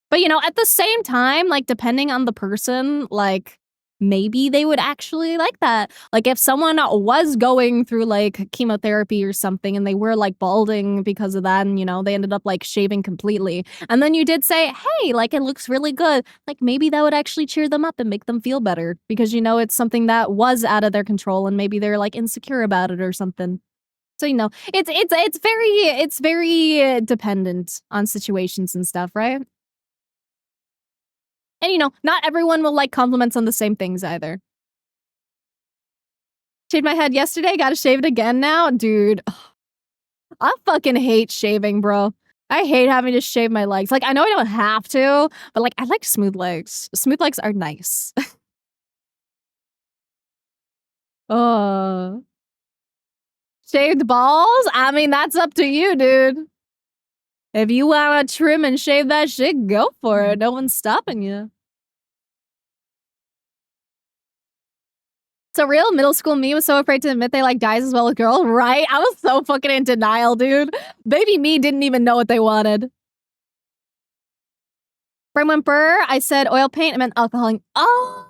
But you know, at the same time, like depending on the person, like maybe they would actually like that. Like, if someone was going through, like, chemotherapy or something and they were, like, balding because of that and, you know, they ended up, like, shaving completely, and then you did say, "Hey, like, it looks really good," like, maybe that would actually cheer them up and make them feel better because, you know, it's something that was out of their control and maybe they're, like, insecure about it or something. So, you know, it's very dependent on situations and stuff, right? And, you know, not everyone will like compliments on the same things either. Shaved my head yesterday, gotta shave it again now? Dude, I fucking hate shaving, bro. I hate having to shave my legs. Like, I know I don't have to, but, like, I like smooth legs. Smooth legs are nice. Oh. Shaved balls? I mean, that's up to you, dude. If you wanna trim and shave that shit, go for it. No one's stopping you. So real middle school me was so afraid to admit they like guys as well as girls, right? I was so fucking in denial, dude. Baby me didn't even know what they wanted. Brain went burr. I said oil paint. I meant alcohol ink. Oh,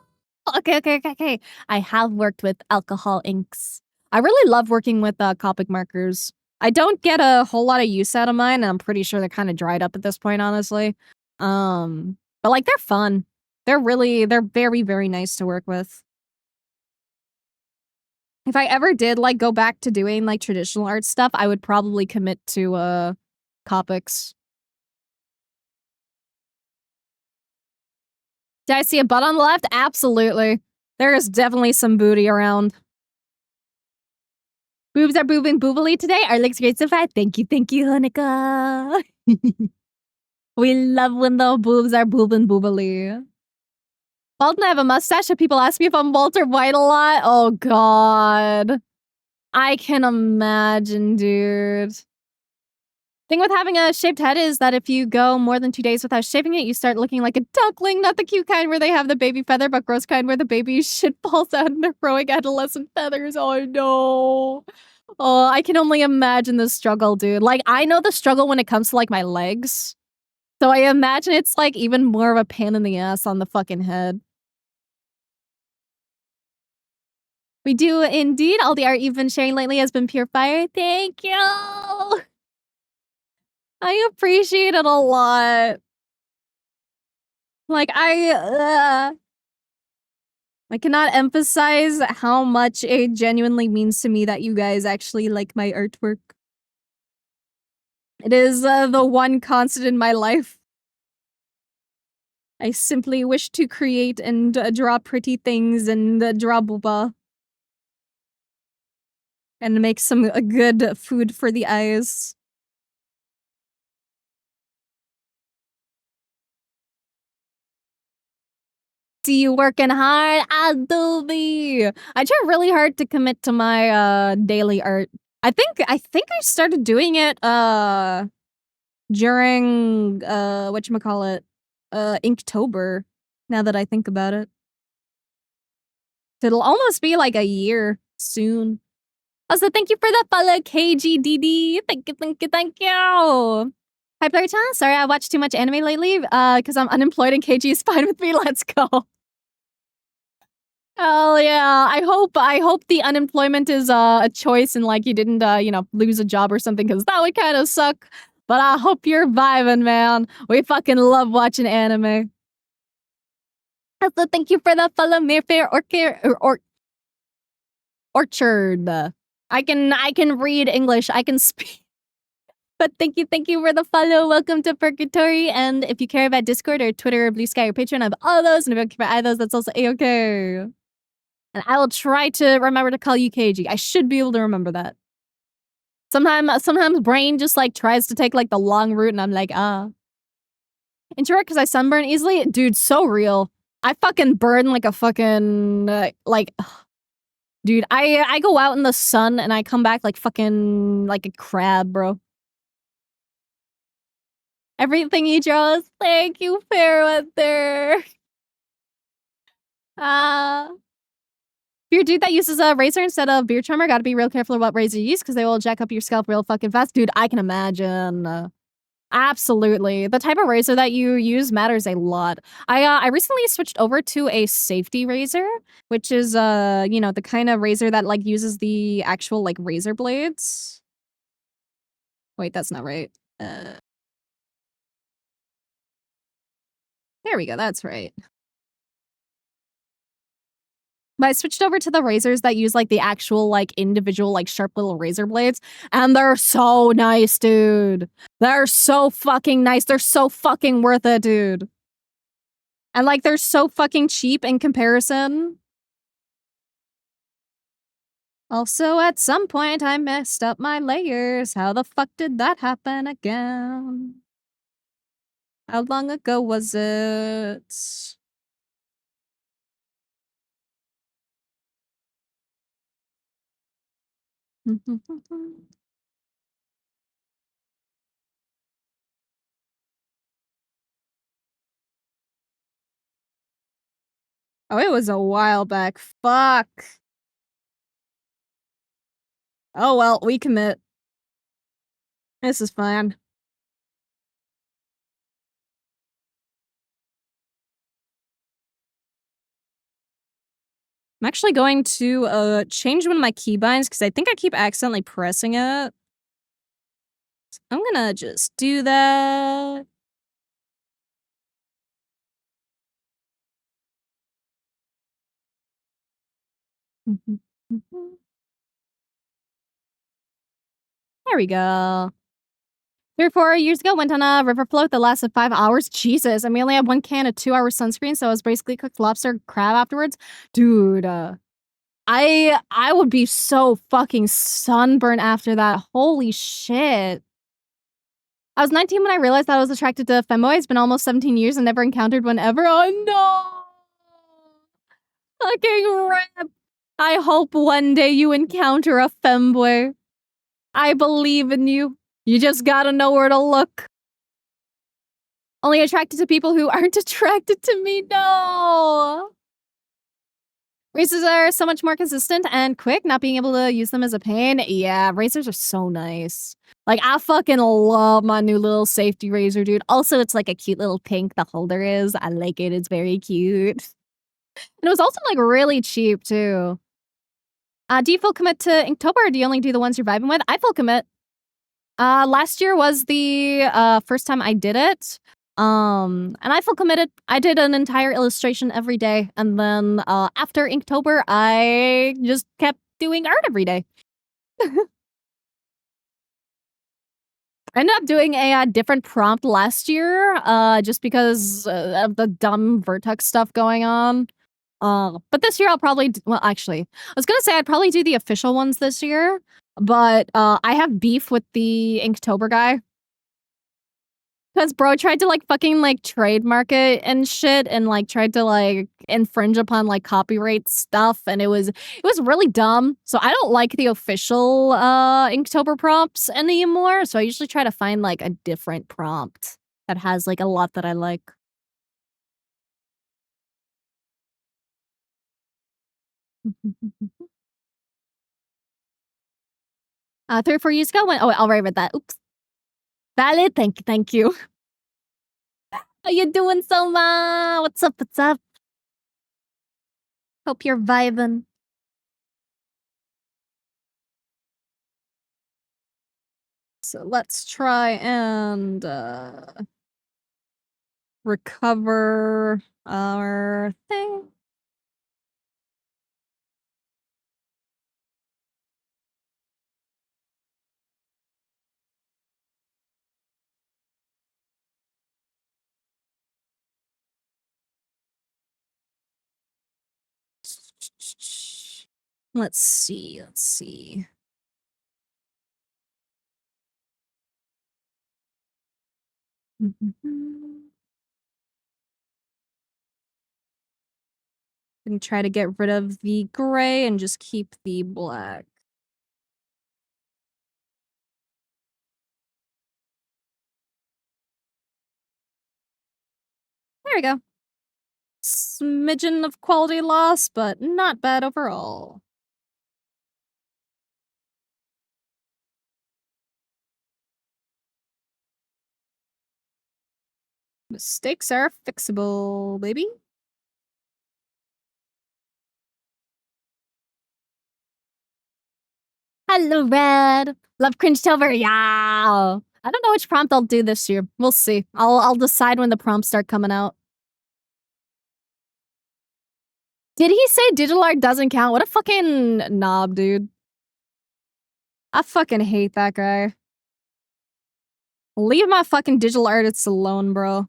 okay. I have worked with alcohol inks. I really love working with Copic markers. I don't get a whole lot of use out of mine, and I'm pretty sure they're kind of dried up at this point, honestly. But like they're fun. They're very, very nice to work with. If I ever did, like, go back to doing, like, traditional art stuff, I would probably commit to, Copics. Did I see a butt on the left? Absolutely. There is definitely some booty around. Boobs are boobing boobily today. Our legs great so far. Thank you, Hanukkah. We love when the boobs are boobing boobily. Bald and I have a mustache, and people ask me if I'm bald or white a lot. Oh, God. I can imagine, dude. Thing with having a shaved head is that if you go more than 2 days without shaving it, you start looking like a duckling, not the cute kind where they have the baby feather, but gross kind where the baby shit falls out and they're growing adolescent feathers. Oh no. Oh, I can only imagine the struggle, dude. Like, I know the struggle when it comes to, like, my legs. So I imagine it's, like, even more of a pain in the ass on the fucking head. We do indeed. All the art you've been sharing lately has been pure fire. Thank you. I appreciate it a lot. Like, I cannot emphasize how much it genuinely means to me that you guys actually like my artwork. It is the one constant in my life. I simply wish to create and draw pretty things and draw Boba. And make some good food for the eyes. See you working hard, Adobe. I try really hard to commit to my daily art. I think I started doing it during whatchamacallit, Inktober, now that I think about it. It'll almost be like a year soon. Also, thank you for the follow, KGDD. Thank you. Hi, Playtime. Sorry, I watched too much anime lately, because I'm unemployed and KG is fine with me. Let's go. Oh yeah, I hope the unemployment is a choice and like you didn't you know, lose a job or something because that would kind of suck. But I hope you're vibing, man. We fucking love watching anime. Also, thank you for the follow, Mayfair Orchard. I can read English. I can speak. But thank you for the follow. Welcome to Purgatory. And if you care about Discord or Twitter or Blue Sky or Patreon, I have all those. And if you don't care about either of those, that's also a-okay. And I will try to remember to call you KG. I should be able to remember that. Sometimes brain just like tries to take like the long route and I'm like, Introvert because I sunburn easily? Dude, so real. I fucking burn like a fucking, dude, I go out in the sun and I come back like fucking, like a crab, bro. Everything he draws, thank you, Fairweather. If you're a dude that uses a razor instead of beard trimmer, gotta be real careful about razor you use because they will jack up your scalp real fucking fast. Dude, I can imagine. Absolutely. The type of razor that you use matters a lot. I recently switched over to a safety razor, which is, the kind of razor that, like, uses the actual, like, razor blades. Wait, that's not right. Uh, there we go, that's right. But I switched over to the razors that use, like, the actual, like, individual, like, sharp little razor blades, and they're so nice, dude. They're so fucking nice. They're so fucking worth it, dude. And, like, they're so fucking cheap in comparison. Also, at some point, I messed up my layers. How the fuck did that happen again? How long ago was it? Oh, it was a while back. Fuck. Oh well, we commit. This is fine. I'm actually going to change one of my keybinds because I think I keep accidentally pressing it. I'm gonna just do that. There we go. 3 or 4 years ago, went on a river float that lasted 5 hours. Jesus, and we only had 1 can of 2-hour sunscreen, so it was basically cooked lobster crab afterwards. Dude, I would be so fucking sunburned after that. Holy shit. I was 19 when I realized that I was attracted to femboys. It's been almost 17 years and never encountered one ever. Oh no! Fucking rip. I hope one day you encounter a femboy. I believe in you. You just gotta know where to look. Only attracted to people who aren't attracted to me. No. Races are so much more consistent and quick, not being able to use them as a pain. Yeah, razors are so nice. Like, I fucking love my new little safety razor, dude. Also, it's like a cute little pink, the holder is. I like it. It's very cute. And it was also, like, really cheap, too. Do you full commit to Inktober, or do you only do the ones you're vibing with? I full commit. Last year was the, first time I did it. And I full committed. I did an entire illustration every day, and then, after Inktober, I just kept doing art every day. I ended up doing a, different prompt last year, just because, of the dumb Vertex stuff going on. But this year I'll probably well, actually, I was gonna say I'd probably do the official ones this year, but, I have beef with the Inktober guy. 'Cause bro tried to, like, fucking, like, trademark it and shit and, like, tried to, like, infringe upon, like, copyright stuff, and it was really dumb. So I don't like the official, Inktober prompts anymore, so I usually try to find, like, a different prompt that has, like, a lot that I like. 3 or 4 years ago when oh, I'll write with that. Oops. Valid, thank you. How you doing, Soma? What's up, what's up? Hope you're vibing. So let's try and, recover our thing. Let's see, let's see. And try to get rid of the gray and just keep the black. There we go. Smidgen of quality loss, but not bad overall. Mistakes are fixable, baby. Hello, Red. Love Cringetober. Yeah. I don't know which prompt I'll do this year. We'll see. I'll decide when the prompts start coming out. Did he say digital art doesn't count? What a fucking knob, dude. I fucking hate that guy. Leave my fucking digital artists alone, bro.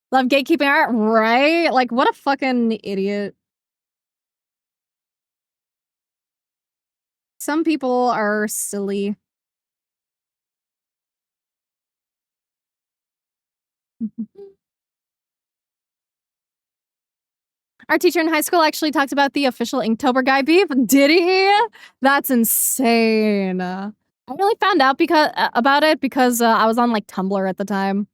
Love gatekeeping art, right? Like, what a fucking idiot. Some people are silly. Our teacher in high school actually talked about the official Inktober guy beef. Did he? That's insane. I really found out about it because I was on like Tumblr at the time.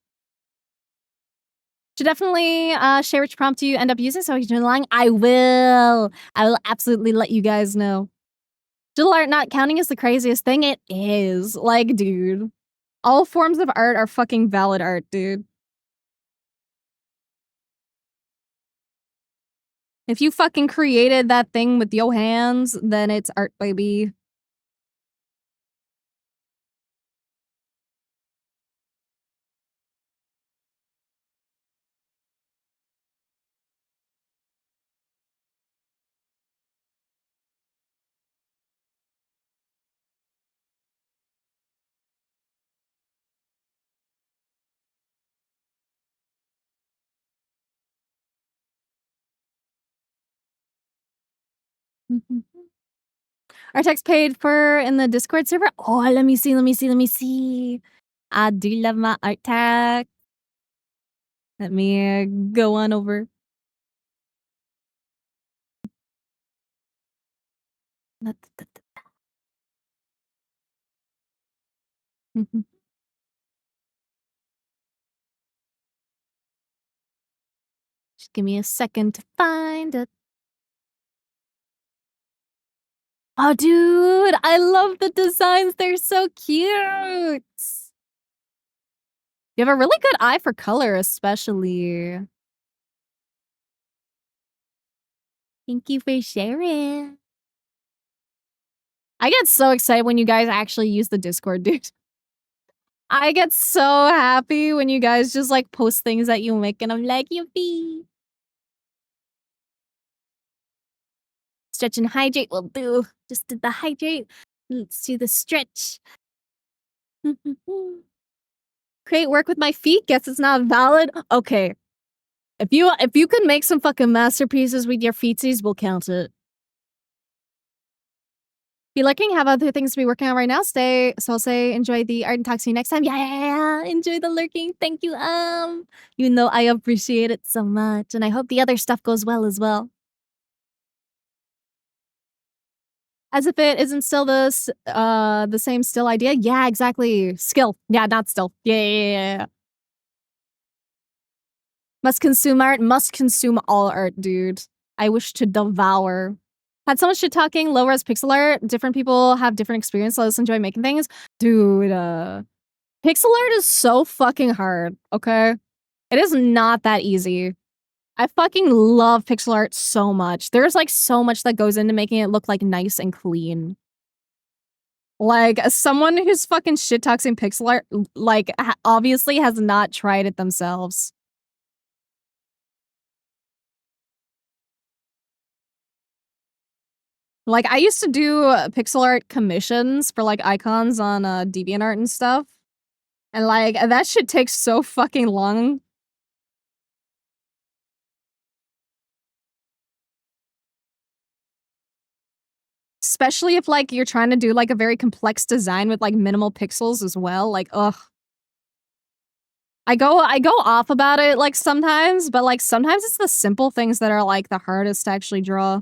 Should definitely share which prompt you end up using so you can join along. I will. I will absolutely let you guys know. Digital art not counting is the craziest thing. It is. Like, dude. All forms of art are fucking valid art, dude. If you fucking created that thing with your hands, then it's art, baby. Our text paid for in the Discord server. Oh, let me see. I do love my art tag. Let me go on over. Just give me a second to find it. Oh, dude, I love the designs. They're so cute. You have a really good eye for color, especially. Thank you for sharing. I get so excited when you guys actually use the Discord, dude. I get so happy when you guys just like post things that you make and I'm like, yippee. Stretch and hydrate will do. Just did the hydrate. Let's do the stretch. Create work with my feet. Guess it's not valid. Okay. If you could make some fucking masterpieces with your feetsies, we'll count it. Be looking, have other things to be working on right now. So I'll say enjoy the art and talk to you next time. Yeah. Enjoy the lurking. Thank you. You know I appreciate it so much. And I hope the other stuff goes well as well. As if it isn't still the same still idea. Yeah, exactly. Skill. Yeah, not still. Yeah. Must consume art. Must consume all art, dude. I wish to devour. Had so much shit talking, low res pixel art. Different people have different experience. So I just enjoy making things. Dude, pixel art is so fucking hard, okay? It is not that easy. I fucking love pixel art so much. There's like so much that goes into making it look like nice and clean. Like, as someone who's fucking shit talking pixel art, like, obviously has not tried it themselves. Like, I used to do pixel art commissions for, like, icons on DeviantArt and stuff. And, like, that shit takes so fucking long. Especially if, like, you're trying to do, like, a very complex design with, like, minimal pixels as well. Like, ugh. I go off about it, like, sometimes, but, like, sometimes it's the simple things that are, like, the hardest to actually draw.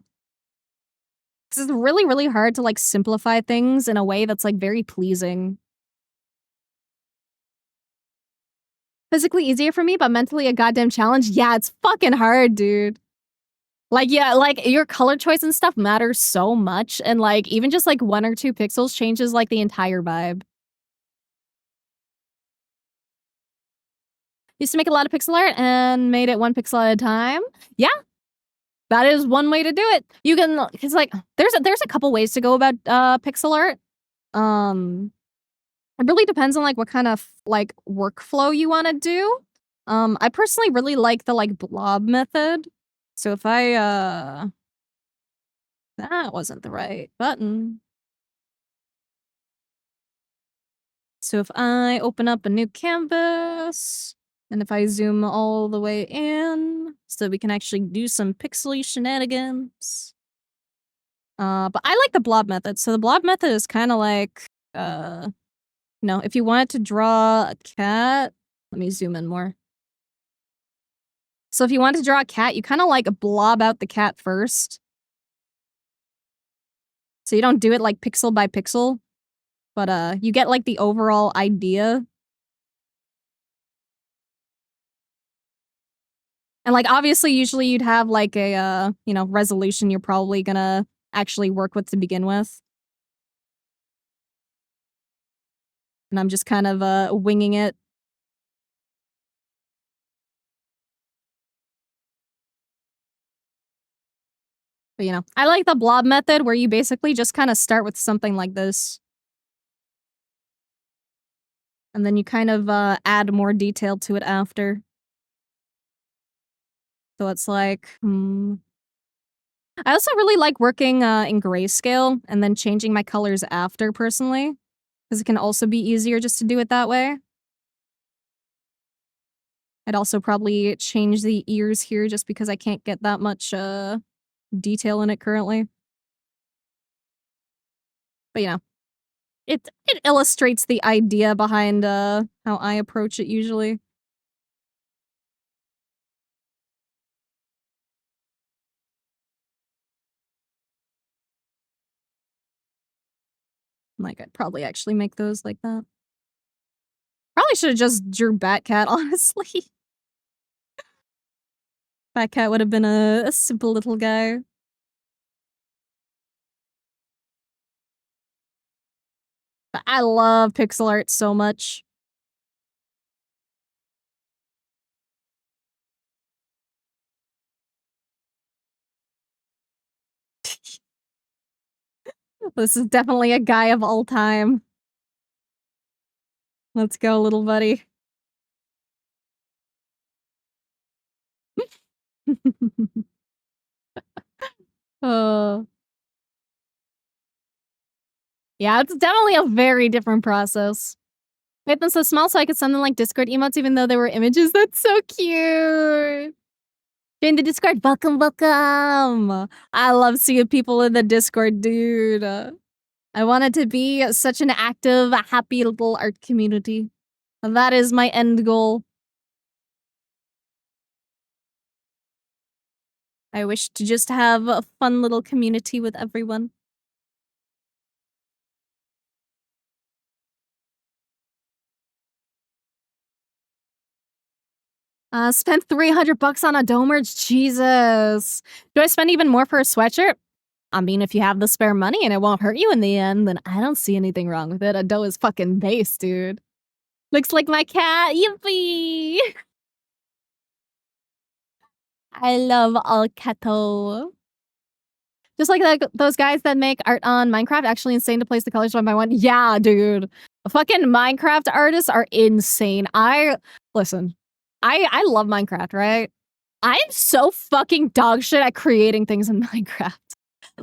It's really, really hard to, like, simplify things in a way that's, like, very pleasing. Physically easier for me, but mentally a goddamn challenge? Yeah, it's fucking hard, dude. Like, yeah, like, your color choice and stuff matters so much, and, like, even just, like, 1 or 2 pixels changes, like, the entire vibe. Used to make a lot of pixel art and made it 1 pixel at a time. Yeah, that is one way to do it. You can 'cause, like, there's a couple ways to go about, pixel art. Um, it really depends on, like, what kind of, like, workflow you wanna do. I personally really like the, like, blob method. So if I, that wasn't the right button. So if I open up a new canvas, and if I zoom all the way in, so we can actually do some pixely shenanigans. But I like the blob method. So the blob method is kind of like, if you wanted to draw a cat, let me zoom in more. So if you want to draw a cat, you kind of like blob out the cat first. So you don't do it like pixel by pixel, but you get like the overall idea. And like obviously usually you'd have like a resolution you're probably gonna actually work with to begin with. And I'm just kind of winging it. But I like the blob method where you basically just kind of start with something like this. And then you kind of add more detail to it after. So it's like, I also really like working in grayscale and then changing my colors after personally. Because it can also be easier just to do it that way. I'd also probably change the ears here just because I can't get that much detail in it currently. But it illustrates the idea behind how I approach it usually. Like, I'd probably actually make those like that. Probably should have just drew Batcat, honestly. Batcat would have been a simple little guy. But I love pixel art so much. This is definitely a guy of all time. Let's go, little buddy. Oh. Yeah, it's definitely a very different process. Made them so small so I could send them like Discord emotes even though they were images. That's so cute. Join the Discord. Welcome, welcome. I love seeing people in the Discord, dude. I want it to be such an active, happy little art community. That is my end goal. I wish to just have a fun little community with everyone. Spent $300 on a Domerge? Jesus. Do I spend even more for a sweatshirt? I mean, if you have the spare money and it won't hurt you in the end, then I don't see anything wrong with it. A dough is fucking base, dude. Looks like my cat. Yippee! I love Alcato. Just like those guys that make art on Minecraft, actually insane to place the colors one by one. Yeah, dude. Fucking Minecraft artists are insane. Listen, I love Minecraft, right? I'm so fucking dog shit at creating things in Minecraft.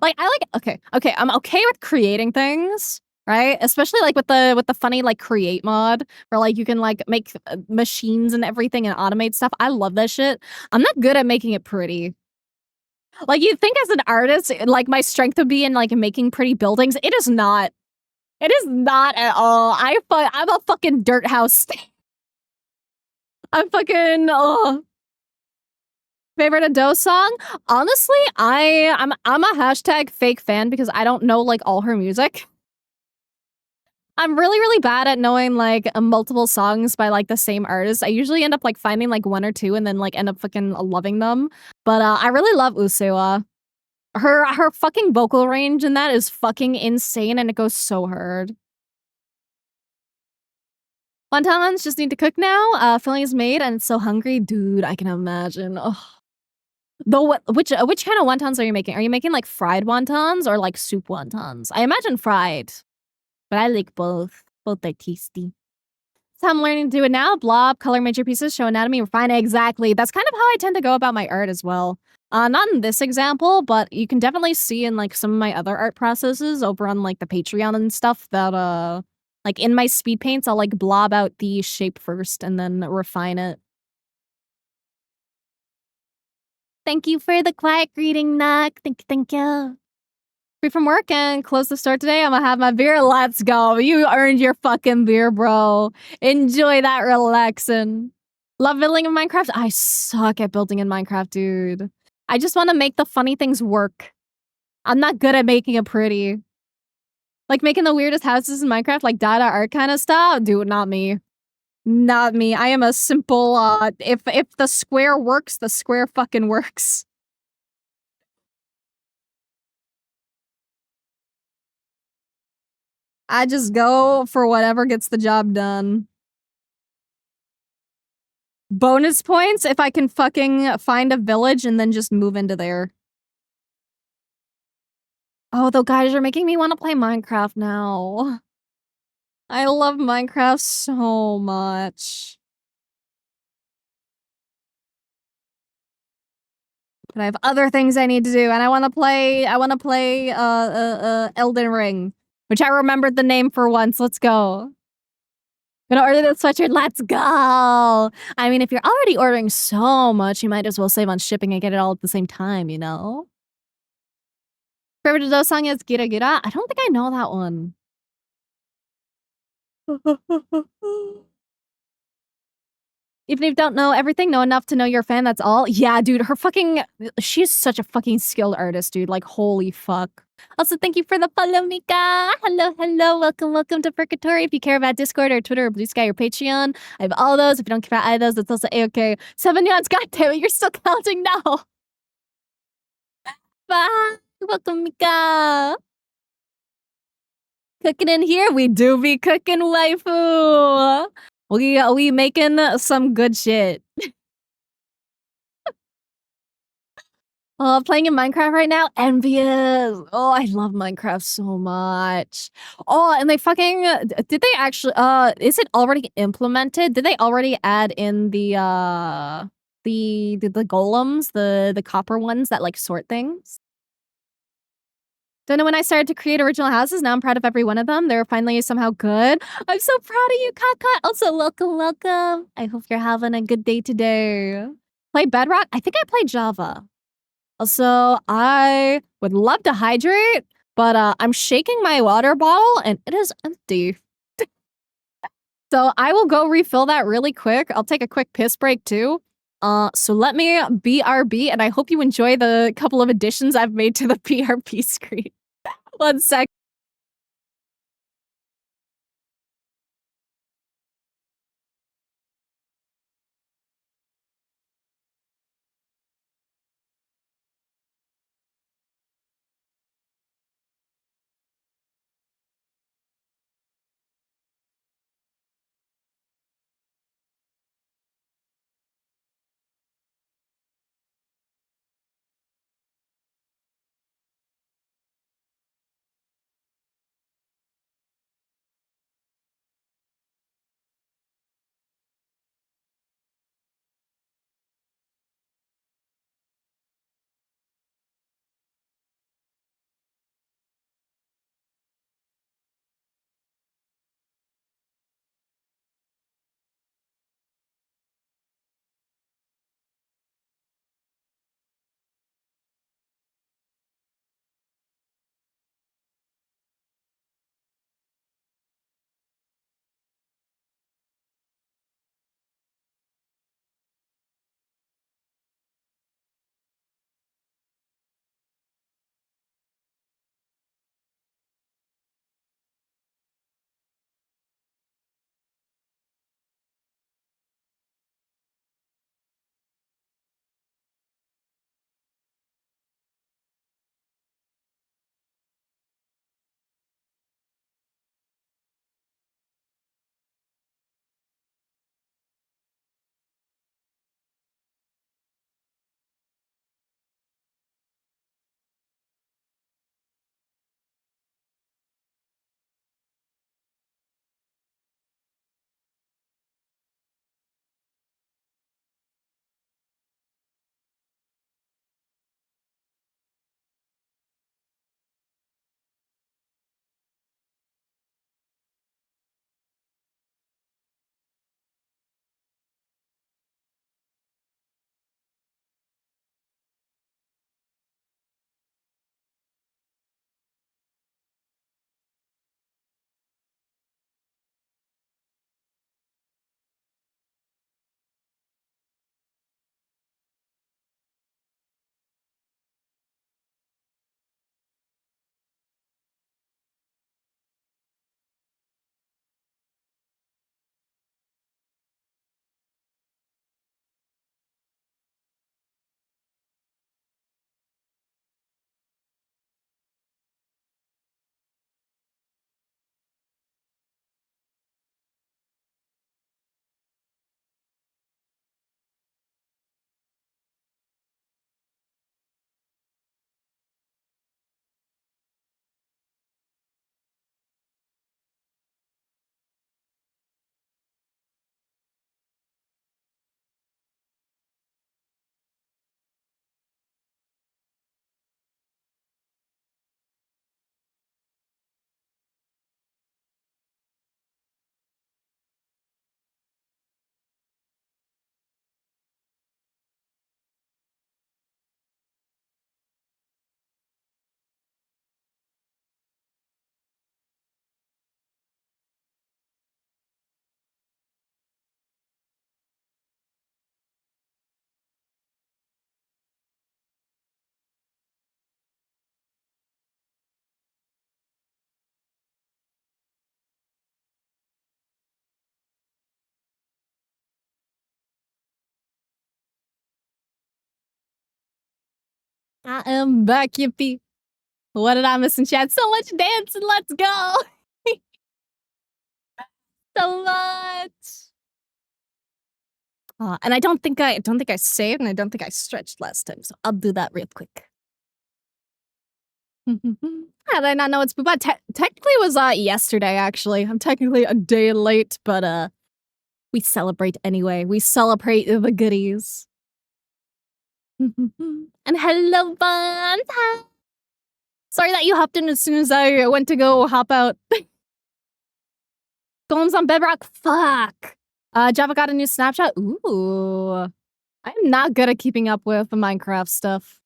Like, okay, I'm okay with creating things, right? Especially like with the funny like create mod where like you can like make machines and everything and automate stuff. I love that shit. I'm not good at making it pretty. Like you'd think as an artist, like my strength would be in like making pretty buildings. It is not. It is not at all. I'm a fucking dirt house. I'm fucking favorite Ado song? Honestly, I'm a hashtag fake fan because I don't know like all her music. I'm really, really bad at knowing, like, multiple songs by, like, the same artist. I usually end up, like, finding, like, 1 or 2 and then, like, end up fucking loving them. But, I really love Usewa. Her fucking vocal range in that is fucking insane, and it goes so hard. Wontons just need to cook now. Filling is made, and it's so hungry. Dude, I can imagine. Ugh. Though what which kind of wontons are you making? Are you making, like, fried wontons or, like, soup wontons? I imagine fried, but I like both. Both are tasty. So I'm learning to do it now. Blob, color major pieces, show anatomy, refine. Exactly. That's kind of how I tend to go about my art as well. Not in this example, but you can definitely see in like some of my other art processes over on like the Patreon and stuff that like in my speed paints, I'll like blob out the shape first and then refine it. Thank you for the quiet greeting, Nook. Thank you. Free from work and close the store today. I'm gonna have my beer. Let's go. You earned your fucking beer, bro. Enjoy that relaxing. Love building in Minecraft. I suck at building in Minecraft, dude. I just want to make the funny things work. I'm not good at making it pretty. Like making the weirdest houses in Minecraft, like data art kind of stuff. Dude, not me. Not me. I am a simple, if the square works, the square fucking works. I just go for whatever gets the job done. Bonus points if I can fucking find a village and then just move into there. Oh, though, guys, you're making me want to play Minecraft now. I love Minecraft so much. But I have other things I need to do, and I want to play Elden Ring, which I remembered the name for once. Let's go. Gonna order the sweatshirt. Let's go. I mean, if you're already ordering so much, you might as well save on shipping and get it all at the same time, you know? Favorite Dodo song is Gira Gira. I don't think I know that one. Even if you don't know everything, know enough to know you're a fan, that's all. Yeah, dude, her fucking she's such a fucking skilled artist, dude. Like, holy fuck. Also, thank you for the follow, Mika. Hello, hello. Welcome to Purgatory. If you care about Discord or Twitter or Blue Sky or Patreon, I have all those. If you don't care about either of those, that's also A-okay. 7 yards, goddammit, you're still counting now. Bye. Welcome, Mika. Cooking in here? We do be cooking, waifu. We making some good shit. Oh, playing in Minecraft right now? Envious. Oh, I love Minecraft so much. Oh, and they fucking did they actually is it already implemented? Did they already add in the golems, the copper ones that like sort things? Don't know when I started to create original houses. Now I'm proud of every one of them. They're finally somehow good. I'm so proud of you, Kaka. Also, welcome. I hope you're having a good day today. Play Bedrock? I think I played Java. Also, I would love to hydrate, but I'm shaking my water bottle and it is empty. So I will go refill that really quick. I'll take a quick piss break too. So let me BRB, and I hope you enjoy the couple of additions I've made to the BRB screen. 1 sec. I am back, yippee. What did I miss in chat? So much dancing, let's go! So much! And I don't think I saved, and I don't think I stretched last time, so I'll do that real quick. How did I not know it's Boba? Technically it was yesterday, actually. I'm technically a day late, but we celebrate anyway. We celebrate the goodies. And hello, Vaughn! Sorry that you hopped in as soon as I went to go hop out. Golems on Bedrock? Fuck! Java got a new snapshot? Ooh. I'm not good at keeping up with the Minecraft stuff.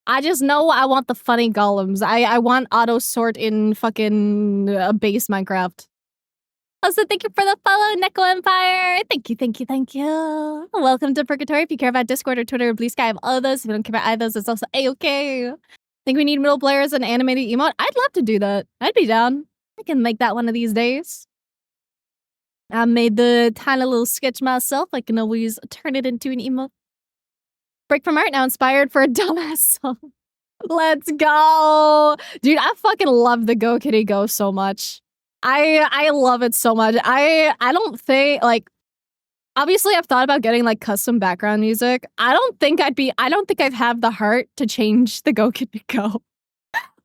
I just know I want the funny golems. I want auto sort in fucking base Minecraft. Also, thank you for the follow, Neko Empire. Thank you, thank you, thank you. Welcome to Purgatory. If you care about Discord or Twitter or Blue Sky, I have all of those. If you don't care about either of those, it's also A-okay. Think we need middle players and animated emote? I'd love to do that. I'd be down. I can make that one of these days. I made the tiny little sketch myself. I can always turn it into an emote. Break from art now inspired for a dumbass song. Let's go. Dude, I fucking love the Go Kitty Go so much. I love it so much. I don't think, like, obviously I've thought about getting like custom background music. I don't think I'd have the heart to change the Go Kitty Go.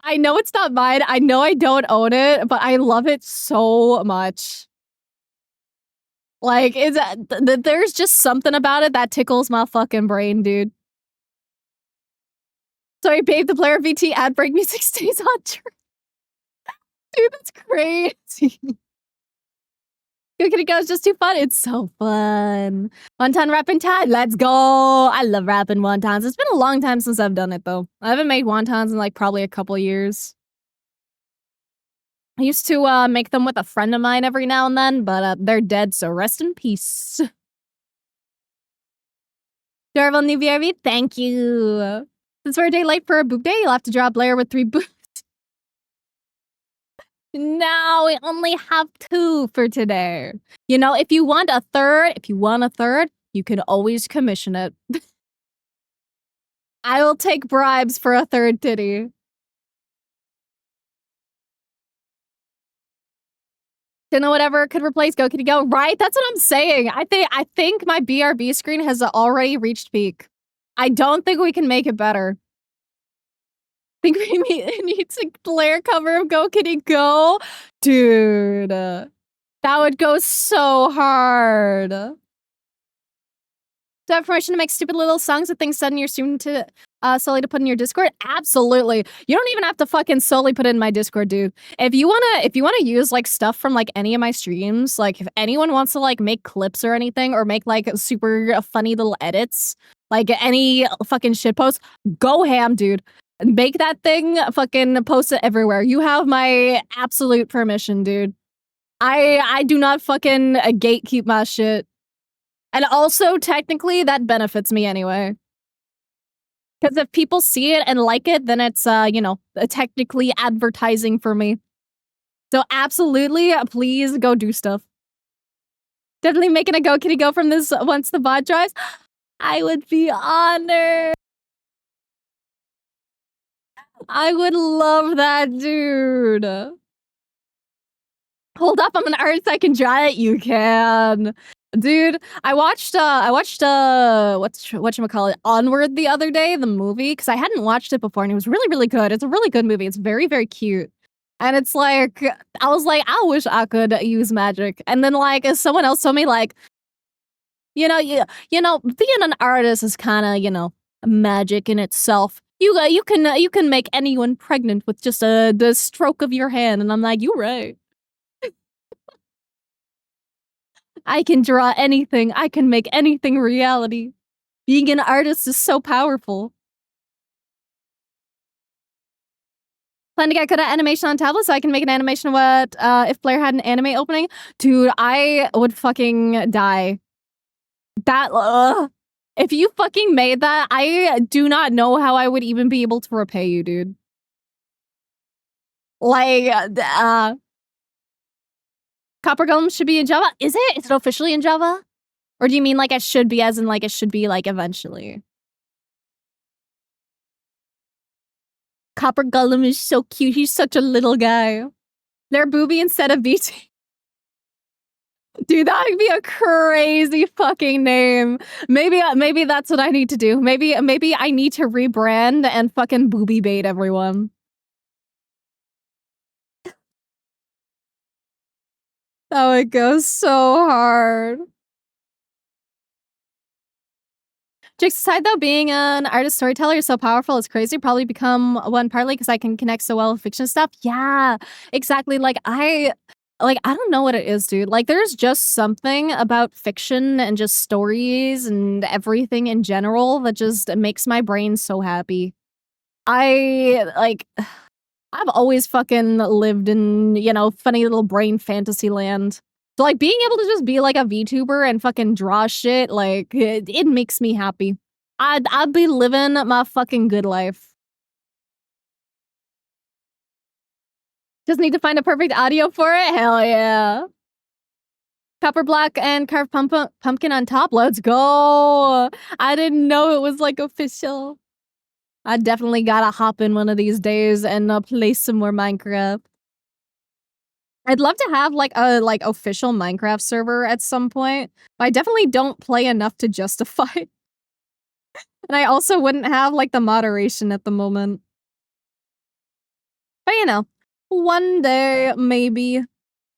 I know it's not mine. I know I don't own it, but I love it so much. Like, there's just something about it that tickles my fucking brain, dude. Sorry, babe, the player VT ad break music stays on track. Dude, that's crazy. Go Kitty Go is just too fun. It's so fun. Wonton rapping tide. Let's go. I love rapping wontons. It's been a long time since I've done it, though. I haven't made wontons in, like, probably a couple years. I used to make them with a friend of mine every now and then, but they're dead, so rest in peace. Durable new VRV, thank you. Since we're a day late for a boop day, you'll have to draw a player with 3 boots. No, we only have 2 for today. You know, if you want a third, you can always commission it. I will take bribes for a third titty. Don't know whatever could replace Go Kitty Go, right? That's what I'm saying. I think my BRB screen has already reached peak. I don't think we can make it better. Think we need a player cover of Go Kitty Go? Dude, that would go so hard. Do I have permission to make stupid little songs with things said in your stream to solely to put in your Discord? Absolutely. You don't even have to fucking solely put it in my Discord, dude. If you wanna use like stuff from like any of my streams, like if anyone wants to like make clips or anything or make like super funny little edits, like any fucking shitpost, go ham, dude. Make that thing, fucking post it everywhere. You have my absolute permission, dude. I do not fucking gatekeep my shit. And also, technically, that benefits me anyway. Because if people see it and like it, then it's, you know, technically advertising for me. So absolutely, please go do stuff. Definitely making a Go Kitty Go from this once the bot dries. I would be honored. I would love that, dude. Hold up, I'm an artist, I can draw it. You can. Dude, I watched whatchamacallit, Onward the other day, the movie, because I hadn't watched it before, and it was really, really good. It's a really good movie. It's very, very cute. And it's like, I was like, I wish I could use magic. And then, like, someone else told me, like, you know, being an artist is kind of, you know, magic in itself. You can make anyone pregnant with just the stroke of your hand. And I'm like, you're right. I can draw anything. I can make anything reality. Being an artist is so powerful. Plan to get good at animation on tablet so I can make an animation of what if player had an anime opening. Dude, I would fucking die. That, if you fucking made that, I do not know how I would even be able to repay you, dude. Like, Copper Golem should be in Java? Is it? Is it officially in Java? Or do you mean like it should be as in like it should be like eventually? Copper Gollum is so cute. He's such a little guy. They're Booby instead of BT. Dude, that would be a crazy fucking name. Maybe that's what I need to do. Maybe I need to rebrand and fucking booby bait everyone. That would go so hard. Jokes aside, though, being an artist storyteller is so powerful, it's crazy. Probably become one partly because I can connect so well with fiction stuff. Yeah, exactly. I don't know what it is, dude. Like, there's just something about fiction and just stories and everything in general that just makes my brain so happy. I've always fucking lived in, funny little brain fantasy land. So, like, being able to just be, like, a VTuber and fucking draw shit, like, it makes me happy. I'd be living my fucking good life. Just need to find a perfect audio for it? Hell yeah. Copper block and carved pumpkin on top. Let's go. I didn't know it was, like, official. I definitely gotta hop in one of these days and play some more Minecraft. I'd love to have like a official Minecraft server at some point, but I definitely don't play enough to justify it. And I also wouldn't have like the moderation at the moment. But one day maybe.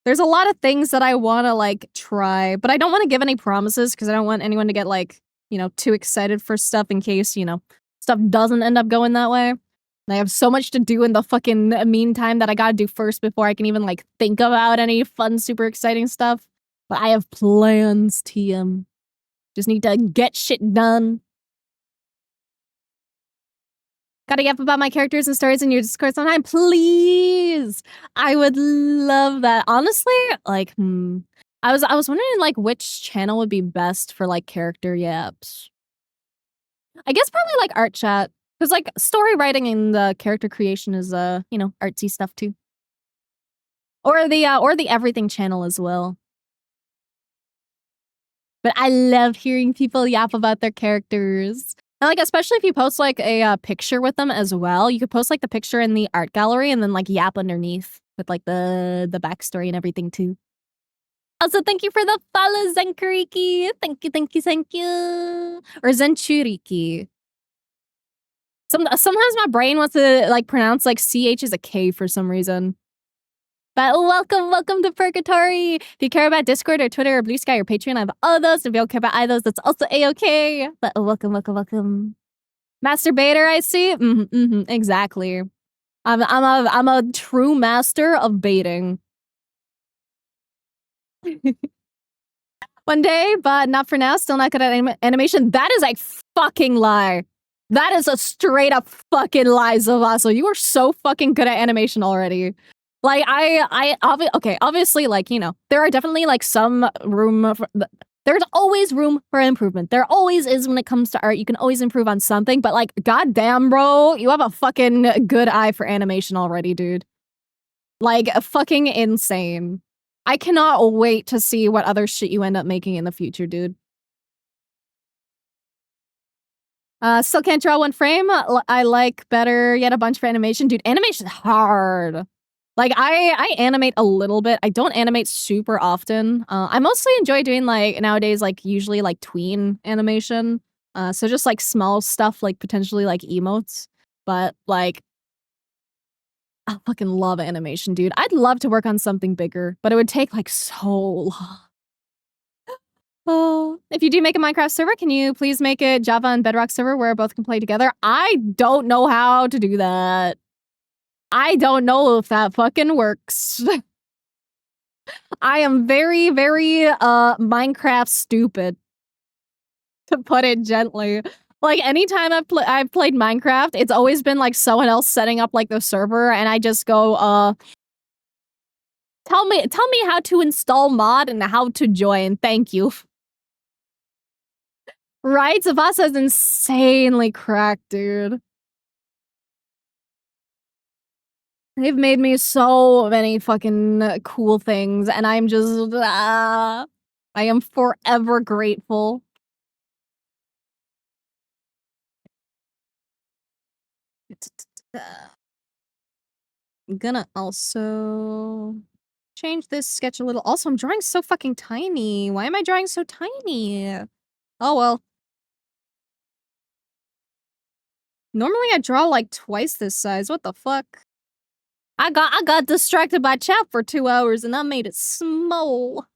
There's a lot of things that I want to like try, but I don't want to give any promises because I don't want anyone to get like, too excited for stuff in case, stuff doesn't end up going that way. And I have so much to do in the fucking meantime that I gotta do first before I can even like think about any fun, super exciting stuff. But I have plans, TM. Just need to get shit done. Gotta yap about my characters and stories in your Discord sometime, please. I would love that. Honestly, like, I was wondering like which channel would be best for like character yaps. I guess probably like art chat. Because like story writing and the character creation is artsy stuff too. Or the everything channel as well. But I love hearing people yap about their characters. And like especially if you post like a picture with them as well. You could post like the picture in the art gallery and then like yap underneath with like the backstory and everything too. Also, thank you for the follow, Zenkuriki. Thank you, thank you, thank you. Or Zenchuriki. Sometimes my brain wants to like pronounce like CH as a K for some reason. But welcome to Purgatory. If you care about Discord or Twitter or Blue Sky or Patreon, I have all those. If you don't care about either of those, that's also A-okay. But welcome. Masturbator, I see. Exactly. I'm a true master of baiting. One day, but not for now. Still not good at animation. That is a fucking lie. That is a straight up fucking lie, Zavaso. You are so fucking good at animation already. Like, obviously, like, there are definitely, like, some room for... There's always room for improvement. There always is when it comes to art. You can always improve on something, but, like, goddamn, bro, you have a fucking good eye for animation already, dude. Like, fucking insane. I cannot wait to see what other shit you end up making in the future, dude. Still can't draw one frame. I like better yet a bunch for animation. Dude, animation's hard. Like, I animate a little bit. I don't animate super often. I mostly enjoy doing, like, nowadays, like, usually, like, tween animation. So just, like, small stuff, like, potentially, like, emotes. But, like, I fucking love animation, dude. I'd love to work on something bigger, but it would take, like, so long. Oh. If you do make a Minecraft server, can you please make a Java and Bedrock server where both can play together? I don't know how to do that. I don't know if that fucking works. I am very, very, Minecraft stupid, to put it gently. Like, anytime I've played Minecraft, it's always been, like, someone else setting up, like, the server, and I just go, tell me how to install mod and how to join, thank you. Right? Zavasa is insanely cracked, dude. They've made me so many fucking cool things, and I'm just, I am forever grateful. gonna also change this sketch a little. Also, I'm drawing so fucking tiny. Why am I drawing so tiny? Oh well. Normally I draw like twice this size. What the fuck? I got distracted by chat for 2 hours and I made it small.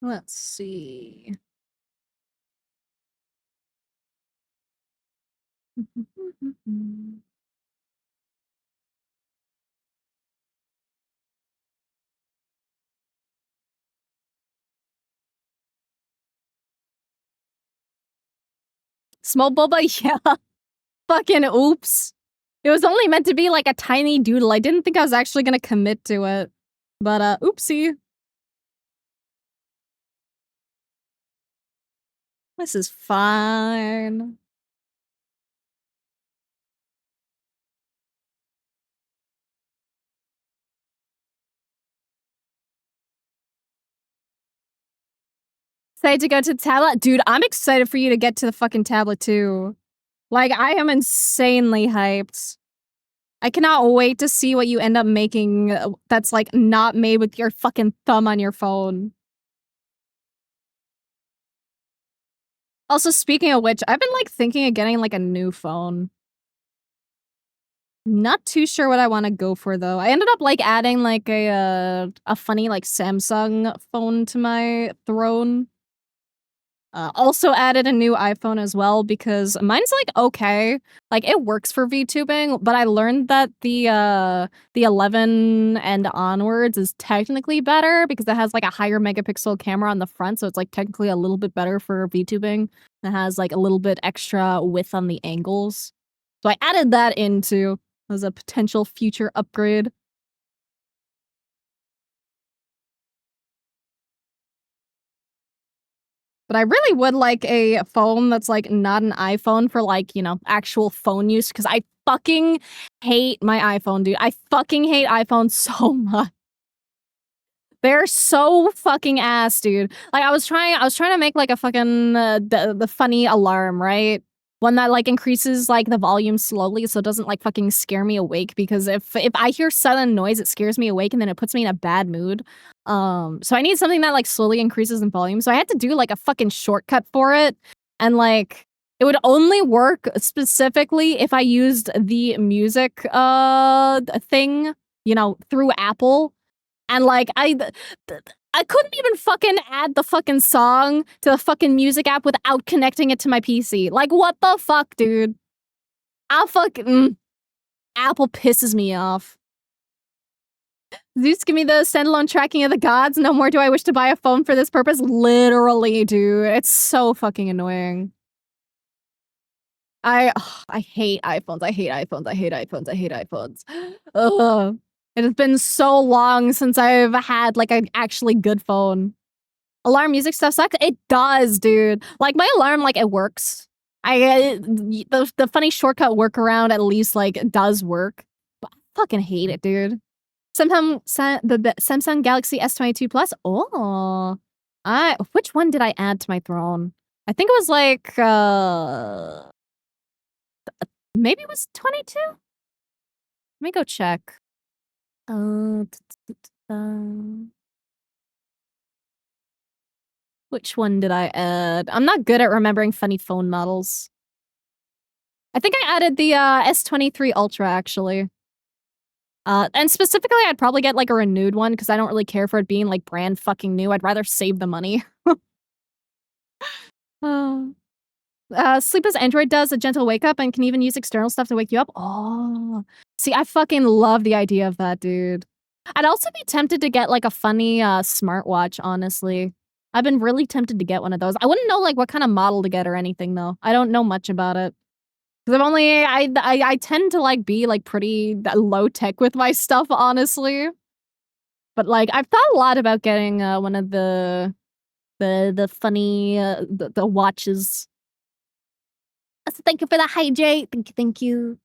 Let's see. Small Boba? Yeah. Fucking oops. It was only meant to be like a tiny doodle. I didn't think I was actually gonna commit to it. But, oopsie. This is fine. Excited to go to the tablet? Dude, I'm excited for you to get to the fucking tablet too. Like, I am insanely hyped. I cannot wait to see what you end up making that's, like, not made with your fucking thumb on your phone. Also, speaking of which, I've been, like, thinking of getting, like, a new phone. Not too sure what I wanna go for, though. I ended up, like, adding, like, a funny, like, Samsung phone to my throne. Also added a new iPhone as well because mine's, like, okay. Like, it works for VTubing, but I learned that the 11 and onwards is technically better because it has, like, a higher megapixel camera on the front, so it's, like, technically a little bit better for VTubing. It has, like, a little bit extra width on the angles. So I added that into as a potential future upgrade. But I really would like a phone that's, like, not an iPhone for, like, you know, actual phone use, because I fucking hate my iPhone, dude. I fucking hate iPhones so much. They're so fucking ass, dude. Like, I was trying to make, like, a fucking, the funny alarm, right? One that, like, increases, like, the volume slowly so it doesn't, like, fucking scare me awake, because if I hear sudden noise, it scares me awake, and then it puts me in a bad mood. So I need something that, like, slowly increases in volume, so I had to do, like, a fucking shortcut for it, and, like, it would only work specifically if I used the music, thing, you know, through Apple. And, like, I couldn't even fucking add the fucking song to the fucking music app without connecting it to my PC. Like, what the fuck, dude? I'll fucking Apple pisses me off. Zeus, give me the standalone tracking of the gods. No more do I wish to buy a phone for this purpose. Literally, dude. It's so fucking annoying. I hate iPhones. I hate iPhones. I hate iPhones. I hate iPhones. Ugh. It has been so long since I've had, like, an actually good phone. Alarm music stuff sucks? It does, dude. Like, my alarm, like, it works. The funny shortcut workaround at least, like, does work. But I fucking hate it, dude. The Samsung Galaxy S22 Plus? Oh. Which one did I add to my throne? I think it was, like, maybe it was 22? Let me go check. Which one did I add? I'm not good at remembering funny phone models. I think I added the S23 Ultra, actually. And specifically, I'd probably get, like, a renewed one because I don't really care for it being, like, brand fucking new. I'd rather save the money. Sleep as Android does a gentle wake up and can even use external stuff to wake you up. Oh. See, I fucking love the idea of that, dude. I'd also be tempted to get, like, a funny, smartwatch, honestly. I've been really tempted to get one of those. I wouldn't know, like, what kind of model to get or anything, though. I don't know much about it. 'Cause I tend to, like, be, like, pretty low tech with my stuff, honestly. But, like, I've thought a lot about getting, one of the funny, the watches. So thank you for the hydrate. Thank you, thank you.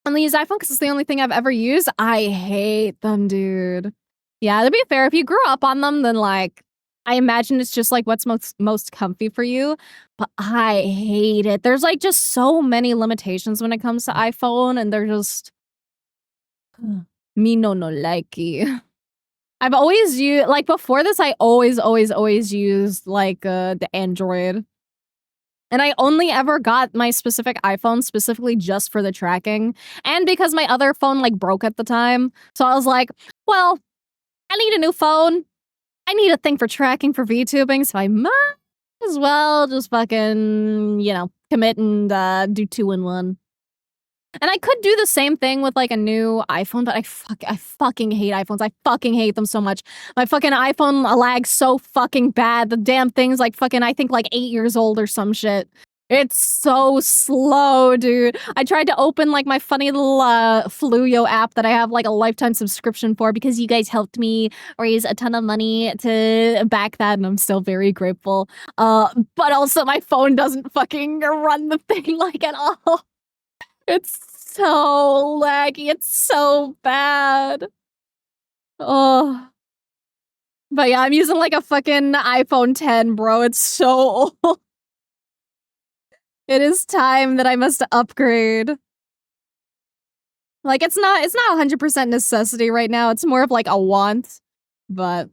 only use iPhone because it's the only thing I've ever used. I hate them, dude. Yeah, to be fair, if you grew up on them, then like I imagine it's just like what's most comfy for you. But I hate it. There's like just so many limitations when it comes to iPhone, and they're just me no likey. I've always used like before this. I always used like the Android. And I only ever got my specific iPhone specifically just for the tracking. And because my other phone, like, broke at the time. So I was like, well, I need a new phone. I need a thing for tracking for VTubing, so I might as well just fucking, you know, commit and do 2-in-1. And I could do the same thing with, like, a new iPhone, but I fucking hate iPhones. I fucking hate them so much. My fucking iPhone lags so fucking bad. The damn thing's, like, fucking, I think, like, 8 years old or some shit. It's so slow, dude. I tried to open, like, my funny little, Fluyo app that I have, like, a lifetime subscription for because you guys helped me raise a ton of money to back that, and I'm still very grateful. But also my phone doesn't fucking run the thing, like, at all. It's so laggy. It's so bad. Oh. But yeah, I'm using like a fucking iPhone 10, bro. It's so old. It is time that I must upgrade. Like it's not 100% necessity right now. It's more of like a want. But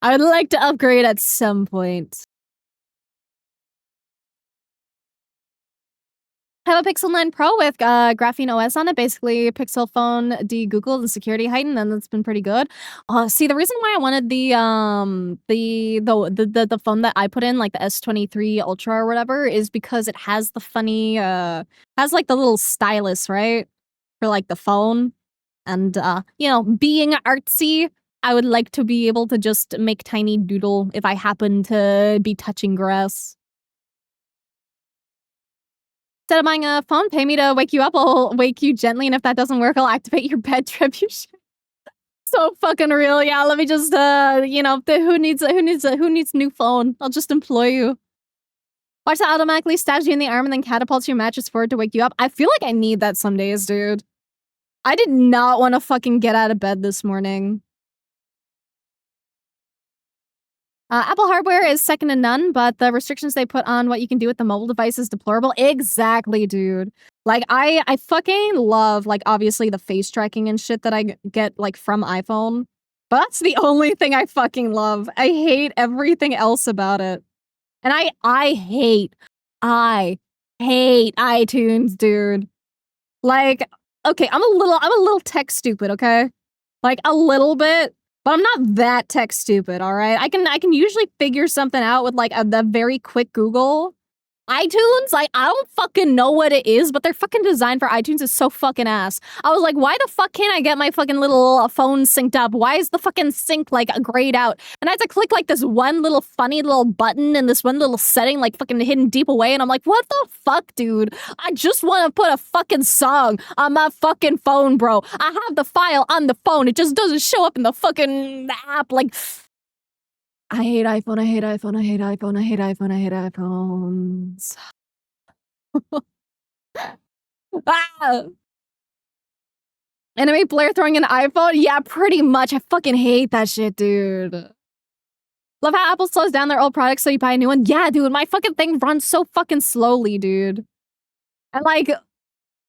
I would like to upgrade at some point. I have a Pixel 9 Pro with Graphene OS on it. Basically, Pixel phone de-Googled and security heightened, and that's been pretty good. See, the reason why I wanted the phone that I put in, like the S23 Ultra or whatever, is because it has the funny has like the little stylus, right, for like the phone, and you know, being artsy, I would like to be able to just make tiny doodle if I happen to be touching grass. Instead of buying a phone, pay me to wake you up. I'll wake you gently, and if that doesn't work, I'll activate your bed tribution. So fucking real, yeah. Let me just, you know, who needs new phone? I'll just employ you. Watch that automatically stabs you in the arm and then catapults your mattress forward to wake you up. I feel like I need that some days, dude. I did not want to fucking get out of bed this morning. Apple hardware is second to none, but the restrictions they put on what you can do with the mobile device is deplorable. Exactly, dude. Like, I fucking love, like, obviously the face tracking and shit that I get, like, from iPhone. But that's the only thing I fucking love. I hate everything else about it. And I hate iTunes, dude. Like, okay, I'm a little tech stupid, okay? Like, a little bit. But I'm not that tech stupid, all right? I can usually figure something out with like the very quick Google. iTunes, like, I don't fucking know what it is, but their fucking design for iTunes is so fucking ass. I was like, why the fuck can't I get my fucking little phone synced up? Why is the fucking sync, like, grayed out? And I had to click, like, this one little funny little button and this one little setting, like, fucking hidden deep away, and I'm like, what the fuck, dude? I just want to put a fucking song on my fucking phone, bro. I have the file on the phone. It just doesn't show up in the fucking app, like... I hate iPhone, I hate iPhone, I hate iPhone, I hate iPhone, I hate iPhones. Ah! Enemy Blair throwing an iPhone? Yeah, pretty much. I fucking hate that shit, dude. Love how Apple slows down their old products so you buy a new one. Yeah, dude, my fucking thing runs so fucking slowly, dude. And like,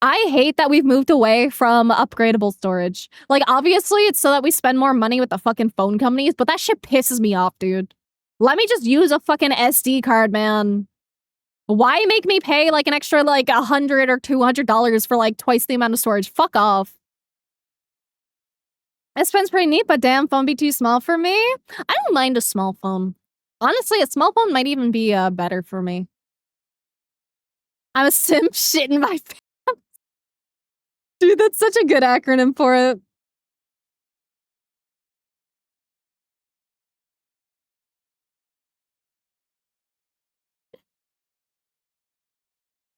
I hate that we've moved away from upgradable storage. Like, obviously, it's so that we spend more money with the fucking phone companies, but that shit pisses me off, dude. Let me just use a fucking SD card, man. Why make me pay, like, an extra, like, $100 or $200 for, like, twice the amount of storage? Fuck off. This phone's pretty neat, but damn, phone be too small for me? I don't mind a small phone. Honestly, a small phone might even be, better for me. I'm a simp shitting my pants. Dude, that's such a good acronym for it.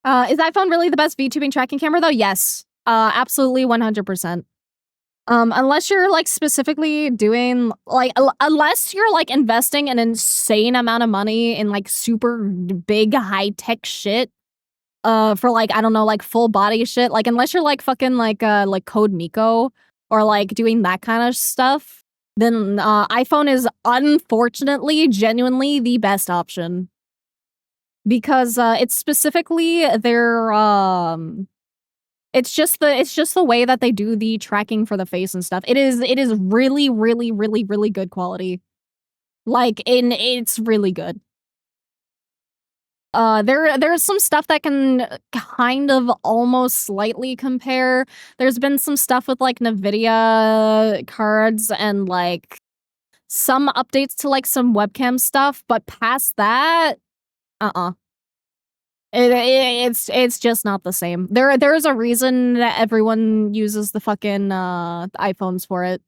Is iPhone really the best VTubing tracking camera though? Yes. Absolutely 100%. Unless you're like specifically doing like, unless you're like investing an insane amount of money in like super big high tech shit, For like, I don't know, like full body shit. Like unless you're like fucking like Code Miko or like doing that kind of stuff, then iPhone is unfortunately genuinely the best option. Because it's specifically their it's just the way that they do the tracking for the face and stuff. It is really, really, really, really good quality. Like it's really good. There's some stuff that can kind of almost slightly compare. There's been some stuff with like NVIDIA cards and like some updates to like some webcam stuff, but past that, it's just not the same. There's a reason that everyone uses the fucking iPhones for it.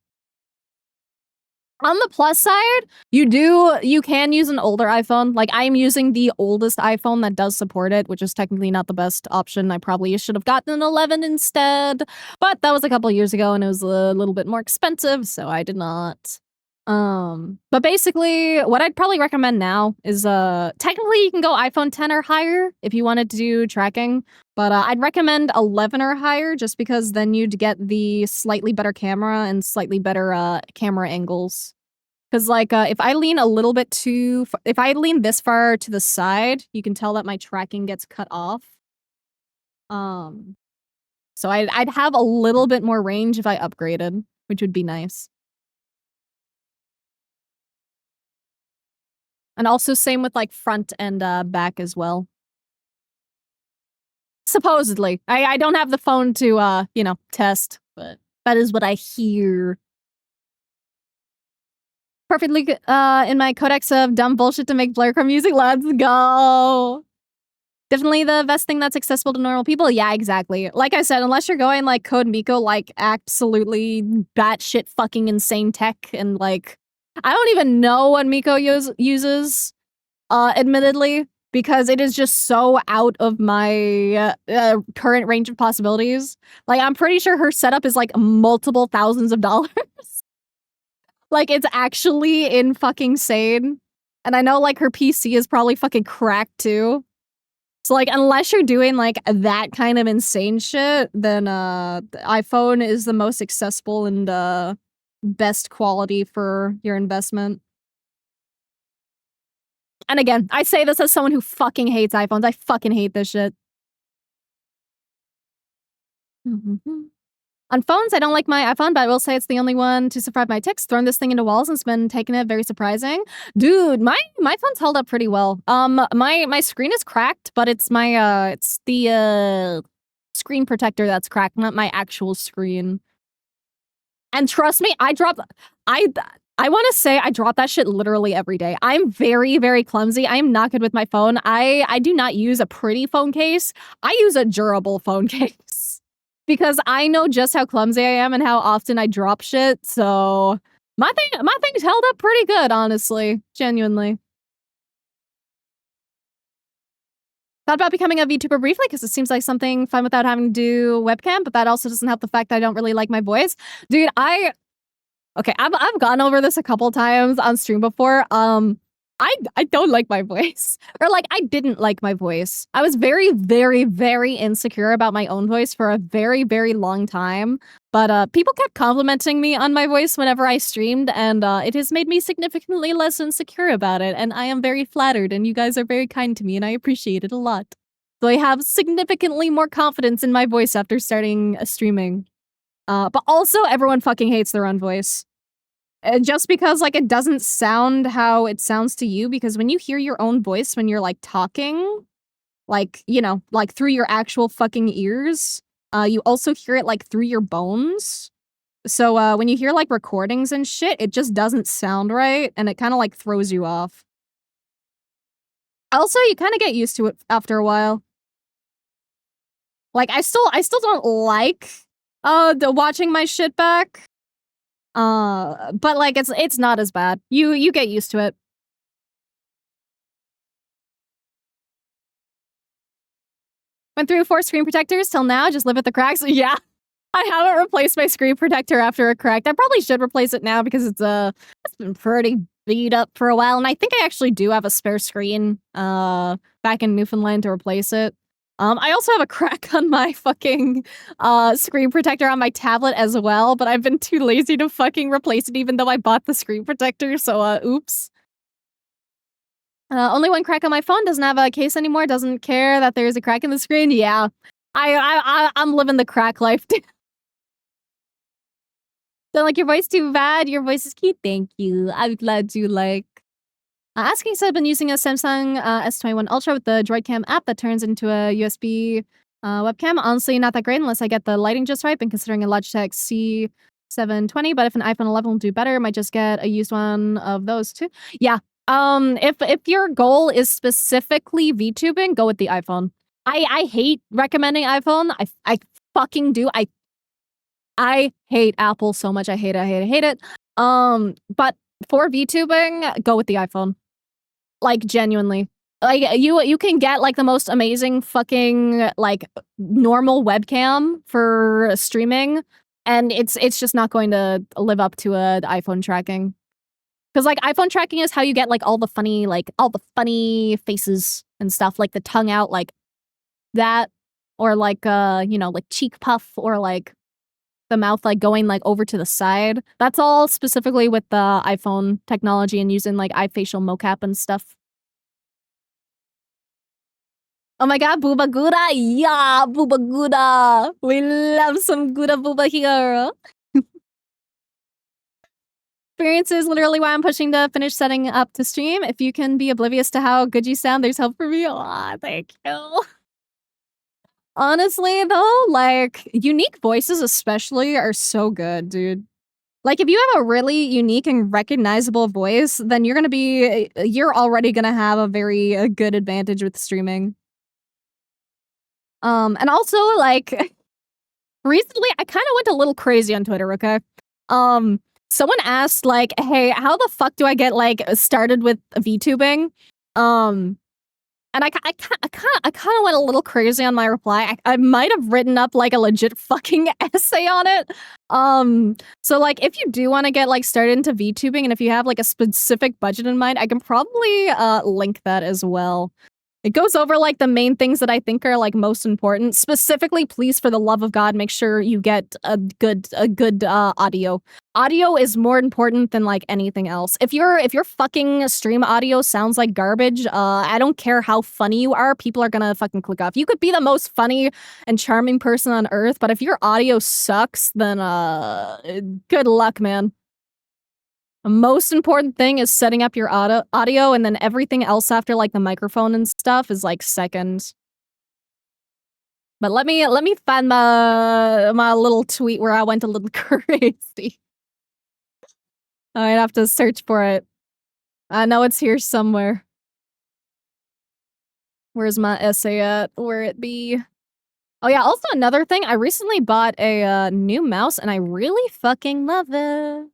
On the plus side, you can use an older iPhone. Like I'm using the oldest iPhone that does support it, which is technically not the best option. I probably should have gotten an 11 instead, but that was a couple years ago and it was a little bit more expensive, so I did not. But basically what I'd probably recommend now is technically you can go iPhone 10 or higher if you wanted to do tracking, but I'd recommend 11 or higher just because then you'd get the slightly better camera and slightly better camera angles. Because like if I lean a little bit if I lean this far to the side, you can tell that my tracking gets cut off. So I'd have a little bit more range if I upgraded, which would be nice. And also same with like front and back as well. Supposedly. I don't have the phone to, you know, test, but that is what I hear. Perfectly in my codex of dumb bullshit to make blurcore music. Let's go! Definitely the best thing that's accessible to normal people. Yeah, exactly. Like I said, unless you're going like Code Miko, like absolutely batshit fucking insane tech and like I don't even know what Miko uses, admittedly, because it is just so out of my current range of possibilities. Like I'm pretty sure her setup is like multiple thousands of dollars. Like it's actually in fucking sane. And I know like her PC is probably fucking cracked too. So like unless you're doing like that kind of insane shit, then the iPhone is the most accessible and best quality for your investment. And again, I say this as someone who fucking hates iPhones. I fucking hate this shit. On phones, I don't like my iPhone, but I will say it's the only one to survive my ticks. Thrown this thing into walls and it's been taking it. Very surprising. Dude, my phone's held up pretty well. My screen is cracked, but it's my it's the screen protector that's cracked, not my actual screen. And trust me, I want to say I drop that shit literally every day. I'm very, very clumsy. I am not good with my phone. I do not use a pretty phone case. I use a durable phone case. Because I know just how clumsy I am and how often I drop shit, so my thing's held up pretty good, honestly. Genuinely. Thought about becoming a VTuber briefly because it seems like something fun without having to do webcam, but that also doesn't help the fact that I don't really like my voice. Dude, okay, I've gone over this a couple times on stream before. I don't like my voice. Or like I didn't like my voice. I was very, very, very insecure about my own voice for a very, very long time. But people kept complimenting me on my voice whenever I streamed, and it has made me significantly less insecure about it. And I am very flattered, and you guys are very kind to me, and I appreciate it a lot. So I have significantly more confidence in my voice after starting streaming. But also, everyone fucking hates their own voice. Just because, like, it doesn't sound how it sounds to you, because when you hear your own voice when you're, like, talking, like, you know, like, through your actual fucking ears, you also hear it, like, through your bones. So, when you hear, like, recordings and shit, it just doesn't sound right, and it kind of, like, throws you off. Also, you kind of get used to it after a while. Like, I still don't like, watching my shit back. But like it's not as bad. You get used to it. Went through 4 screen protectors till now, just live with the cracks. Yeah. I haven't replaced my screen protector after a crack. I probably should replace it now because it's been pretty beat up for a while, and I think I actually do have a spare screen back in Newfoundland to replace it. I also have a crack on my fucking screen protector on my tablet as well, but I've been too lazy to fucking replace it even though I bought the screen protector, so oops. Only one crack on my phone, doesn't have a case anymore, doesn't care that there's a crack in the screen. Yeah. I'm living the crack life. Don't like your voice too bad. Your voice is cute. Thank you. I'm glad you like. Asking said I've been using a Samsung S21 Ultra with the Droidcam app that turns into a USB webcam. Honestly, not that great unless I get the lighting just right. Been considering a Logitech C720, but if an iPhone 11 will do better, might just get a used one of those too. Yeah. If your goal is specifically VTubing, go with the iPhone. I hate recommending iPhone. I fucking do. I hate Apple so much. I hate it. But for VTubing, go with the iPhone. Like, genuinely. Like, you can get, like, the most amazing fucking, like, normal webcam for streaming, and it's just not going to live up to the iPhone tracking. Because, like, iPhone tracking is how you get, like, all the funny faces and stuff, like the tongue out, like, that, or, like, you know, like, cheek puff, or, like, the mouth, like, going, like, over to the side. That's all specifically with the iPhone technology and using, like, iFacial mocap and stuff. Oh my god, Booba Gouda! Yeah, Booba Gouda! We love some Gouda Booba here! Experience is literally why I'm pushing to finish setting up to stream. If you can be oblivious to how good you sound, there's hope for me. Aw, thank you. Honestly, though, like, unique voices especially are so good, dude. Like, if you have a really unique and recognizable voice, then you're already gonna have a very good advantage with streaming. And also, like, recently I kinda went a little crazy on Twitter, okay? Someone asked, like, "Hey, how the fuck do I get, like, started with VTubing?" And I kinda went a little crazy on my reply. I might have written up, like, a legit fucking essay on it. So, like, if you do wanna get, like, started into VTubing, and if you have, like, a specific budget in mind, I can probably, link that as well. It goes over, like, the main things that I think are, like, most important. Specifically, please, for the love of God, make sure you get a good audio. Audio is more important than, like, anything else. If your fucking stream audio sounds like garbage, I don't care how funny you are, people are gonna fucking click off. You could be the most funny and charming person on earth, but if your audio sucks, then, good luck, man. The most important thing is setting up your audio, and then everything else after, like, the microphone and stuff is, like, second. But let me find my little tweet where I went a little crazy. I'd have to search for it. I know it's here somewhere. Where's my essay at? Where it be? Oh yeah, also another thing, I recently bought a, new mouse, and I really fucking love it.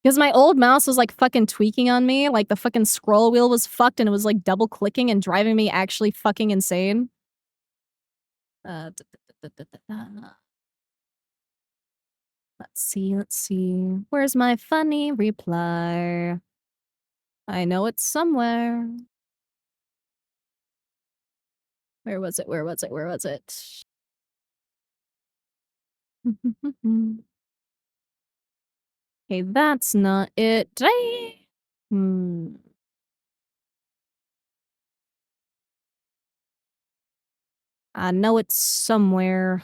Because my old mouse was, like, fucking tweaking on me, like, the fucking scroll wheel was fucked, and it was, like, double clicking and driving me actually fucking insane. Let's see. Where's my funny reply? I know it's somewhere. Where was it? Okay, that's not it. Hmm. I know it's somewhere.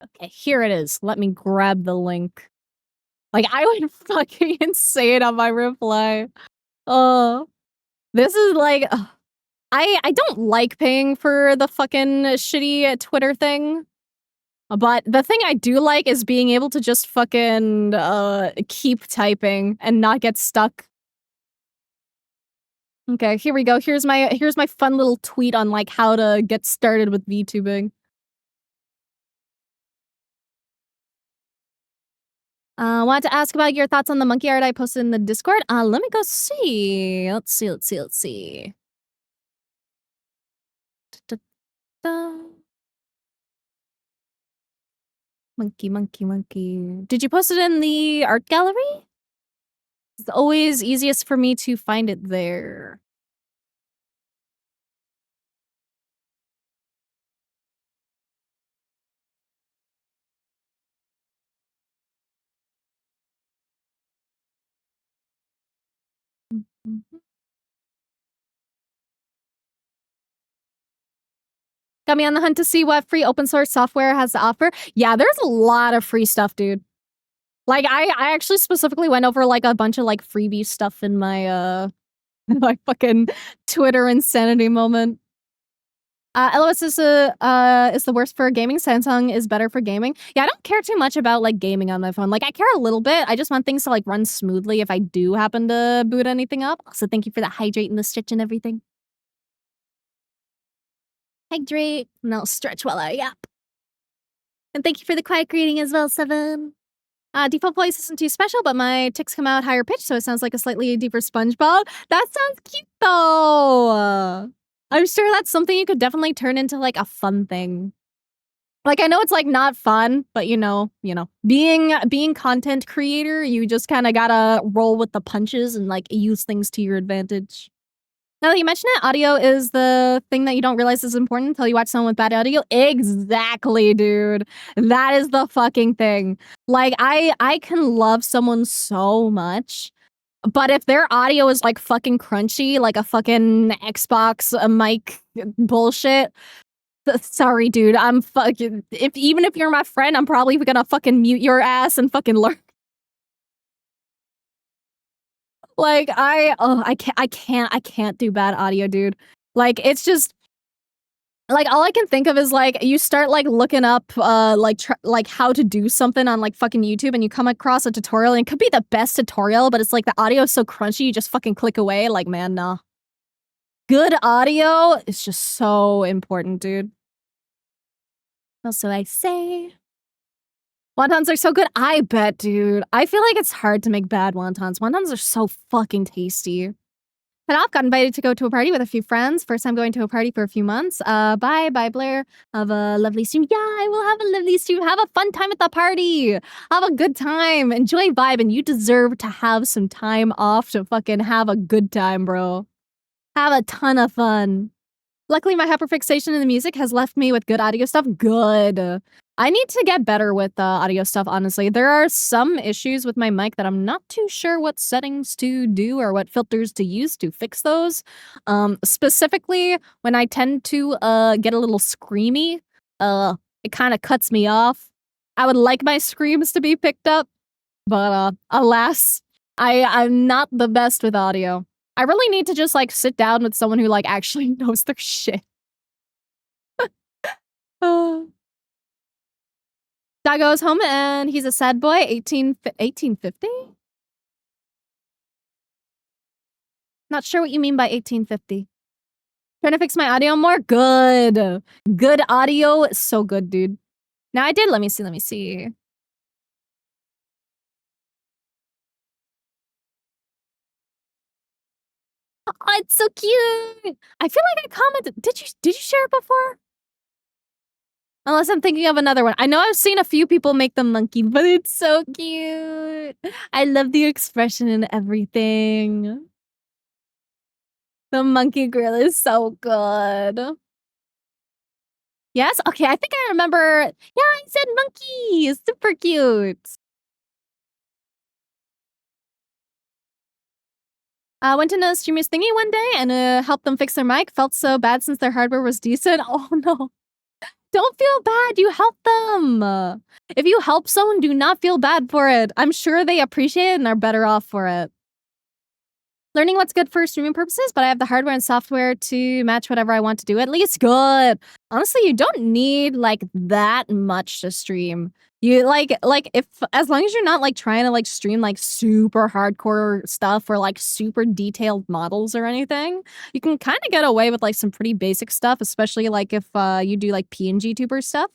Okay, here it is. Let me grab the link. Like, I went fucking insane on my reply. Oh, this is like, I don't like paying for the fucking shitty Twitter thing, but the thing I do like is being able to just fucking, keep typing and not get stuck. Okay, here we go. Here's my fun little tweet on, like, how to get started with VTubing. Wanted to ask about your thoughts on the monkey art I posted in the Discord. Let me go see. Let's see. Da-da-da. Monkey. Did you post it in the art gallery? It's always easiest for me to find it there. Mhm. Got me on the hunt to see what free open source software has to offer. Yeah, there's a lot of free stuff, dude. Like, I actually specifically went over, like, a bunch of, like, freebie stuff in my, my fucking Twitter insanity moment. LOS is the worst for gaming. Samsung is better for gaming. Yeah, I don't care too much about, like, gaming on my phone. Like, I care a little bit. I just want things to, like, run smoothly if I do happen to boot anything up. So thank you for the hydrate and the stretch and everything. Hydrate, and I'll stretch while I yap. And thank you for the quiet greeting as well, Seven. Default voice isn't too special, but my ticks come out higher pitched, so it sounds like a slightly deeper SpongeBob. That sounds cute, though. I'm sure that's something you could definitely turn into, like, a fun thing. Like, I know it's, like, not fun, but, being content creator, you just kinda gotta roll with the punches and, like, use things to your advantage. Now that you mention it, audio is the thing that you don't realize is important until you watch someone with bad audio. Exactly, dude. That is the fucking thing. Like, I can love someone so much, but if their audio is, like, fucking crunchy, like a fucking Xbox mic bullshit, sorry, dude, I'm fucking even if you're my friend, I'm probably gonna fucking mute your ass and fucking learn. Like, I can't do bad audio, dude. Like, it's just like, all I can think of is, like, you start, like, looking up, like, how to do something on, like, fucking YouTube, and you come across a tutorial, and it could be the best tutorial, but it's, like, the audio is so crunchy, you just fucking click away, like, man, nah. Good audio is just so important, dude. Also, I say wontons are so good. I bet, dude. I feel like it's hard to make bad wontons. Wontons are so fucking tasty. But I've got invited to go to a party with a few friends. First time going to a party for a few months. Bye, Blair. Have a lovely stream. Yeah, I will have a lovely stream. Have a fun time at the party. Have a good time. Enjoy vibe, and you deserve to have some time off to fucking have a good time, bro. Have a ton of fun. Luckily, my hyperfixation in the music has left me with good audio stuff. Good. I need to get better with audio stuff, honestly. There are some issues with my mic that I'm not too sure what settings to do or what filters to use to fix those. Specifically, when I tend to get a little screamy, it kind of cuts me off. I would like my screams to be picked up, but alas, I'm not the best with audio. I really need to just, like, sit down with someone who, like, actually knows their shit. Dad goes home and he's a sad boy, 1850? Not sure what you mean by 1850. Trying to fix my audio more? Good. Good audio, so good, dude. Now I did, let me see. Oh, it's so cute! I feel like I commented did you share it before? Unless I'm thinking of another one. I know I've seen a few people make the monkey, but it's so cute. I love the expression and everything. The monkey grill is so good. Yes? Okay, I think I remember. Yeah, I said monkey. It's super cute. Went to a streamer's thingy one day and helped them fix their mic. Felt so bad since their hardware was decent. Oh no. Don't feel bad. You help them. If you help someone, do not feel bad for it. I'm sure they appreciate it and are better off for it. Learning what's good for streaming purposes, but I have the hardware and software to match whatever I want to do. At least good. Honestly, you don't need like that much to stream. You like if as long as you're not like trying to like stream like super hardcore stuff or like super detailed models or anything, you can kind of get away with like some pretty basic stuff, especially like if you do like PNG tuber stuff.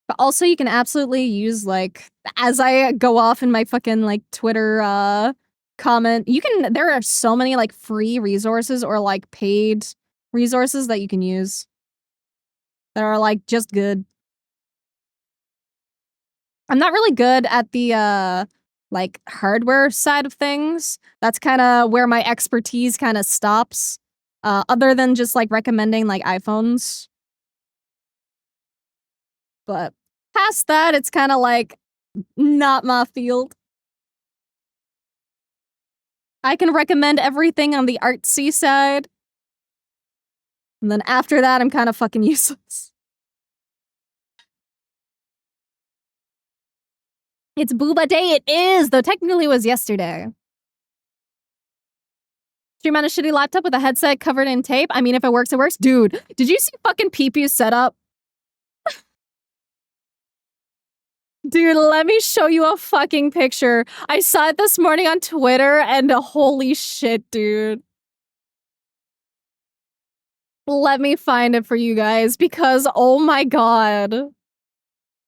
But also you can absolutely use like as I go off in my fucking like Twitter comment, there are so many like free resources or like paid resources that you can use that are like just good. I'm not really good at the like hardware side of things. That's kind of where my expertise kind of stops. Other than just like recommending like iPhones. But past that, it's kind of like not my field. I can recommend everything on the artsy side. And then after that, I'm kind of fucking useless. It's Booba Day, it is! Though technically it was yesterday. Stream on a shitty laptop with a headset covered in tape? I mean, if it works, it works. Dude, did you see fucking Peepew's setup? Dude, let me show you a fucking picture. I saw it this morning on Twitter, and holy shit, dude. Let me find it for you guys, because oh my god.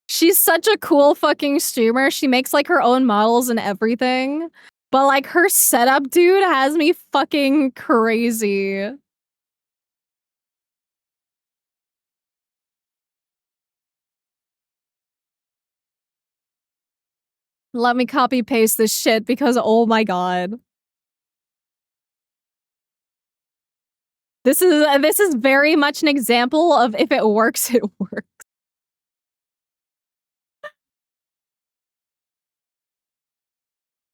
She's such a cool fucking streamer. She makes, like, her own models and everything. But, like, her setup, dude, has me fucking crazy. Let me copy paste this shit because oh my god. This is very much an example of if it works, it works.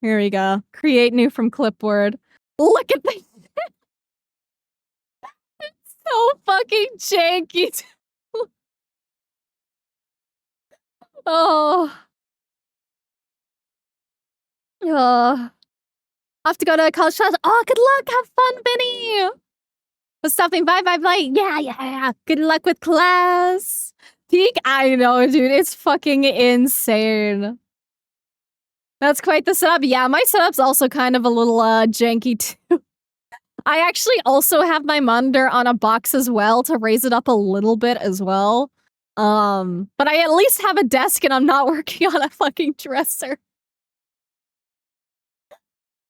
Here we go. Create new from clipboard. Look at this. It's so fucking janky. Oh. I have to go to a college class. Oh, good luck. Have fun, Benny. Was stopping by. Yeah. Good luck with class. Peak. I know, dude. It's fucking insane. That's quite the setup. Yeah, my setup's also kind of a little janky too. I actually also have my monitor on a box as well to raise it up a little bit as well. But I at least have a desk and I'm not working on a fucking dresser.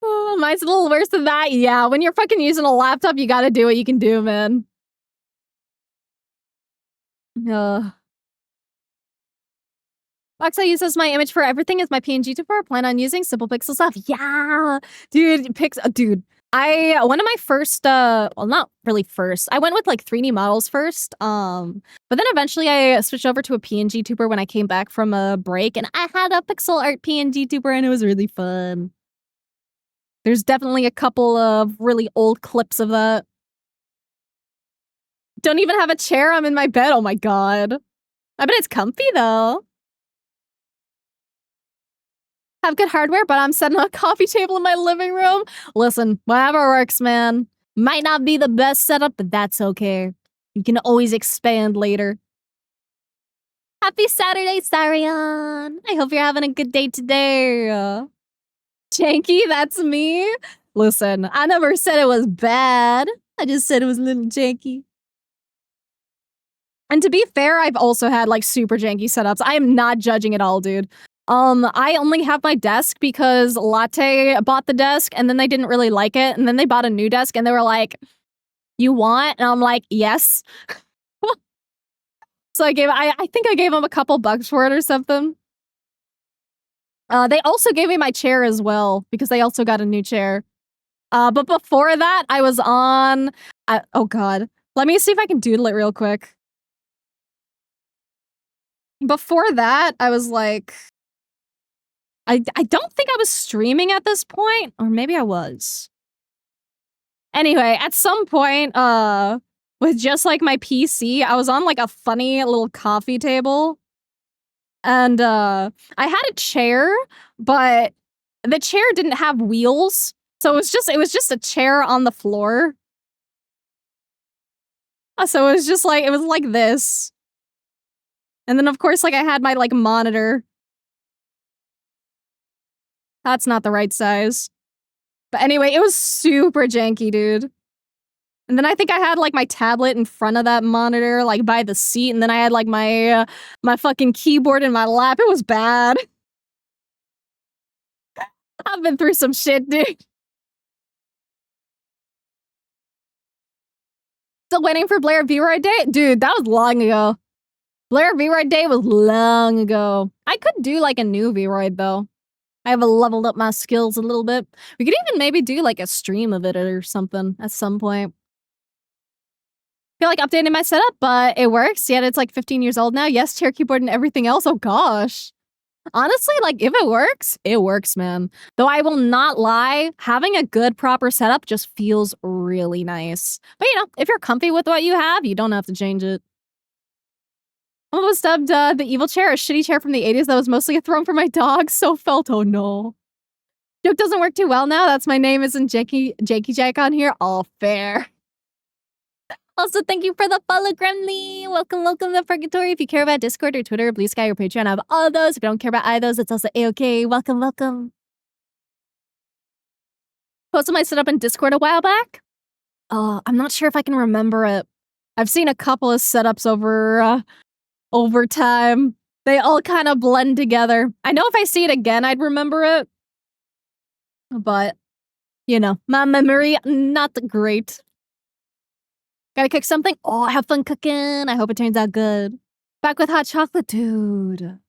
Oh, mine's a little worse than that. Yeah, when you're fucking using a laptop, you gotta do what you can do, man. Box I use as my image for everything is my PNG tuber. Plan on using simple pixel stuff. Yeah, dude, dude. One of my first, well, not really first. I went with like 3D models first. But then eventually I switched over to a PNG tuber when I came back from a break, and I had a pixel art PNG tuber, and it was really fun. There's definitely a couple of really old clips of that. Don't even have a chair. I'm in my bed. Oh my god. I bet it's comfy though. Have good hardware, but I'm setting a coffee table in my living room. Listen, whatever works, man. Might not be the best setup, but that's okay. You can always expand later. Happy Saturday, Sarion. I hope you're having a good day today. Janky, that's me. Listen, I never said it was bad. I just said it was a little janky. And to be fair, I've also had like super janky setups. I am not judging at all, dude. I only have my desk because Latte bought the desk and then they didn't really like it. And then they bought a new desk and they were like, you want? And I'm like, yes. So I think I gave them a couple bucks for it or something. They also gave me my chair as well because they also got a new chair. But before that, I was on, oh god. Let me see if I can doodle it real quick. Before that, I was like, I don't think I was streaming at this point, or maybe I was. Anyway, at some point, with just like my PC, I was on like a funny little coffee table. And I had a chair, but the chair didn't have wheels. So it was just a chair on the floor. So it was like this. And then of course, like I had my like monitor. That's not the right size. But anyway, it was super janky, dude. And then I think I had like my tablet in front of that monitor, like by the seat, and then I had like my my fucking keyboard in my lap. It was bad. I've been through some shit, dude. Still waiting for Blair V-Ride Day? Dude, that was long ago. Blair V-Ride Day was long ago. I could do like a new V-Ride though. I have leveled up my skills a little bit. We could even maybe do like a stream of it or something at some point. Feel like updating my setup, but it works. Yet it's like 15 years old now. Yes, chair, keyboard, and everything else. Oh gosh. Honestly, like if it works, man. Though I will not lie, having a good proper setup just feels really nice. But you know, if you're comfy with what you have, you don't have to change it. I'm almost dubbed the evil chair, a shitty chair from the 80s that was mostly a throne for my dog. So felt, oh no. Joke doesn't work too well now. That's my name, isn't Jakey Jack on here? All fair. Also, thank you for the follow, Gremly. Welcome to Purgatory. If you care about Discord or Twitter, Blue Sky or Patreon, I have all of those. If you don't care about either of those, it's also A-okay. Welcome. Posted my setup in Discord a while back. I'm not sure if I can remember it. I've seen a couple of setups over time. They all kind of blend together. I know if I see it again, I'd remember it. But, you know, my memory, not great. Gotta cook something? Oh, have fun cooking. I hope it turns out good. Back with hot chocolate, dude.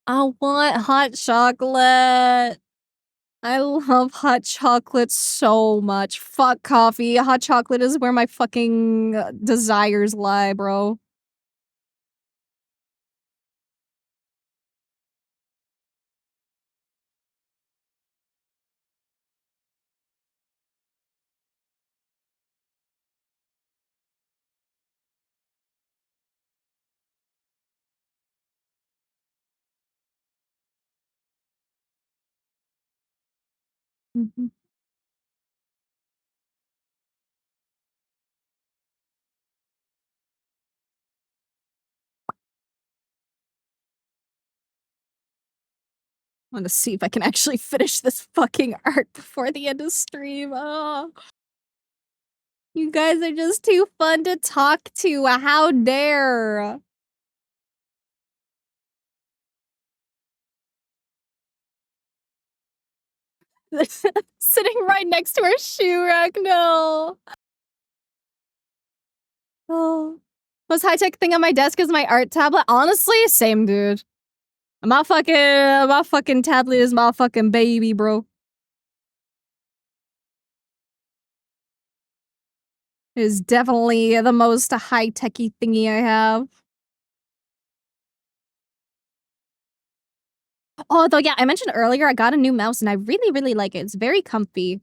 I want hot chocolate. I love hot chocolate so much. Fuck coffee. Hot chocolate is where my fucking desires lie, bro. Mhm. I want to see if I can actually finish this fucking art before the end of stream. Oh. You guys are just too fun to talk to. How dare. Sitting right next to her shoe rack, no. Oh. Most high-tech thing on my desk is my art tablet. Honestly, same dude. My fucking tablet is my fucking baby, bro. It is definitely the most high-techy thingy I have. Oh, though, yeah, I mentioned earlier I got a new mouse and I really like it. It's very comfy.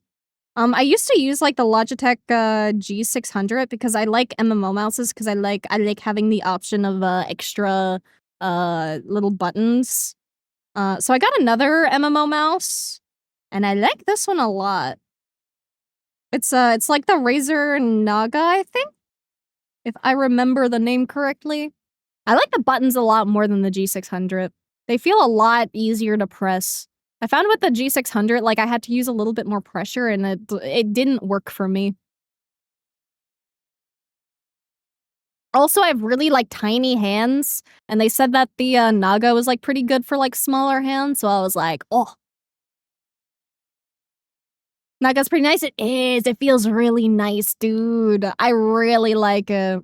I used to use like the Logitech G600 because I like MMO mouses because I like having the option of extra little buttons. So I got another MMO mouse and I like this one a lot. It's like the Razer Naga, I think, if I remember the name correctly. I like the buttons a lot more than the G600. They feel a lot easier to press. I found with the G600, like, I had to use a little bit more pressure, and it didn't work for me. Also, I have really, like, tiny hands, and they said that the Naga was, like, pretty good for, like, smaller hands, so I was like, oh. Naga's pretty nice. It is. It feels really nice, dude. I really like it.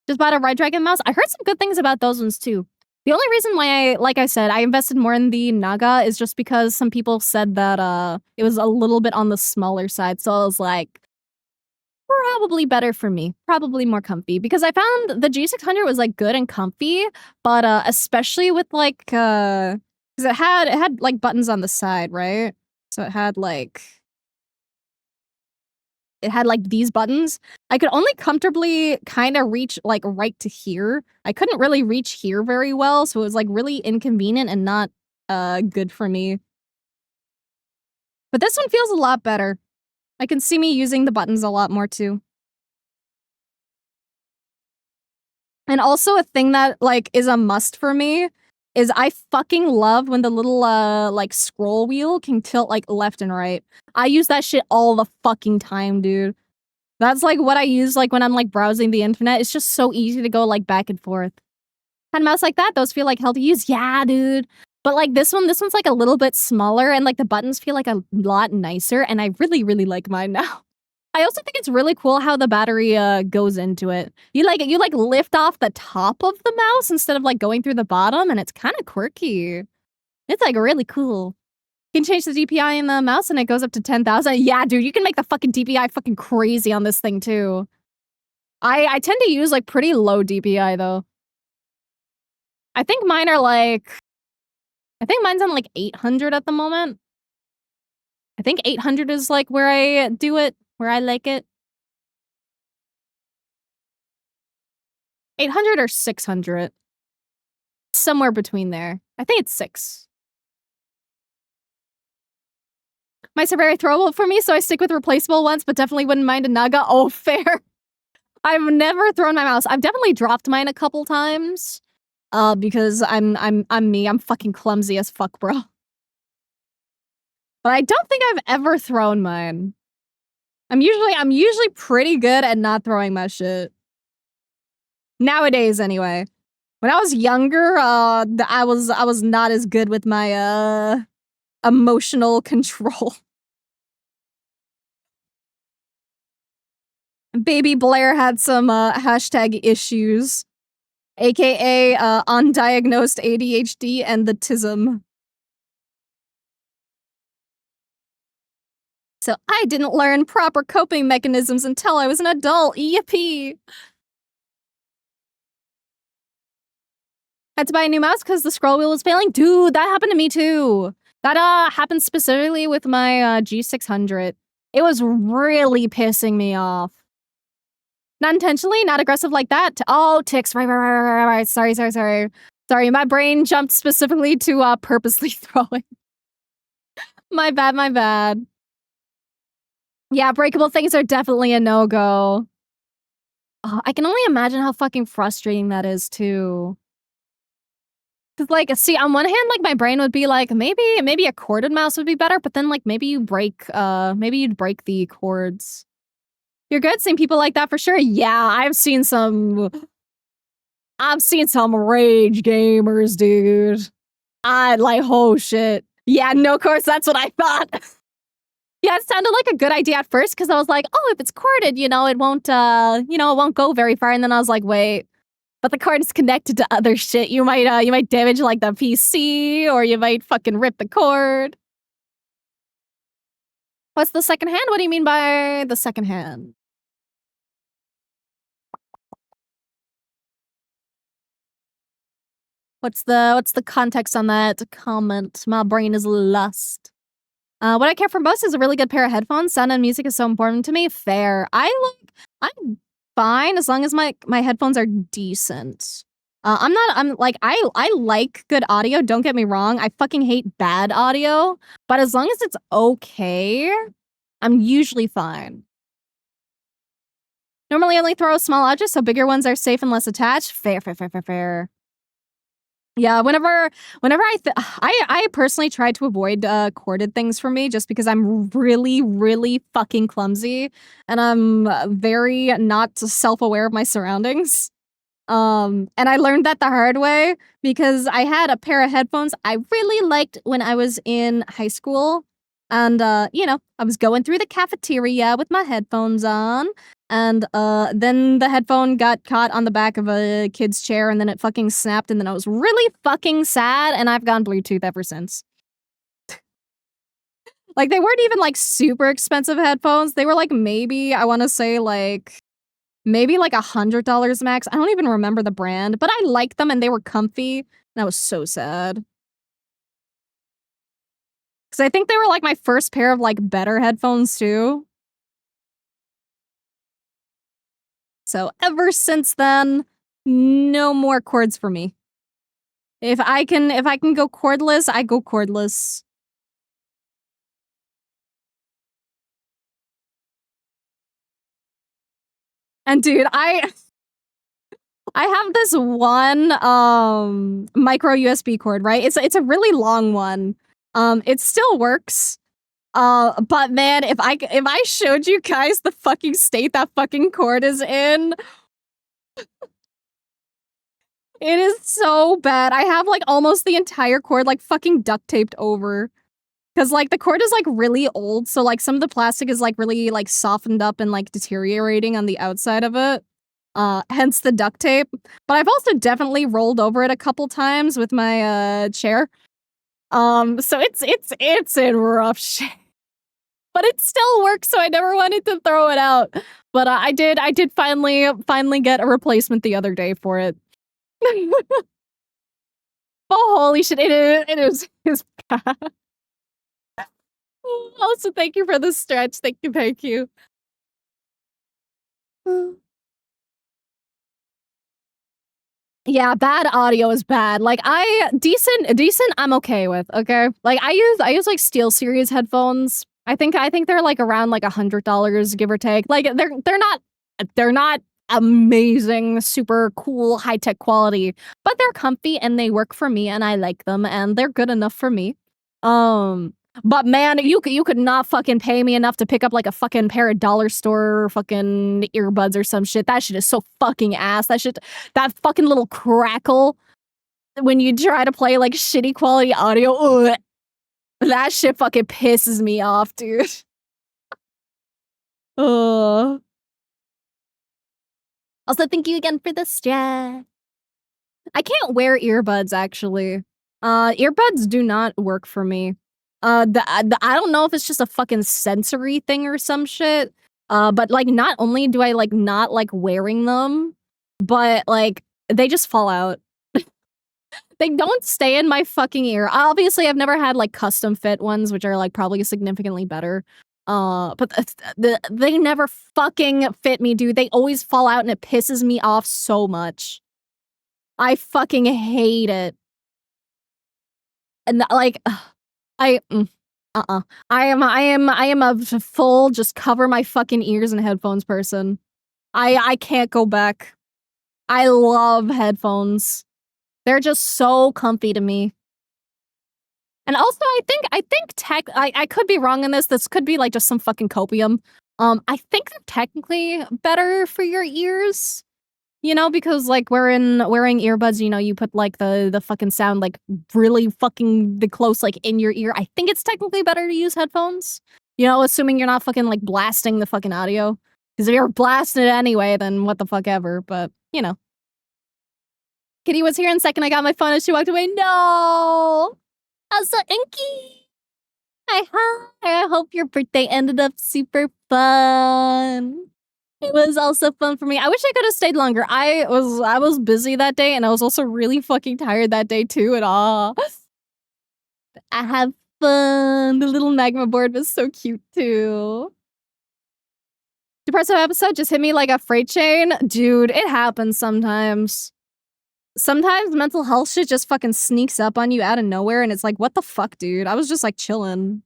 Just bought a Red Dragon mouse. I heard some good things about those ones, too. The only reason why like I said, I invested more in the Naga is just because some people said that it was a little bit on the smaller side. So I was like, probably better for me. Probably more comfy. Because I found the G600 was like good and comfy, but especially with like because it had like buttons on the side, right? So it had like these buttons. I could only comfortably kind of reach like right to here. I couldn't really reach here very well, so it was like really inconvenient and not good for me. But this one feels a lot better. I can see me using the buttons a lot more too. And also a thing that like is a must for me is I fucking love when the little like scroll wheel can tilt like left and right. I use that shit all the fucking time, dude. That's, like, what I use, like, when I'm, like, browsing the internet. It's just so easy to go, like, back and forth. And mouse like that, those feel, like, hell to use. Yeah, dude. But, like, this one's, like, a little bit smaller, and, like, the buttons feel, like, a lot nicer, and I really like mine now. I also think it's really cool how the battery, goes into it. You lift off the top of the mouse instead of, like, going through the bottom, and it's kinda quirky. It's, like, really cool. You can change the DPI in the mouse and it goes up to 10,000. Yeah, dude, you can make the fucking DPI fucking crazy on this thing too. I tend to use like pretty low DPI though. I think mine's on like 800 at the moment. I think 800 is like where I do it, where I like it. 800 or 600. Somewhere between there. I think it's 6. Mice are very throwable for me, so I stick with replaceable ones, but definitely wouldn't mind a Naga. Oh, fair. I've never thrown my mouse. I've definitely dropped mine a couple times. Because I'm me. I'm fucking clumsy as fuck, bro. But I don't think I've ever thrown mine. I'm usually pretty good at not throwing my shit. Nowadays, anyway. When I was younger, I was not as good with my emotional control. Baby Blair had some hashtag issues, aka undiagnosed ADHD and the tism. So I didn't learn proper coping mechanisms until I was an adult. Yippee! Had to buy a new mouse because the scroll wheel was failing. Dude, that happened to me too. That happened specifically with my G600. It was really pissing me off. Not intentionally, not aggressive like that. Oh, ticks. Right. Sorry. Sorry, my brain jumped specifically to purposely throwing. My bad. Yeah, breakable things are definitely a no-go. Oh, I can only imagine how fucking frustrating that is, too. Cause, like, see, on one hand, like, my brain would be like, maybe a corded mouse would be better, but then, like, maybe you'd break the cords. You're good? Seen people like that for sure? Yeah, I've seen some rage gamers, dude. Oh shit. Yeah, no, of course, that's what I thought. Yeah, it sounded like a good idea at first, because I was like, oh, if it's corded, it won't go very far. And then I was like, wait, but the cord is connected to other shit. You might damage, like, the PC, or you might fucking rip the cord. What's the second hand? What do you mean by the second hand? What's the context on that comment? My brain is lost. What I care for most is a really good pair of headphones. Sound and music is so important to me. Fair. I'm fine as long as my headphones are decent. I like good audio, don't get me wrong. I fucking hate bad audio, but as long as it's okay, I'm usually fine. Normally I only throw small objects, so bigger ones are safe and less attached. Fair. Yeah, whenever I personally try to avoid corded things for me just because I'm really fucking clumsy and I'm very not self-aware of my surroundings. And I learned that the hard way because I had a pair of headphones I really liked when I was in high school. And, I was going through the cafeteria with my headphones on, and, then the headphone got caught on the back of a kid's chair, and then it fucking snapped, and then I was really fucking sad, and I've gone Bluetooth ever since. Like, they weren't even, like, super expensive headphones. They were, like, maybe, I wanna say, maybe, like, $100 max. I don't even remember the brand, but I liked them, and they were comfy, and I was so sad. Because I think they were, like, my first pair of, like, better headphones, too. So, ever since then, no more cords for me. If I can go cordless, I go cordless. And dude, I have this one, micro USB cord, right? It's a really long one. It still works. But man, if I showed you guys the fucking state that fucking cord is in, it is so bad. I have, like, almost the entire cord, like, fucking duct taped over. Cause, like, the cord is, like, really old, so, like, some of the plastic is, like, really, like, softened up and, like, deteriorating on the outside of it. Hence the duct tape. But I've also definitely rolled over it a couple times with my, chair. So it's in rough shape. But it still works, so I never wanted to throw it out. But I did finally get a replacement the other day for it. Oh, holy shit, it's bad. Also, thank you for the stretch. Thank you, thank you. Yeah, bad audio is bad. Like, decent I'm okay with, okay? Like, I use, like, SteelSeries headphones. I think they're, like, around, like, $100, give or take. Like, they're not amazing, super cool, high-tech quality, but they're comfy, and they work for me, and I like them, and they're good enough for me. But man, you could not fucking pay me enough to pick up, like, a fucking pair of dollar store fucking earbuds or some shit. That shit is so fucking ass. That fucking little crackle when you try to play, like, shitty quality audio, ugh, that shit fucking pisses me off, dude. Ugh. Also, thank you again for the stretch. I can't wear earbuds, actually. Earbuds do not work for me. I don't know if it's just a fucking sensory thing or some shit, but, like, not only do I, like, not like wearing them, but, like, they just fall out. They don't stay in my fucking ear. Obviously, I've never had, like, custom fit ones, which are, like, probably significantly better. But they never fucking fit me, dude. They always fall out, and it pisses me off so much. I fucking hate it. And, like, I uh-uh. I am a full just cover my fucking ears in headphones person. I can't go back. I love headphones. They're just so comfy to me. And also, I could be wrong on this. This could be, like, just some fucking copium. I think they're technically better for your ears. You know, because, like, wearing earbuds, you know, you put, like, the fucking sound, like, really fucking the close, like, in your ear. I think it's technically better to use headphones. You know, assuming you're not fucking, like, blasting the fucking audio. Because if you're blasting it anyway, then what the fuck ever, but, you know. Kitty was here in a second, I got my phone and she walked away. No! Also, Inky! Hi. I hope your birthday ended up super fun. It was also fun for me. I wish I could have stayed longer. I was busy that day, and I was also really fucking tired that day too, and I had fun. The little magma board was so cute too. Depressive episode just hit me like a freight train. Dude, it happens sometimes. Sometimes mental health shit just fucking sneaks up on you out of nowhere, and it's like, what the fuck, dude? I was just like chilling.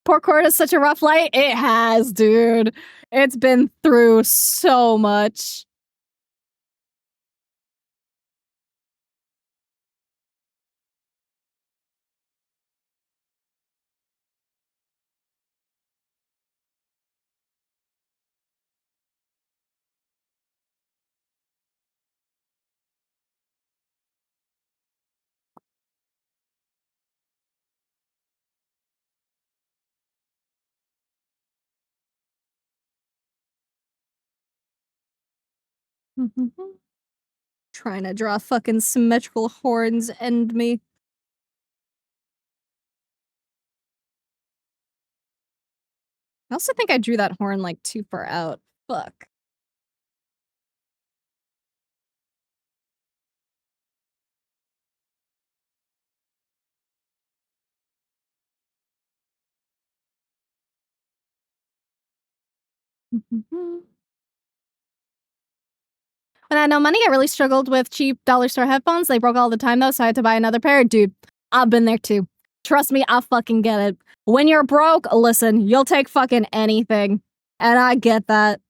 Poor Court is such a rough light. It has, dude. It's been through so much. Trying to draw fucking symmetrical horns end me. I also think I drew that horn like too far out. Fuck. When I had no money, I really struggled with cheap dollar store headphones. They broke all the time though, so I had to buy another pair. Dude, I've been there too. Trust me, I fucking get it. When you're broke, listen, you'll take fucking anything. And I get that.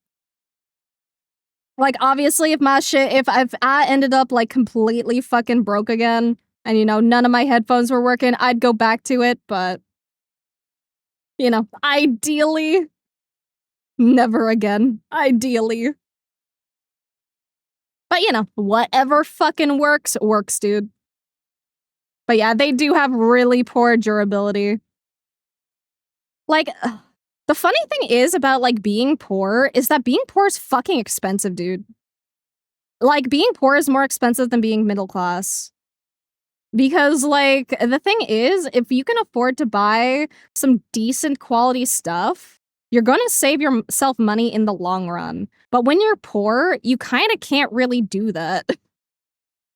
Like, obviously, if I ended up, like, completely fucking broke again, and, you know, none of my headphones were working, I'd go back to it, but, you know, ideally, never again. Ideally. But, you know, whatever fucking works, works, dude. But yeah, they do have really poor durability. Like, The funny thing is about, like, being poor is that being poor is fucking expensive, dude. Like, being poor is more expensive than being middle class. Because, like, the thing is, if you can afford to buy some decent quality stuff, you're gonna save yourself money in the long run. But when you're poor, you kinda can't really do that.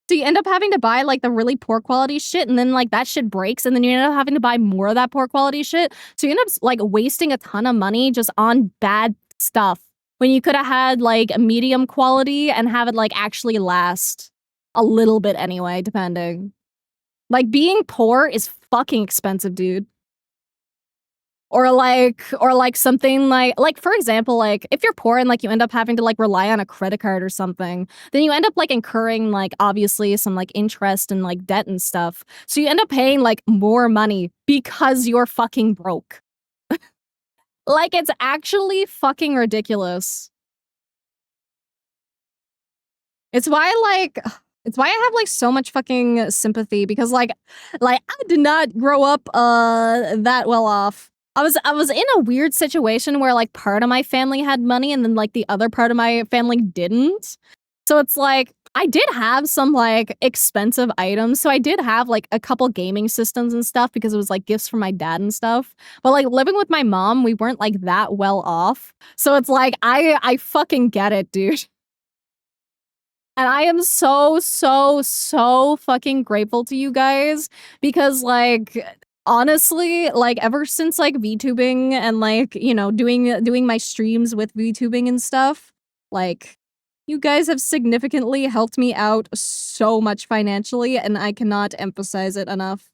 So you end up having to buy, like, the really poor quality shit, and then, like, that shit breaks, and then you end up having to buy more of that poor quality shit. So you end up, like, wasting a ton of money just on bad stuff when you coulda had, like, a medium quality and have it, like, actually last a little bit anyway, depending. Like, being poor is fucking expensive, dude. Or something like, for example, like, if you're poor and, like, you end up having to, like, rely on a credit card or something, then you end up, like, incurring, like, obviously some, like, interest and, like, debt and stuff. So you end up paying, like, more money because you're fucking broke. Like, it's actually fucking ridiculous. It's why, like it's why I have, like, so much fucking sympathy because, like, I did not grow up, that well off. I was in a weird situation where, like, part of my family had money and then, like, the other part of my family didn't. So it's like, I did have some, like, expensive items, so I did have, like, a couple gaming systems and stuff because it was, like, gifts from my dad and stuff. But, like, living with my mom, we weren't, like, that well off. So it's like, I fucking get it, dude. And I am so, so, so fucking grateful to you guys because, like, honestly, like, ever since, like, VTubing and, like, you know, doing my streams with VTubing and stuff, like, you guys have significantly helped me out so much financially, and I cannot emphasize it enough.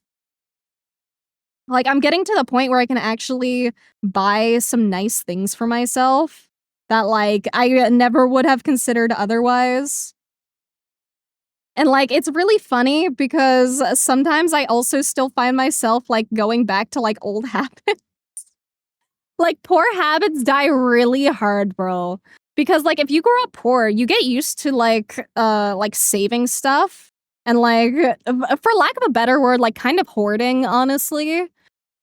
Like, I'm getting to the point where I can actually buy some nice things for myself that, like, I never would have considered otherwise. And, like, it's really funny because sometimes I also still find myself, like, going back to, like, old habits. Like, poor habits die really hard, bro. Because, like, if you grow up poor, you get used to, like, saving stuff and, like, for lack of a better word, like, kind of hoarding, honestly.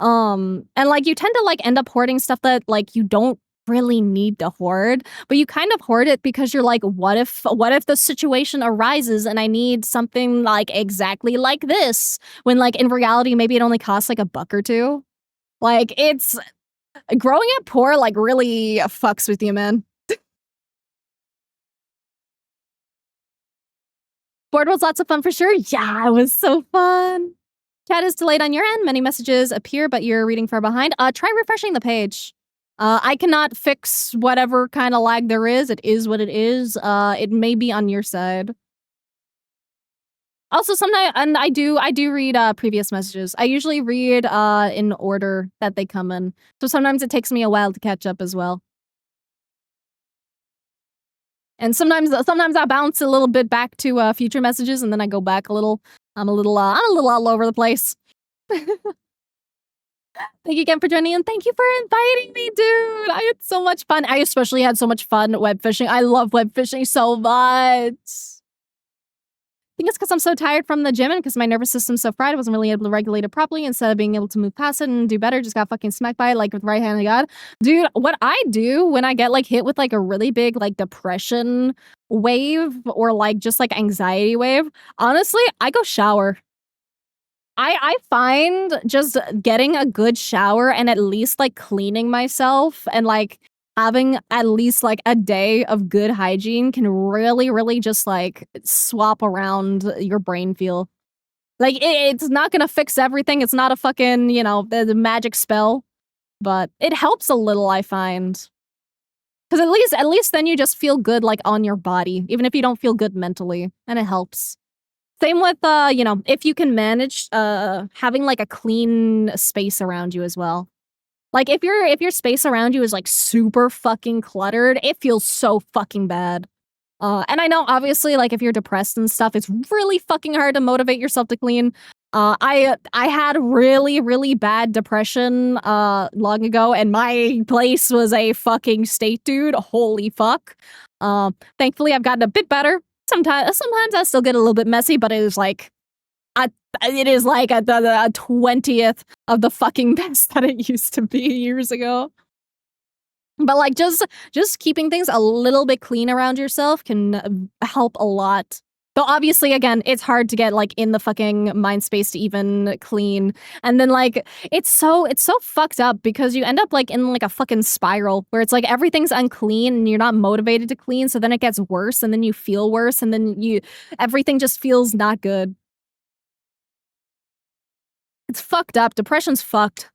And, like, you tend to, like, end up hoarding stuff that, like, you don't really need to hoard, but you kind of hoard it because you're like, what if the situation arises and I need something, like, exactly like this? When, like, in reality, maybe it only costs, like, a buck or two. Like, it's growing up poor, like, really fucks with you, man. Board was lots of fun for sure. Yeah, it was so fun. Chat is delayed on your end. Many messages appear, but you're reading far behind. Try refreshing the page. I cannot fix whatever kind of lag there is. It is what it is. It may be on your side. Also, sometimes, and I do read previous messages. I usually read in order that they come in. So sometimes it takes me a while to catch up as well. And sometimes I bounce a little bit back to future messages, and then I go back a little. I'm a little all over the place. Thank you again for joining and thank you for inviting me, dude. I had so much fun. I especially had so much fun web fishing. I love web fishing so much. I think it's because I'm so tired from the gym and because my nervous system's so fried, I wasn't really able to regulate it properly. Instead of being able to move past it and do better, just got fucking smacked by it like with the right hand of God. Dude, what I do when I get like hit with like a really big like depression wave or like just like anxiety wave, honestly, I go shower. I find just getting a good shower and at least, like, cleaning myself and, like, having at least, like, a day of good hygiene can really, really just, like, swap around your brain feel. Like, it's not gonna fix everything, it's not a fucking, you know, the magic spell, but it helps a little, I find. 'Cause at least then you just feel good, like, on your body, even if you don't feel good mentally, and it helps. Same with, you know, if you can manage, having, like, a clean space around you as well. Like, if your space around you is, like, super fucking cluttered, it feels so fucking bad. And I know, obviously, like, if you're depressed and stuff, it's really fucking hard to motivate yourself to clean. I had really, really bad depression, long ago, and my place was a fucking state, dude. Holy fuck. Thankfully, I've gotten a bit better. Sometimes I still get a little bit messy, but it is like a it is like a 20th of the fucking mess that it used to be years ago. But like just keeping things a little bit clean around yourself can help a lot. Though obviously, again, it's hard to get like in the fucking mind space to even clean. And then like it's so fucked up because you end up like in like a fucking spiral where it's like everything's unclean and you're not motivated to clean, so then it gets worse and then you feel worse and then everything just feels not good. It's fucked up. Depression's fucked.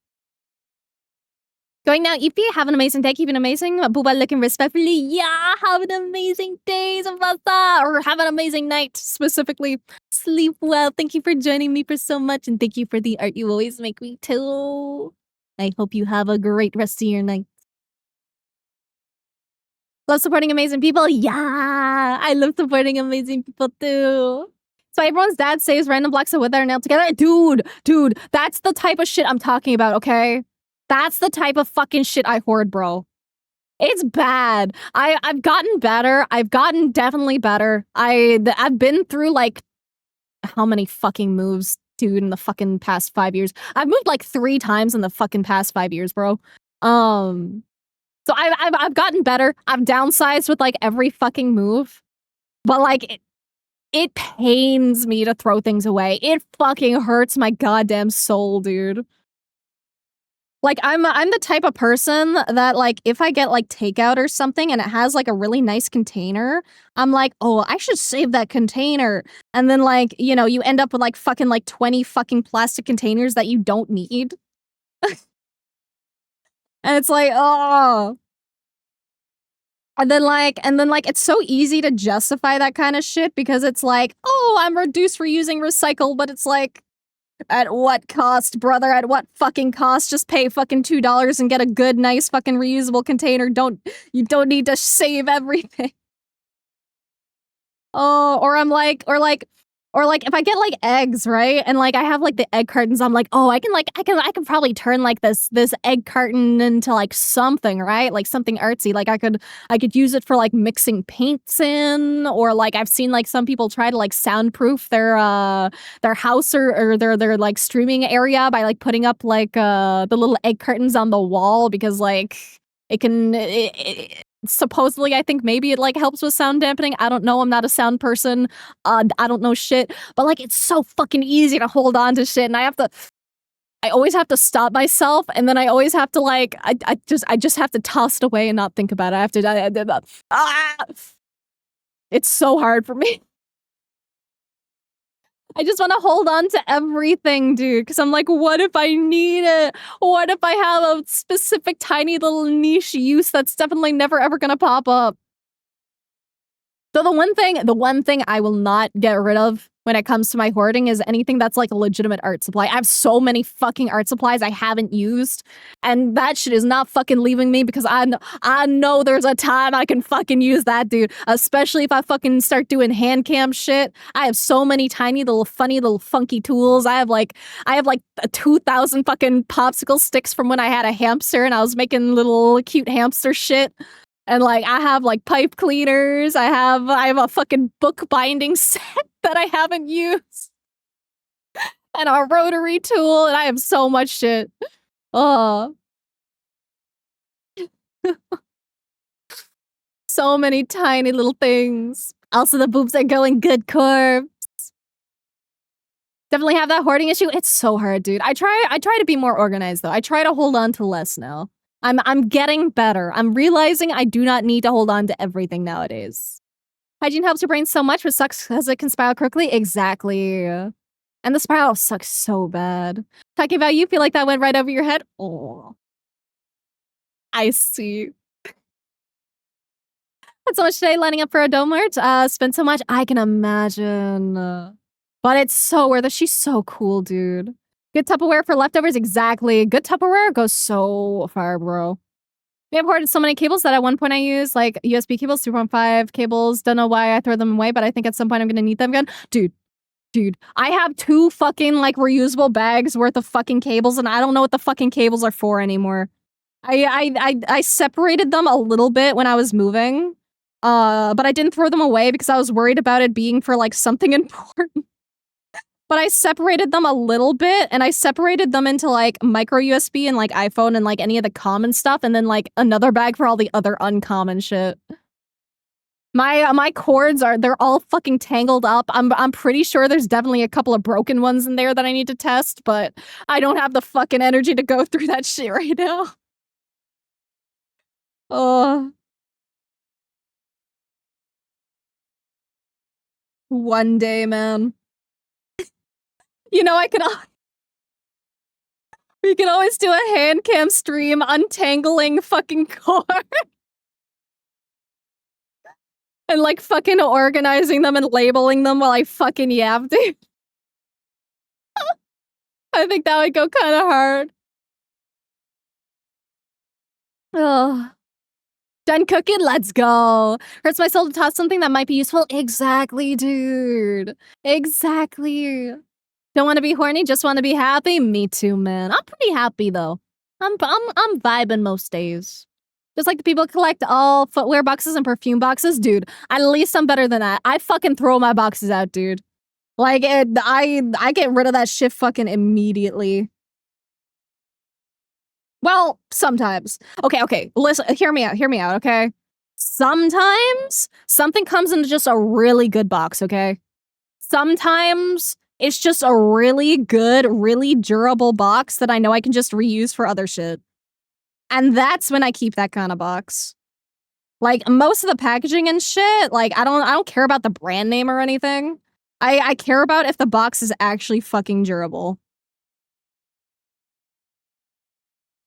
Going now, Iffy, have an amazing day, keep it amazing. Boba looking respectfully. Yeah, have an amazing day, Zavasa, or have an amazing night, specifically. Sleep well. Thank you for joining me for so much, and thank you for the art you always make me too. I hope you have a great rest of your night. Love supporting amazing people. Yeah, I love supporting amazing people too. So everyone's dad saves random blocks of wood that are nailed together. Dude, that's the type of shit I'm talking about, okay? That's the type of fucking shit I hoard, bro. It's bad. I've gotten better. I've gotten definitely better. I've been through like how many fucking moves, dude, in the fucking past 5 years. I've moved like 3 times in the fucking past 5 years, bro. So I've gotten better. I've downsized with like every fucking move. But like it pains me to throw things away. It fucking hurts my goddamn soul, dude. Like, I'm the type of person that, like, if I get, like, takeout or something and it has, like, a really nice container, I'm like, "Oh, I should save that container." And then, like, you know, you end up with, like, fucking, like, 20 fucking plastic containers that you don't need. And it's like, oh. And then, like, it's so easy to justify that kind of shit because it's like, "Oh, I'm reduced for using recycle," but it's like, at what cost, brother? At what fucking cost? Just pay fucking $2 and get a good, nice fucking reusable container. You don't need to save everything. Oh, or like if I get like eggs, right? And like I have like the egg cartons, I'm like, oh, I can probably turn like this egg carton into like something, right? Like something artsy. Like I could use it for like mixing paints in, or like I've seen like some people try to like soundproof their house or their like streaming area by like putting up like the little egg cartons on the wall because like supposedly I think maybe it like helps with sound dampening. I don't know. I'm not a sound person. I don't know shit. But like it's so fucking easy to hold on to shit, and I always have to stop myself, and then I always have to like I just have to toss it away and not think about it. I have to it's so hard for me. I just want to hold on to everything, dude, because I'm like, what if I need it? What if I have a specific tiny little niche use that's definitely never ever gonna pop up? So the one thing I will not get rid of when it comes to my hoarding is anything that's like a legitimate art supply. I have so many fucking art supplies I haven't used, and that shit is not fucking leaving me because I know there's a time I can fucking use that, dude. Especially if I fucking start doing hand cam shit. I have so many tiny little funny little funky tools. I have like 2,000 fucking popsicle sticks from when I had a hamster and I was making little cute hamster shit. And like I have like pipe cleaners. I have a fucking book binding set that I haven't used. And a rotary tool, and I have so much shit. Oh. So many tiny little things. Also the boobs are going good, Corb. Definitely have that hoarding issue. It's so hard, dude. I try to be more organized though. I try to hold on to less now. I'm getting better. I'm realizing I do not need to hold on to everything nowadays. Hygiene helps your brain so much, but sucks because it can spiral quickly. Exactly. And the spiral sucks so bad. Talking about you, feel like that went right over your head? Oh. I see. Had so much today lining up for a dome alert. Spent so much. I can imagine. But it's so worth it. She's so cool, dude. Good Tupperware for leftovers, exactly. Good Tupperware goes so far, bro. We have hoarded so many cables that at one point I used, like, USB cables, 2.5 cables. Don't know why I throw them away, but I think at some point I'm gonna need them again. Dude, I have 2 fucking, like, reusable bags worth of fucking cables, and I don't know what the fucking cables are for anymore. I separated them a little bit when I was moving, but I didn't throw them away because I was worried about it being for, like, something important. But I separated them a little bit, and I separated them into, like, micro USB and, like, iPhone and, like, any of the common stuff, and then, like, another bag for all the other uncommon shit. My cords they're all fucking tangled up. I'm pretty sure there's definitely a couple of broken ones in there that I need to test, but I don't have the fucking energy to go through that shit right now. Ugh. One day, man. You know, we can always do a hand cam stream untangling fucking cord and, like, fucking organizing them and labeling them while I fucking yap, dude. I think that would go kinda hard. Ugh. Done cooking? Let's go. Hurts my soul to toss something that might be useful. Exactly, dude. Exactly. Don't wanna be horny, just wanna be happy? Me too, man. I'm pretty happy, though. I'm vibing most days. Just like the people collect all footwear boxes and perfume boxes, dude, at least I'm better than that. I fucking throw my boxes out, dude. Like, I get rid of that shit fucking immediately. Well, sometimes. Okay, listen, hear me out, okay? Sometimes something comes in just a really good box, okay? Sometimes it's just a really good, really durable box that I know I can just reuse for other shit. And that's when I keep that kind of box. Like, most of the packaging and shit, like, I don't care about the brand name or anything. I care about if the box is actually fucking durable.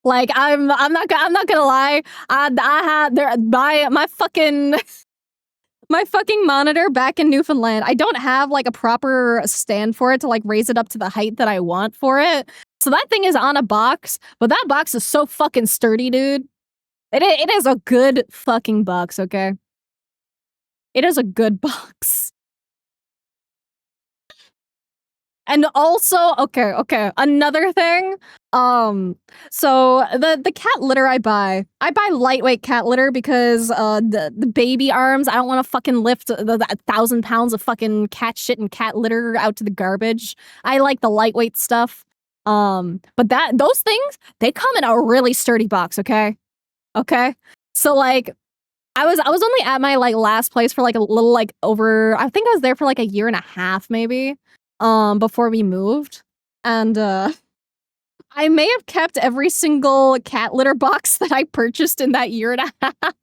Like, I'm not gonna lie, I had my fucking my fucking monitor back in Newfoundland, I don't have, like, a proper stand for it to, like, raise it up to the height that I want for it. So that thing is on a box, but that box is so fucking sturdy, dude. It is a good fucking box, okay? It is a good box. And also, okay, another thing, so the cat litter I buy lightweight cat litter because, the baby arms, I don't wanna fucking lift the 1,000 pounds of fucking cat shit and cat litter out to the garbage. I like the lightweight stuff. But those things, they come in a really sturdy box, okay? Okay? So, like, I was only at my, like, last place for, like, a little, like, over I think I was there for, like, a year and a half maybe, before we moved, and, I may have kept every single cat litter box that I purchased in that year and a half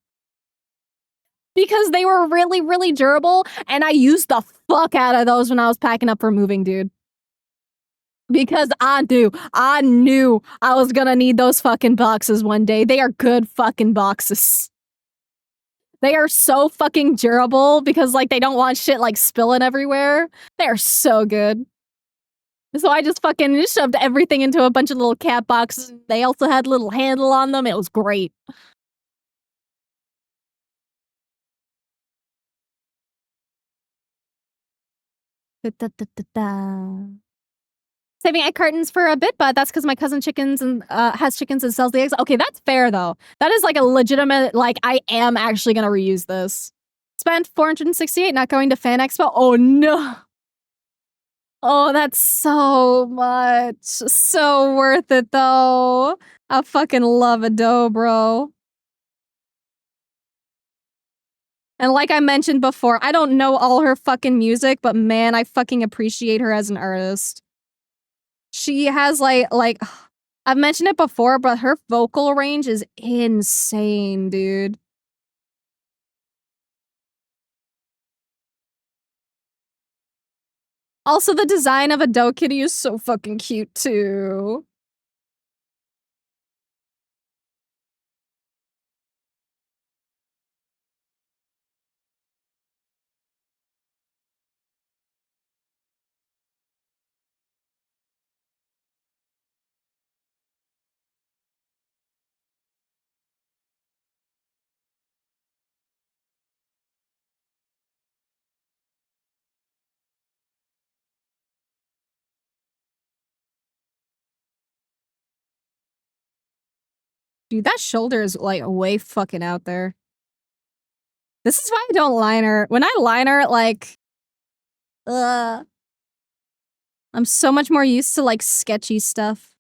because they were really, really durable, and I used the fuck out of those when I was packing up for moving, dude. Because I knew I was gonna need those fucking boxes one day. They are good fucking boxes. They are so fucking durable because, like, they don't want shit, like, spilling everywhere. They are so good. So I just fucking shoved everything into a bunch of little cat boxes. They also had a little handle on them. It was great. Da, da, da, da, da. Saving egg cartons for a bit, but that's because my cousin has chickens and sells the eggs. Okay, that's fair though. That is like a legitimate, like, I am actually gonna reuse this. Spent 468 not going to Fan Expo. Oh no. Oh, that's so much. So worth it though. I fucking love Ado, bro. And like I mentioned before, I don't know all her fucking music, but man, I fucking appreciate her as an artist. She has like I've mentioned it before, but her vocal range is insane, dude. Also, the design of a Doe Kitty is so fucking cute too. Dude, that shoulder is like way fucking out there. This is why I don't line her. When I line her, like, uh, I'm so much more used to, like, sketchy stuff.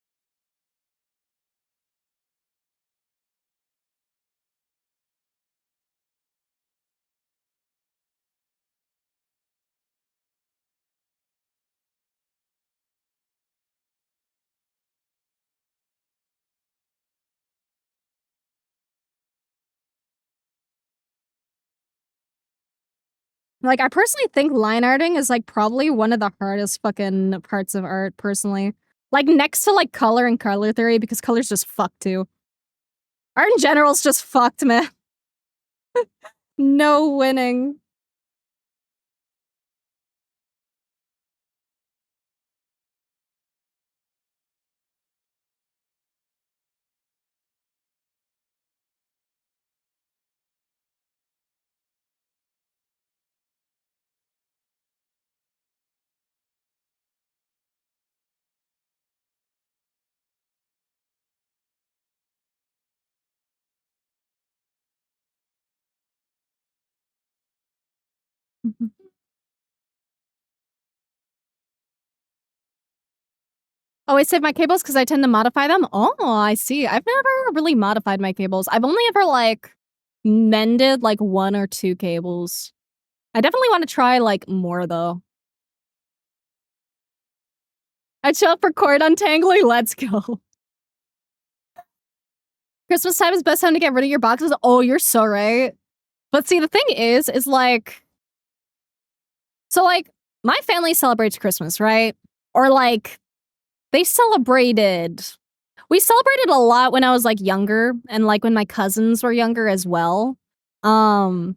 Like, I personally think line arting is, like, probably one of the hardest fucking parts of art, personally. Like, next to, like, color and color theory, because color's just fucked, too. Art in general is just fucked, man. No winning. Oh, I save my cables because I tend to modify them? Oh, I see. I've never really modified my cables. I've only ever, like, mended, like, 1 or 2 cables. I definitely wanna try, like, more, though. I'd show up for cord untangling, let's go. Christmas time is best time to get rid of your boxes? Oh, you're so right. But see, the thing is, like so, like, my family celebrates Christmas, right? Or, like, they celebrated we celebrated a lot when I was, like, younger and, like, when my cousins were younger as well. Um,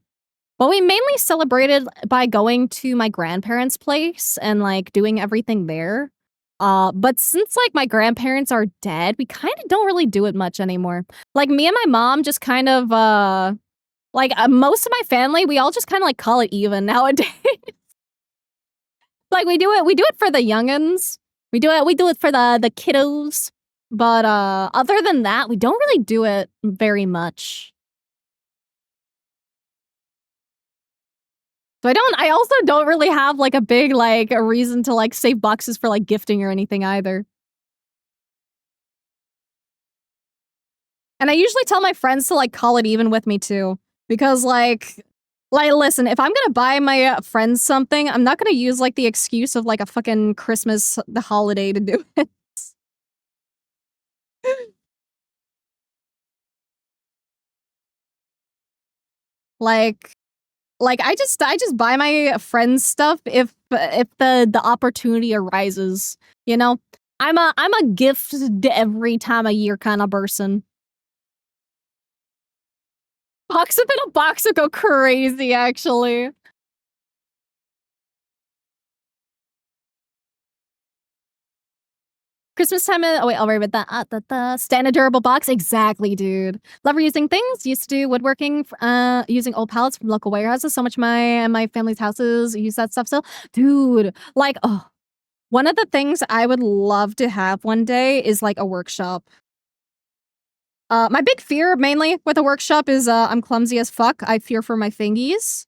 but we mainly celebrated by going to my grandparents' place and, like, doing everything there. But since, like, my grandparents are dead, we kinda don't really do it much anymore. Like, me and my mom just kind of, most of my family, we all just kinda, like, call it even nowadays. Like, we do it for the youngins. We do it for the kiddos. But, other than that, we don't really do it very much. So I also don't really have, like, a big, like, a reason to, like, save boxes for, like, gifting or anything either. And I usually tell my friends to, like, call it even with me too. Because, listen, if I'm gonna buy my, friends something, I'm not gonna use, like, the excuse of, like, a fucking Christmas the holiday to do it. Like I just buy my friends stuff if the opportunity arises, you know? I'm a gift every time a year kinda person. Box up in a box would go crazy, actually. Christmas time oh wait, I'll read about that. Standard durable box, exactly, dude. Love reusing things. Used to do woodworking, using old pallets from local warehouses. So much my family's houses use that stuff still. Dude, like, oh, one of the things I would love to have one day is, like, a workshop. My big fear mainly with a workshop is, I'm clumsy as fuck. I fear for my fingies.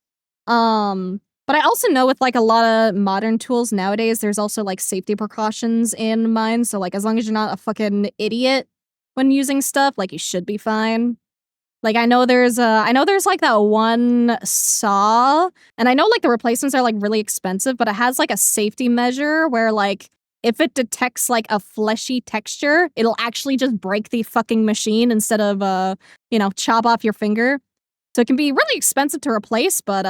But I also know with, like, a lot of modern tools nowadays, there's also, like, safety precautions in mine, so, like, as long as you're not a fucking idiot when using stuff, like, you should be fine. Like, I know there's, like, that one saw, and I know, like, the replacements are, like, really expensive, but it has, like, a safety measure where, like, if it detects, like, a fleshy texture, it'll actually just break the fucking machine instead of, chop off your finger. So it can be really expensive to replace, but,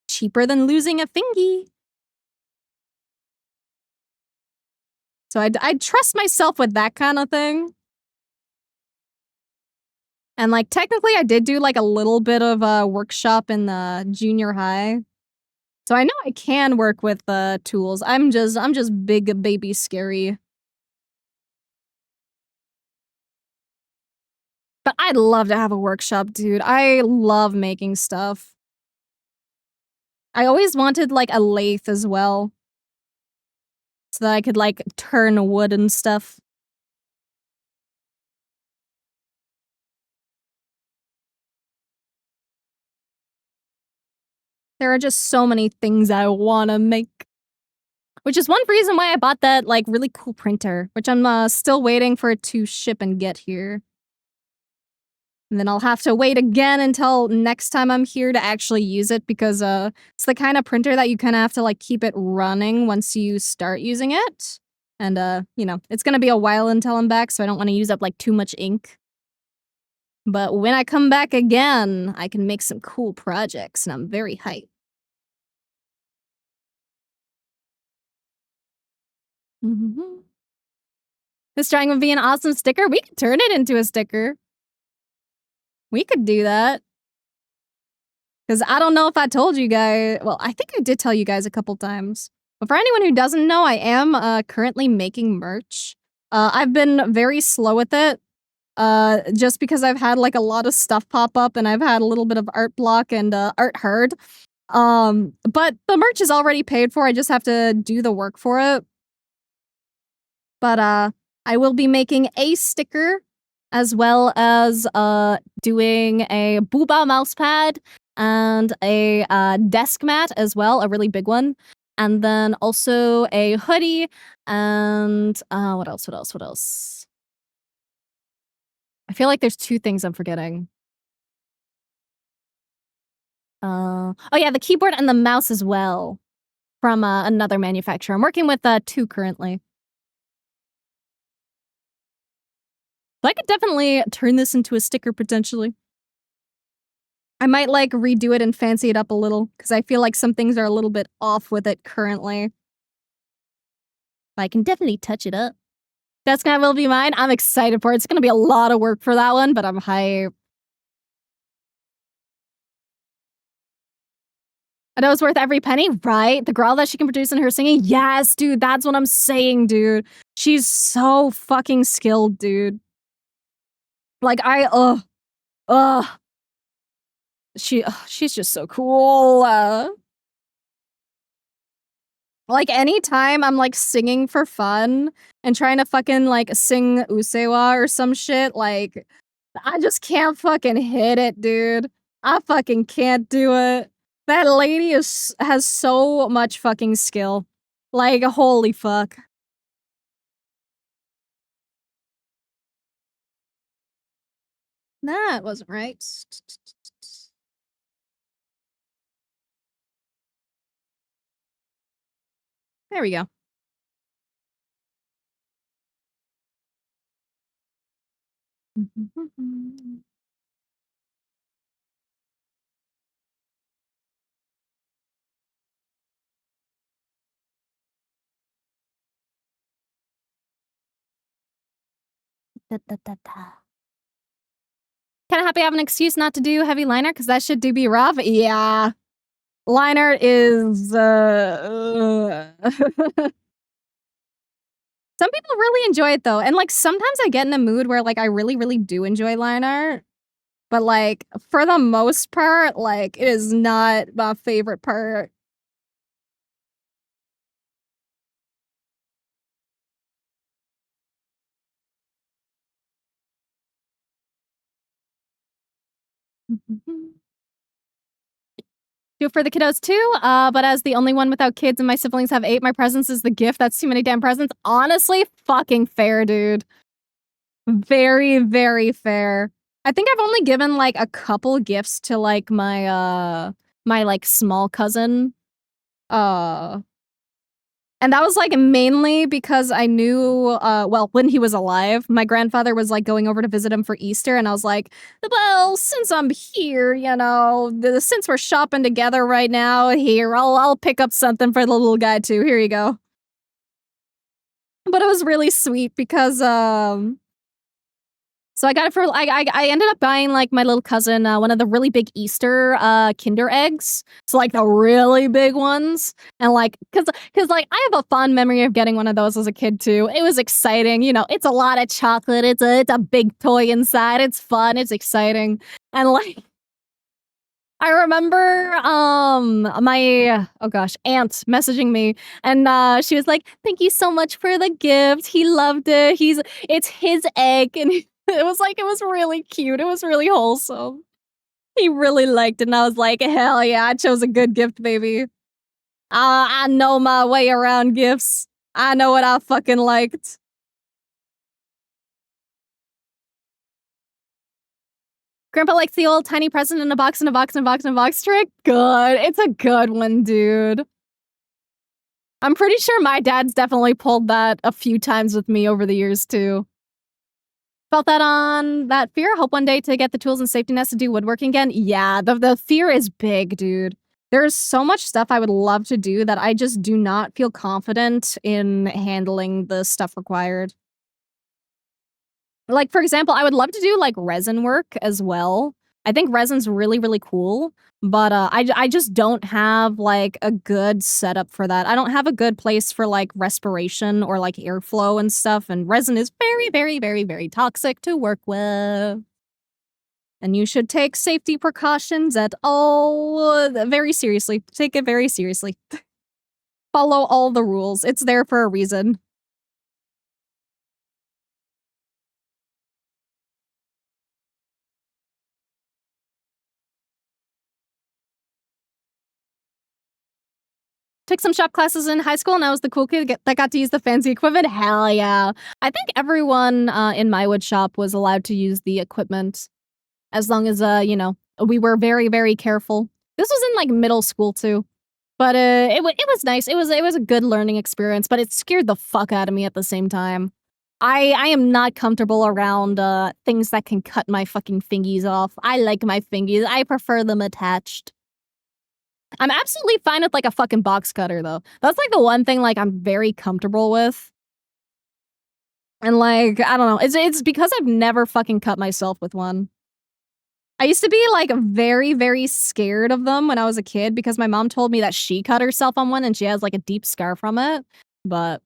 cheaper than losing a fingy. So I'd trust myself with that kinda thing. And, like, technically, I did do, like, a little bit of a workshop in the junior high. So I know I can work with, tools. I'm just big baby scary. But I'd love to have a workshop, dude. I love making stuff. I always wanted, like, a lathe as well, so that I could, like, turn wood and stuff. There are just so many things I wanna make. Which is one reason why I bought that, like, really cool printer, which I'm, still waiting for it to ship and get here. And then I'll have to wait again until next time I'm here to actually use it because, it's the kind of printer that you kinda have to, like, keep it running once you start using it. And, it's gonna be a while until I'm back, so I don't wanna use up, like, too much ink. But when I come back again, I can make some cool projects, and I'm very hyped. Mhm. This drawing would be an awesome sticker. We could turn it into a sticker. We could do that. Because I don't know if I told you guys. Well, I think I did tell you guys a couple times. But for anyone who doesn't know, I am currently making merch. I've been very slow with it. Just because I've had like a lot of stuff pop up and I've had a little bit of art block and art hard. But the merch is already paid for. I just have to do the work for it. But I will be making a sticker as well as doing a Boba mousepad and a desk mat as well, a really big one. And then also a hoodie and what else? What else? What else? I feel like there's two things I'm forgetting. Oh yeah, the keyboard and the mouse as well from another manufacturer. I'm working with two currently. But I could definitely turn this into a sticker potentially. I might like redo it and fancy it up a little because I feel like some things are a little bit off with it currently. But I can definitely touch it up. That's gonna will be mine. I'm excited for it. It's gonna be a lot of work for that one, but I'm hyped. I know it's worth every penny, right? The girl that she can produce in her singing. Yes, dude, that's what I'm saying, dude. She's so fucking skilled, dude. Like ugh. She's just so cool. Like anytime I'm like singing for fun and trying to fucking like sing Usewa or some shit, like I just can't fucking hit it, dude. I fucking can't do it. That lady has so much fucking skill. Like holy fuck. That wasn't right. There we go. Da, da, da, da. Kinda happy I have an excuse not to do heavy liner because that shit do be rough. Yeah. Liner is Some people really enjoy it though, and like sometimes I get in a mood where like I really, really do enjoy line art, but like for the most part, like it is not my favorite part. Do it for the kiddos too, but as the only one without kids and my siblings have 8, my presence is the gift. That's too many damn presents. Honestly, fucking fair, dude. Very, very fair. I think I've only given like a couple gifts to like my like small cousin. Uh And that was, like, mainly because I knew, well, when he was alive, my grandfather was, like, going over to visit him for Easter, and I was like, "Well, since I'm here, since we're shopping together right now, here, I'll pick up something for the little guy too. Here you go." But it was really sweet because, so I got it for I ended up buying, like, my little cousin, one of the really big Easter, Kinder eggs. So, like, the really big ones, and, like, cause like, I have a fond memory of getting one of those as a kid, too. It was exciting, it's a lot of chocolate, it's a big toy inside, it's fun, it's exciting, and, like, I remember, my oh gosh, aunt messaging me, and, she was like, "Thank you so much for the gift, he loved it, it's his egg," and it was really cute, it was really wholesome. He really liked it, and I was like, "Hell yeah, I chose a good gift, baby." I know my way around gifts. I know what I fucking liked. Grandpa likes the old tiny present in a box, in a box, in a box, in a box trick. Good. It's a good one, dude. I'm pretty sure my dad's definitely pulled that a few times with me over the years, too. Felt that on that fear. Hope one day to get the tools and safety nets to do woodworking again. Yeah, the fear is big, dude. There's so much stuff I would love to do that I just do not feel confident in handling the stuff required. Like, for example, I would love to do, like, resin work as well. I think resin's really, really cool, but, I just don't have, like, a good setup for that. I don't have a good place for, like, respiration or, like, airflow and stuff, and resin is very, very, very, very toxic to work with. And you should take safety precautions at all very seriously. Take it very seriously. Follow all the rules. It's there for a reason. Took some shop classes in high school, and I was the cool kid that got to use the fancy equipment. Hell yeah. I think everyone in my wood shop was allowed to use the equipment as long as, we were very, very careful. This was in, like, middle school, too. But it was nice. It was a good learning experience, but it scared the fuck out of me at the same time. I am not comfortable around things that can cut my fucking fingies off. I like my fingies. I prefer them attached. I'm absolutely fine with, like, a fucking box cutter, though. That's, like, the one thing, like, I'm very comfortable with. And, like, I don't know. It's because I've never fucking cut myself with one. I used to be, like, very, very scared of them when I was a kid because my mom told me that she cut herself on one and she has, like, a deep scar from it. But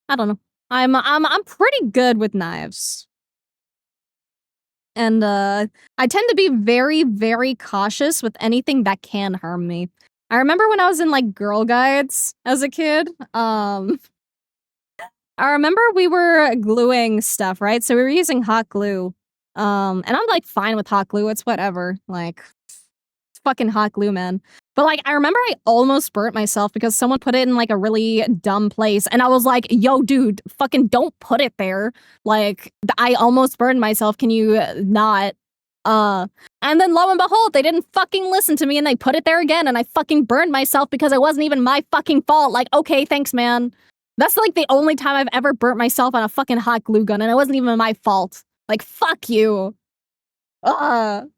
I don't know. I'm pretty good with knives. And, I tend to be very, very cautious with anything that can harm me. I remember when I was in, like, Girl Guides as a kid, I remember we were gluing stuff, right? So we were using hot glue. And I'm, like, fine with hot glue, it's whatever, like, it's fucking hot glue, man. But, like, I remember I almost burnt myself because someone put it in, like, a really dumb place, and I was like, "Yo, dude, fucking don't put it there." Like, I almost burned myself, can you not? Uh, and then lo and behold, they didn't fucking listen to me, and they put it there again, and I fucking burned myself because it wasn't even my fucking fault. Like, okay, thanks, man. That's, like, the only time I've ever burnt myself on a fucking hot glue gun, and it wasn't even my fault. Like, fuck you. Ugh.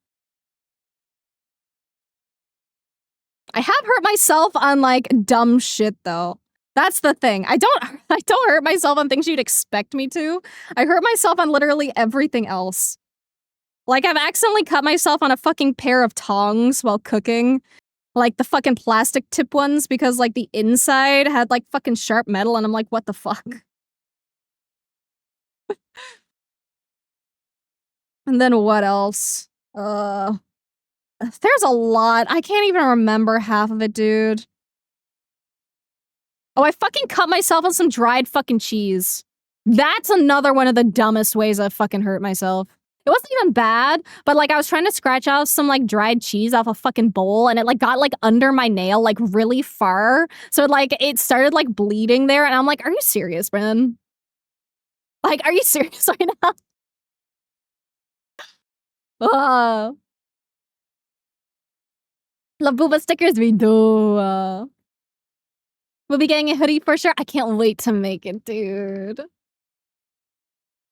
I have hurt myself on, like, dumb shit, though. That's the thing. I don't I don't hurt myself on things you'd expect me to. I hurt myself on literally everything else. Like, I've accidentally cut myself on a fucking pair of tongs while cooking. Like, the fucking plastic tip ones because, like, the inside had, like, fucking sharp metal, and I'm like, "What the fuck?" And then what else? There's a lot. I can't even remember half of it, dude. Oh, I fucking cut myself on some dried fucking cheese. That's another one of the dumbest ways I've fucking hurt myself. It wasn't even bad, but, like, I was trying to scratch out some, like, dried cheese off a fucking bowl, and it, like, got, like, under my nail, like, really far. So, like, it started, like, bleeding there, and I'm like, "Are you serious, man? Like, are you serious right now?" Ugh. Love Boba stickers, we do. We'll be getting a hoodie for sure. I can't wait to make it, dude.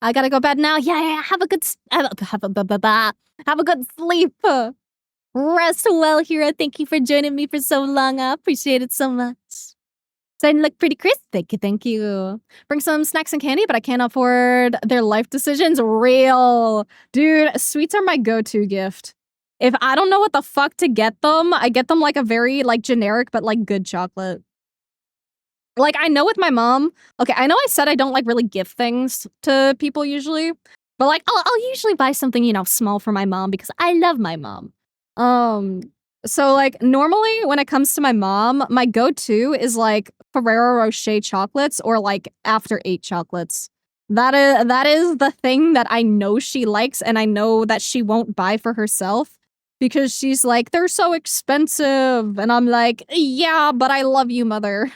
I gotta go bed now. Yeah, yeah. Have a good have a good sleep. Rest well, Hero. Thank you for joining me for so long. I appreciate it so much. Starting to look pretty crisp. Thank you, thank you. Bring some snacks and candy, but I can't afford their life decisions. Real. Dude, sweets are my go-to gift. If I don't know what the fuck to get them, I get them, like, a very, like, generic but, like, good chocolate. Like, I know with my mom okay, I know I said I don't, like, really give things to people usually, but, like, I'll usually buy something, small for my mom because I love my mom. Um, so, like, normally when it comes to my mom, my go-to is, like, Ferrero Rocher chocolates or, like, After 8 chocolates. That is the thing that I know she likes and I know that she won't buy for herself. because she's like, they're so expensive. And I'm like, yeah, but I love you, mother.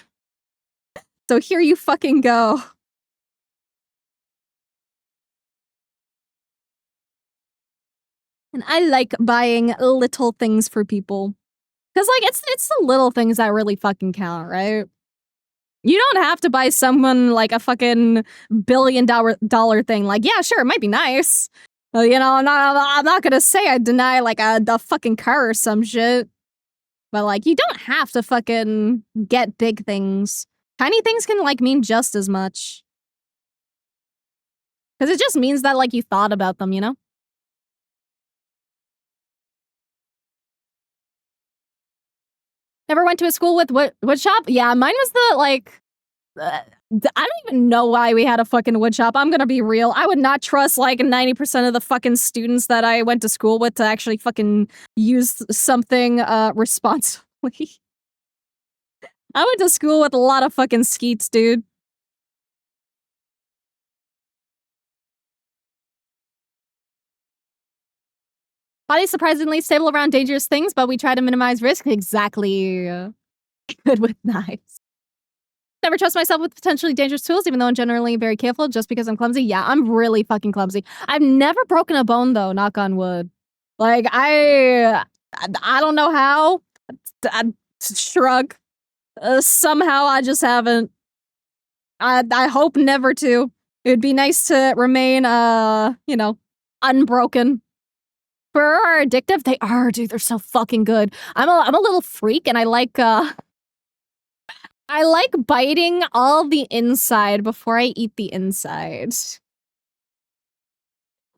So here you fucking go. And I like buying little things for people. Cause like it's the little things that really fucking count, right? You don't have to buy someone like a fucking $1 billion thing. Like, yeah, sure, it might be nice. You know, I'm not gonna say I deny like the fucking car or some shit. But like, you don't have to fucking get big things. Tiny things can like mean just as much. Cause it just means that like you thought about them, you know? Never went to a school with wood shop? Yeah, mine was the like I don't even know why we had a fucking wood shop. I'm gonna be real. I would not trust like 90% of the fucking students that I went to school with to actually fucking use something responsibly. I went to school with a lot of fucking skeets, dude. Body's surprisingly stable around dangerous things, but we try to minimize risk. Exactly. Good with knives. Never trust myself with potentially dangerous tools, even though I'm generally very careful just because I'm clumsy. Yeah, I'm really fucking clumsy. I've never broken a bone though, knock on wood. Like, I don't know how. I shrug. Somehow I just haven't. I hope never to. It'd be nice to remain, you know, unbroken. Fur are addictive? They are, dude. They're so fucking good. I'm a little freak and I like biting all the inside before I eat the inside.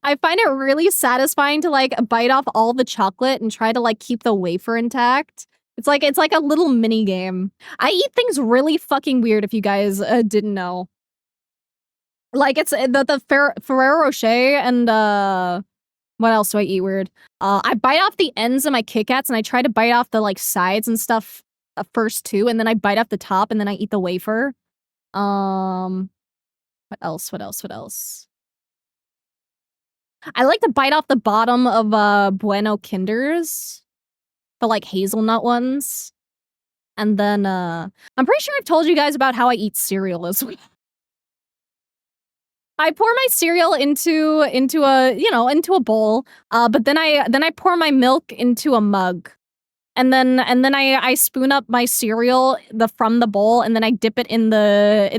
I find it really satisfying to like bite off all the chocolate and try to like keep the wafer intact. It's like a little mini game. I eat things really fucking weird if you guys didn't know. Like it's the Ferrero Rocher and what else do I eat weird? I bite off the ends of my Kit Kats and I try to bite off the like sides and stuff first too, and then I bite off the top and then I eat the wafer. What else? What else? What else? I like to bite off the bottom of Bueno Kinders, the like hazelnut ones. And then I'm pretty sure I've told you guys about how I eat cereal as well. I pour my cereal into a, you know, into a bowl, but then I pour my milk into a mug. And then I spoon up my cereal from the bowl and then I dip it in the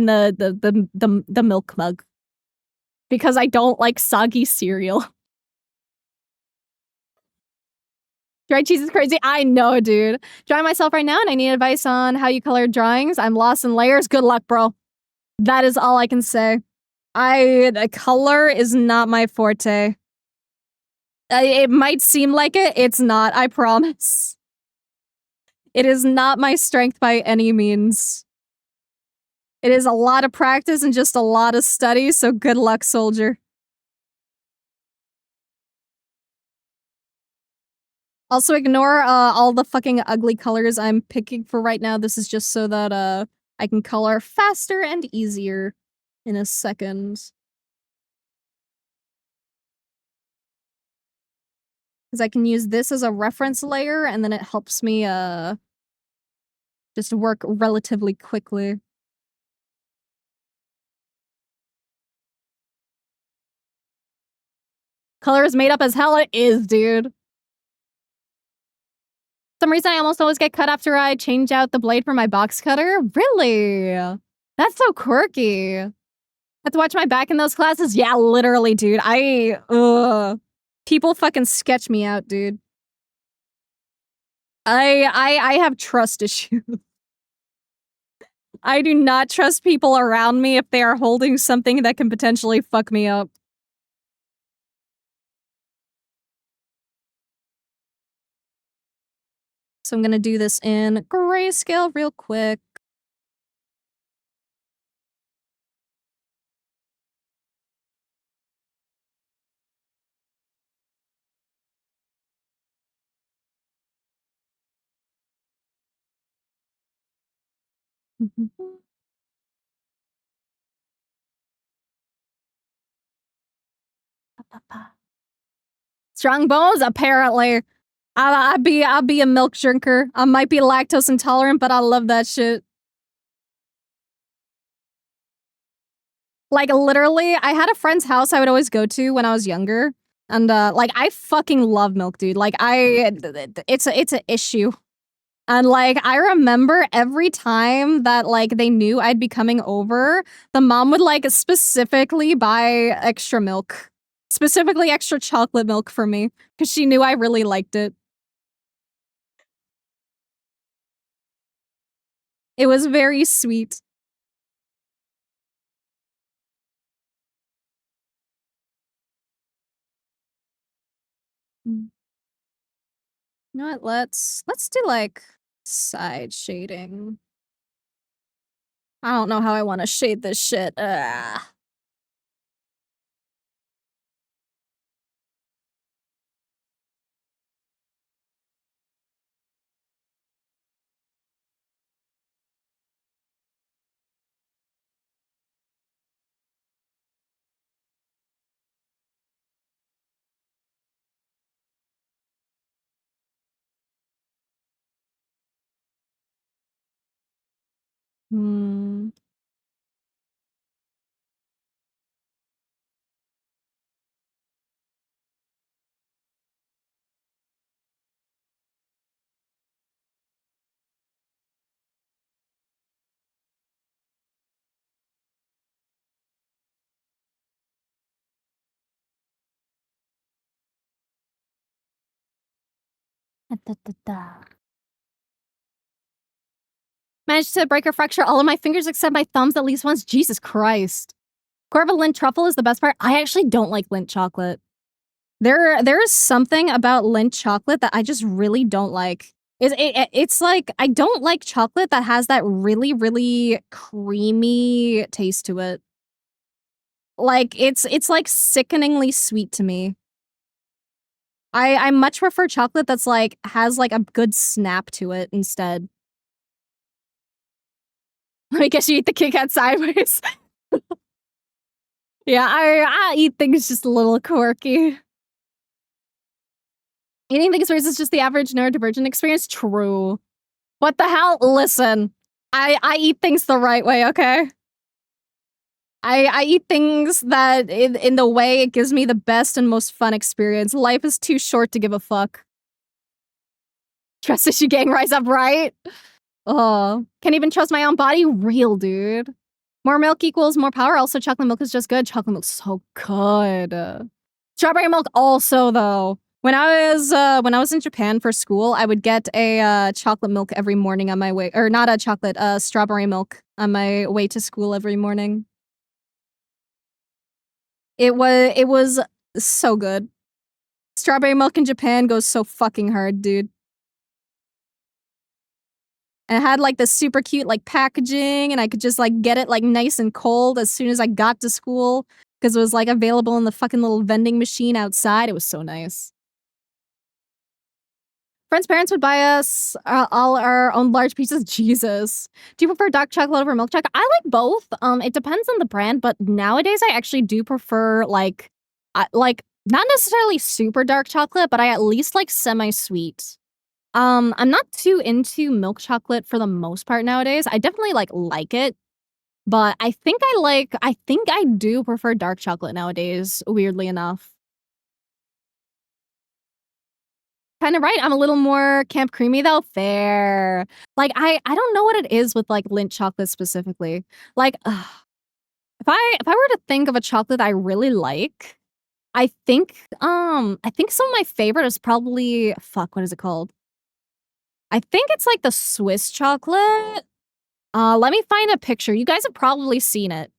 milk mug. Because I don't like soggy cereal. Dried cheese is crazy. I know, dude. Drawing myself right now and I need advice on how you color drawings. I'm lost in layers. Good luck, bro. That is all I can say. The color is not my forte. It might seem like it. It's not, I promise. It is not my strength by any means. It is a lot of practice and just a lot of study, so good luck, soldier. Also ignore all the fucking ugly colors I'm picking for right now. This is just so that I can color faster and easier in a second. Because I can use this as a reference layer and then it helps me just work relatively quickly. Color is made up as hell. It is, dude. Some reason I almost always get cut after I change out the blade for my box cutter. Really? That's so quirky. Have to watch my back in those classes? Yeah, literally, dude. People fucking sketch me out, dude. I have trust issues. I do not trust people around me if they are holding something that can potentially fuck me up. So I'm gonna do this in grayscale real quick. Strong bones, apparently. I'll be a milk drinker. I might be lactose intolerant, but I love that shit. Like, literally, I had a friend's house I would always go to when I was younger, and, like, I fucking love milk, dude. Like, it's a issue. And, like, I remember every time that, like, they knew I'd be coming over, the mom would, like, specifically buy extra milk. Specifically extra chocolate milk for me, because she knew I really liked it. It was very sweet. Mm. You know what? Let's do, like, side shading. I don't know how I wanna shade this shit. Ugh. Hmm. Da, da, da. Managed to break or fracture all of my fingers except my thumbs at least once. Jesus Christ. Corva lint truffle is the best part. I actually don't like lint chocolate. There is something about lint chocolate that I just really don't like. It's like I don't like chocolate that has that really, really creamy taste to it. Like it's like sickeningly sweet to me. I much prefer chocolate that's like has like a good snap to it instead. I guess you eat the Kit Kat sideways. Yeah, I eat things just a little quirky. Eating things versus just the average neurodivergent experience? True. What the hell? Listen, I eat things the right way, okay? I eat things that in the way it gives me the best and most fun experience. Life is too short to give a fuck. Trust issue gang, rise up, right? Oh, can't even trust my own body? Real, dude. More milk equals more power. Also, chocolate milk is just good. Chocolate milk's so good. Strawberry milk also, though. When I was in Japan for school, I would get a chocolate milk every morning on my way, or not a chocolate, strawberry milk on my way to school every morning. It was so good. Strawberry milk in Japan goes so fucking hard, dude. And it had like the super cute like packaging, and I could just like get it like nice and cold as soon as I got to school because it was like available in the fucking little vending machine outside. It was so nice. Friends' parents would buy us all our own large pieces. Jesus. Do you prefer dark chocolate over milk chocolate? I like both. It depends on the brand, but nowadays I actually do prefer like not necessarily super dark chocolate, but I at least like semi-sweet. I'm not too into milk chocolate for the most part nowadays. I definitely like it, but I think I do prefer dark chocolate nowadays, weirdly enough. Kinda right, I'm a little more Camp Creamy though, fair. Like, I don't know what it is with, like, Lindt chocolate specifically. Like, if I were to think of a chocolate I really like, I think some of my favorite is probably fuck, what is it called? I think it's, like, the Swiss chocolate? Let me find a picture, you guys have probably seen it.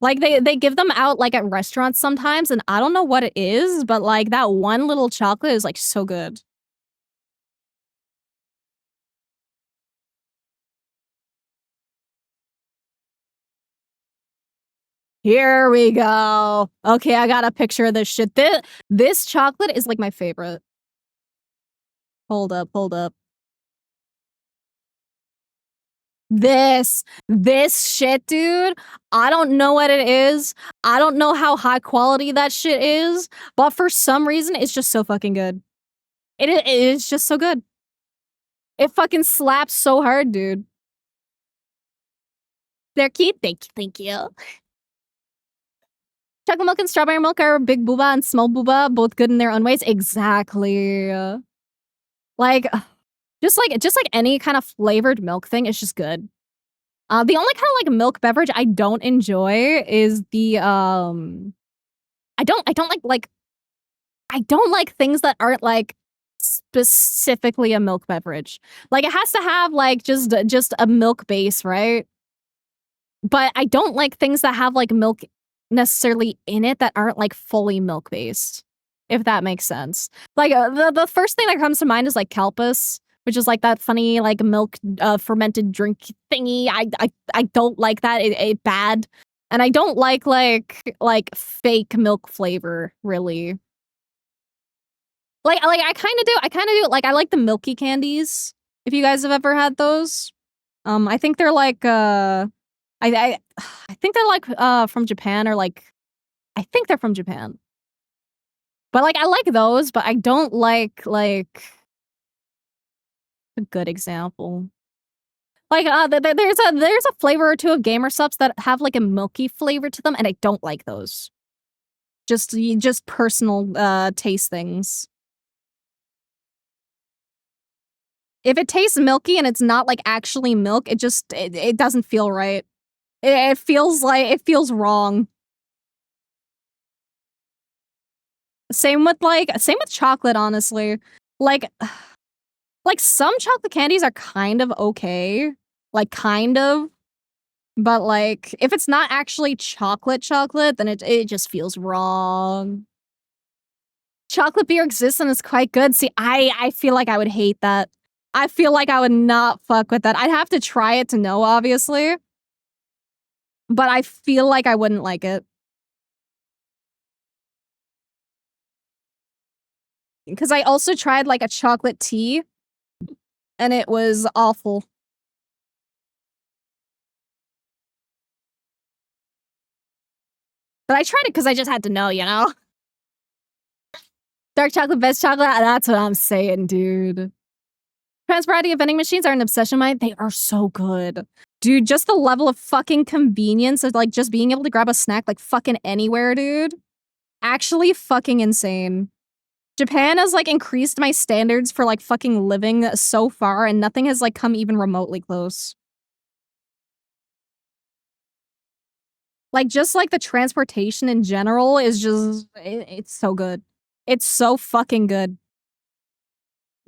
Like, they give them out, like, at restaurants sometimes, and I don't know what it is, but, like, that one little chocolate is, like, so good. Here we go. Okay, I got a picture of this shit. This chocolate is, like, my favorite. Hold up, hold up. This shit, dude, I don't know what it is. I don't know how high quality that shit is, but for some reason, it's just so fucking good. It is just so good. It fucking slaps so hard, dude. They're cute. Thank you. Chocolate milk and strawberry milk are big booba and small booba, both good in their own ways. Exactly. Like, just like any kind of flavored milk thing, it's just good. The only kind of like milk beverage I don't enjoy is the I don't like things that aren't like specifically a milk beverage. Like it has to have like just a milk base, right? But I don't like things that have like milk necessarily in it that aren't like fully milk based. If that makes sense. Like the first thing that comes to mind is like Calpis, which is like that funny like milk fermented drink thingy. I don't like that. It bad. And I don't like fake milk flavor really. Like I kind of do. I kind of do. Like I like the milky candies. If you guys have ever had those, I think they're like I think they're like from Japan or like I think they're from Japan. But like I like those, but I don't like a good example. Like there's a flavor or two of gamer subs that have like a milky flavor to them, and I don't like those. Just personal taste things. If it tastes milky and it's not like actually milk, it doesn't feel right. It feels wrong. Same with chocolate, honestly. Like some chocolate candies are kind of okay. Like kind of. But like if it's not actually chocolate, then it just feels wrong. Chocolate beer exists and it's quite good. See, I feel like I would hate that. I feel like I would not fuck with that. I'd have to try it to know, obviously. But I feel like I wouldn't like it. Because I also tried like a chocolate tea, and it was awful. But I tried it because I just had to know, you know? Dark chocolate, best chocolate, that's what I'm saying, dude. Variety of vending machines are an obsession of mine. They are so good. Dude, just the level of fucking convenience of like just being able to grab a snack like fucking anywhere, dude. Actually fucking insane. Japan has like increased my standards for like fucking living so far, and nothing has like come even remotely close. Like just like the transportation in general is just it's so good. It's so fucking good.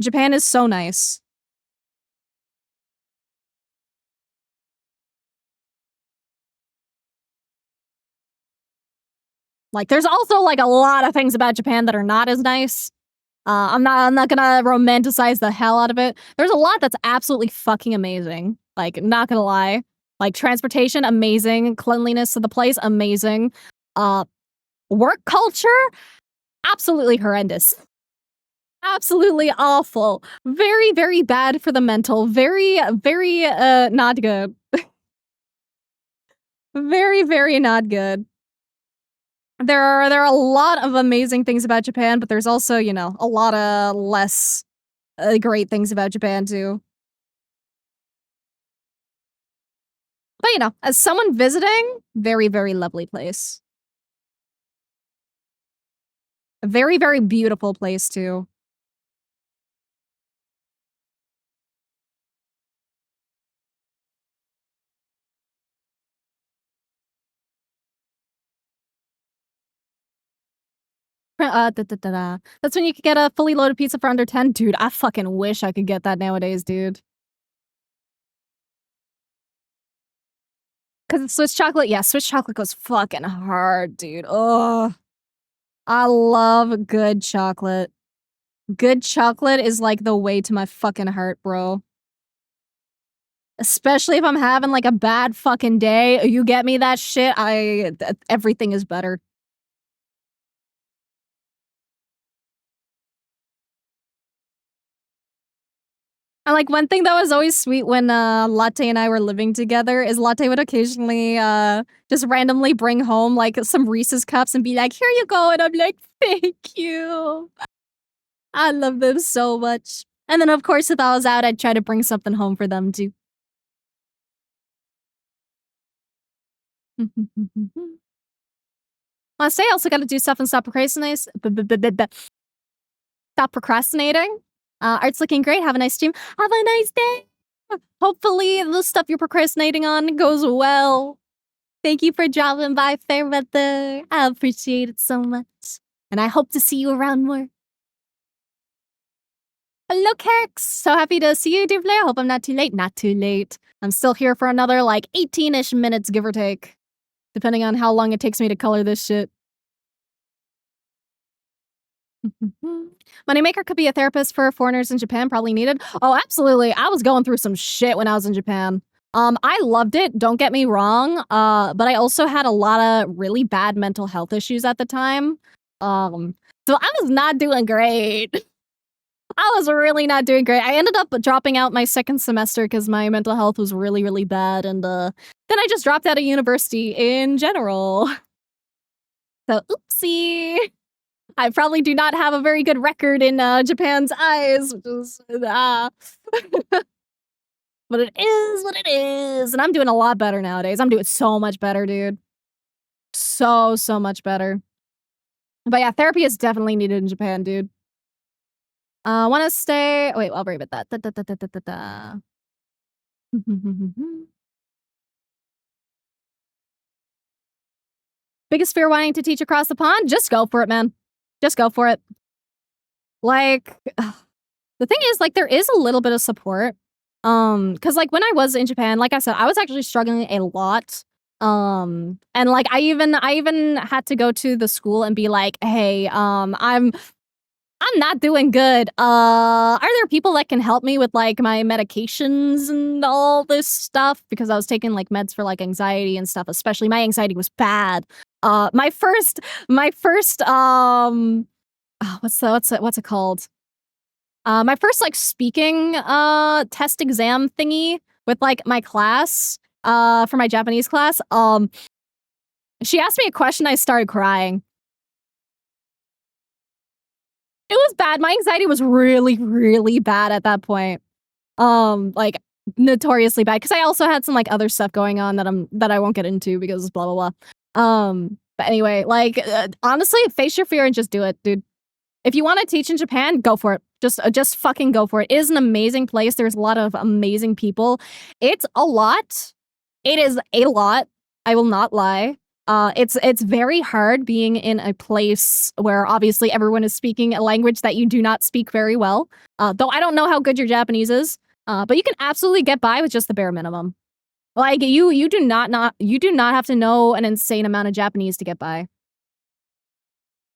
Japan is so nice. Like there's also like a lot of things about Japan that are not as nice. I'm not gonna romanticize the hell out of it. There's a lot that's absolutely fucking amazing. Like, not gonna lie. Like transportation, amazing. Cleanliness of the place, amazing. Work culture, absolutely horrendous. Absolutely awful. Very, very bad for the mental. Very, very not good. Very, very not good. There are a lot of amazing things about Japan, but there's also, you know, a lot of less great things about Japan too. But you know, as someone visiting, very, very lovely place. A very, very beautiful place too. That's when you could get a fully loaded pizza for under 10. Dude, I fucking wish I could get that nowadays, dude. Because it's Swiss chocolate. Yeah, Swiss chocolate goes fucking hard, dude. Oh, I love good chocolate. Good chocolate is like the way to my fucking heart, bro. Especially if I'm having like a bad fucking day. You get me that shit, everything is better. And like one thing that was always sweet when Latte and I were living together is Latte would occasionally just randomly bring home like some Reese's cups and be like, "Here you go," and I'm like, "Thank you." I love them so much. And then, of course, if I was out, I'd try to bring something home for them too. I say I also gotta do stuff and stop procrastinating. Stop procrastinating. Art's looking great. Have a nice stream. Have a nice day. Hopefully the stuff you're procrastinating on goes well. Thank you for dropping by, Fairweather. I appreciate it so much. And I hope to see you around more. Hello, Kex. So happy to see you, dear player. Hope I'm not too late. Not too late. I'm still here for another, like, 18-ish minutes, give or take. Depending on how long it takes me to color this shit. Moneymaker could be a therapist for foreigners in Japan, probably needed. Oh, absolutely. I was going through some shit when I was in Japan. I loved it, don't get me wrong, but I also had a lot of really bad mental health issues at the time. So I was not doing great. I was really not doing great. I ended up dropping out my second semester because my mental health was really, really bad, and then I just dropped out of university in general. So, oopsie. I probably do not have a very good record in Japan's eyes, which is, but it is what it is, and I'm doing a lot better nowadays. I'm doing so much better, dude. So much better. But yeah, therapy is definitely needed in Japan, dude. Want to stay? Wait, I'll read about that. Biggest fear wanting to teach across the pond? Just go for it, man. Just go for it. Like, the thing is, like, there is a little bit of support. Cause like when I was in Japan, like I said, I was actually struggling a lot. And like I even had to go to the school and be like, hey, I'm not doing good. Are there people that can help me with like my medications and all this stuff? Because I was taking like meds for like anxiety and stuff, especially my anxiety was bad. My first what's it called? My first like speaking test exam thingy with like my class, for my Japanese class, she asked me a question, I started crying. It was bad. My anxiety was really, really bad at that point. Like notoriously bad. Cause I also had some like other stuff going on that I won't get into because blah blah blah. But anyway, like honestly, face your fear and just do it, dude. If you want to teach in Japan, go for it. Just fucking go for it. It is an amazing place. There's a lot of amazing people. It's a lot. It is a lot. I will not lie. It's very hard being in a place where obviously everyone is speaking a language that you do not speak very well. Though I don't know how good your Japanese is. But you can absolutely get by with just the bare minimum. Like you do not have to know an insane amount of Japanese to get by.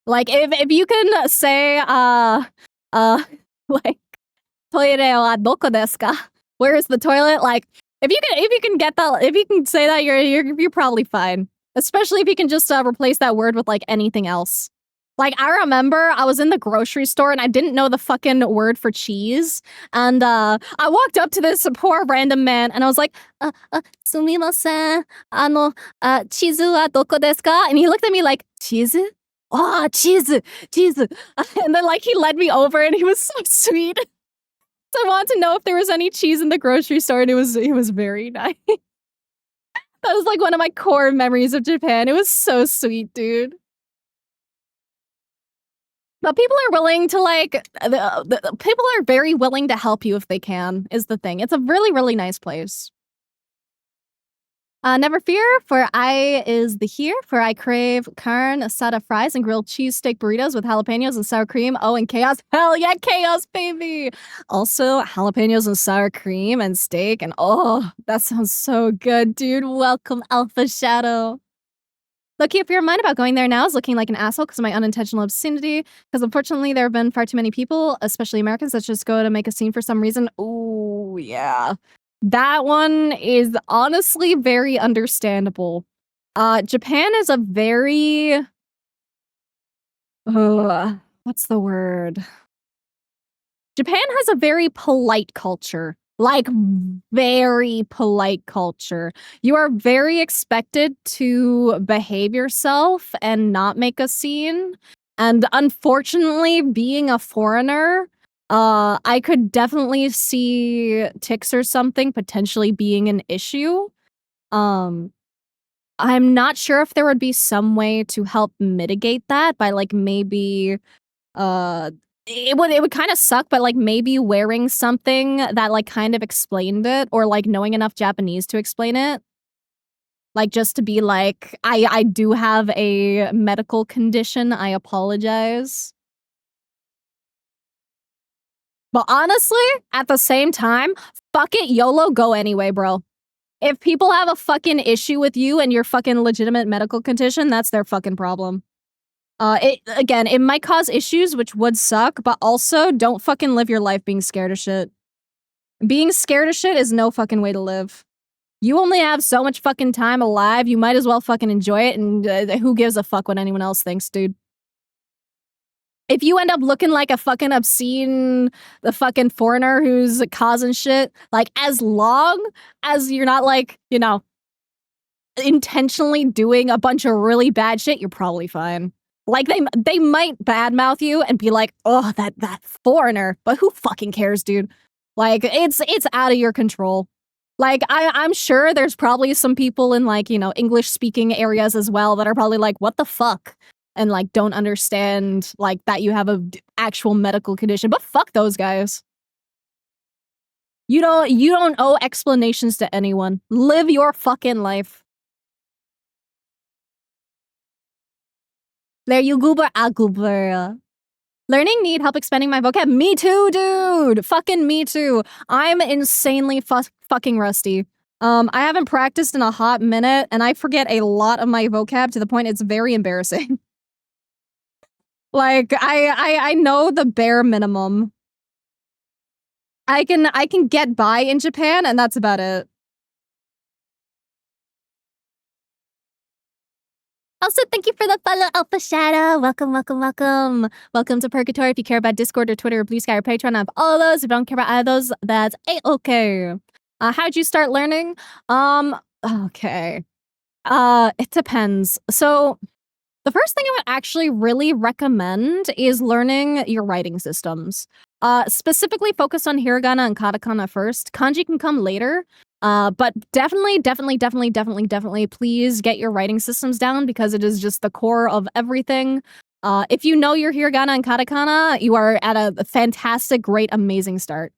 Like if you can say like toire wa doko desu ka? Where is the toilet? Like if you can get that, if you can say that, you're probably fine. Especially if you can just replace that word with like anything else. Like I remember I was in the grocery store and I didn't know the fucking word for cheese, and I walked up to this poor random man and I was like, sumimasen, chizu wa doko desu ka? And he looked at me like, cheese? Oh, cheese. And then like he led me over and he was so sweet. So I wanted to know if there was any cheese in the grocery store, and it was very nice. That was like one of my core memories of Japan. It was so sweet, dude. But people are willing to like, people are very willing to help you if they can, is the thing. It's a really, really nice place. Never fear, for I is the here, for I crave carne asada fries and grilled cheese steak burritos with jalapenos and sour cream. Oh, and chaos. Hell yeah, chaos, baby! Also, jalapenos and sour cream and steak, and oh, that sounds so good, dude. Welcome, Alpha Shadow. Look, if your mind about going there now is looking like an asshole because of my unintentional obscenity, because unfortunately there have been far too many people, especially Americans, that just go to make a scene for some reason. Ooh, yeah. That one is honestly very understandable. Japan is a very... what's the word? Japan has a very polite culture. Like, very polite culture. You are very expected to behave yourself and not make a scene. And unfortunately, being a foreigner, I could definitely see ticks or something potentially being an issue. Um, I'm not sure if there would be some way to help mitigate that by, like, maybe, uh it would kinda suck, but, like, maybe wearing something that, like, kind of explained it or, like, knowing enough Japanese to explain it. Like, just to be like, I do have a medical condition, I apologize." But honestly, at the same time, fuck it, YOLO, go anyway, bro. If people have a fucking issue with you and your fucking legitimate medical condition, that's their fucking problem. It might cause issues, which would suck, but also don't fucking live your life being scared of shit. Being scared of shit is no fucking way to live. You only have so much fucking time alive, you might as well fucking enjoy it, and who gives a fuck what anyone else thinks, dude? If you end up looking like a fucking obscene, the fucking foreigner who's causing shit, like, as long as you're not, like, intentionally doing a bunch of really bad shit, you're probably fine. Like, they might badmouth you and be like, "Oh, that foreigner," but who fucking cares, dude? Like, it's out of your control. Like, I'm sure there's probably some people in, like, English-speaking areas as well that are probably like, "What the fuck?" And, like, don't understand, like, that you have a actual medical condition, but fuck those guys. You don't owe explanations to anyone. Live your fucking life. There you goober, I goober. Learning need help expanding my vocab. Me too, dude. Fucking me too. I'm insanely fucking rusty. I haven't practiced in a hot minute, and I forget a lot of my vocab to the point it's very embarrassing. Like, I know the bare minimum. I can get by in Japan, and that's about it. Also, thank you for the follow, Alpha Shadow. Welcome, welcome, welcome. Welcome to Purgatory. If you care about Discord or Twitter or Blue Sky or Patreon, I have all of those. If you don't care about either of those, that's a-okay. How'd you start learning? Okay. It depends. So, the first thing I would actually really recommend is learning your writing systems. Specifically focus on hiragana and katakana first. Kanji can come later. But definitely, please get your writing systems down because it is just the core of everything. If you know your hiragana and katakana, you are at a fantastic, great, amazing start.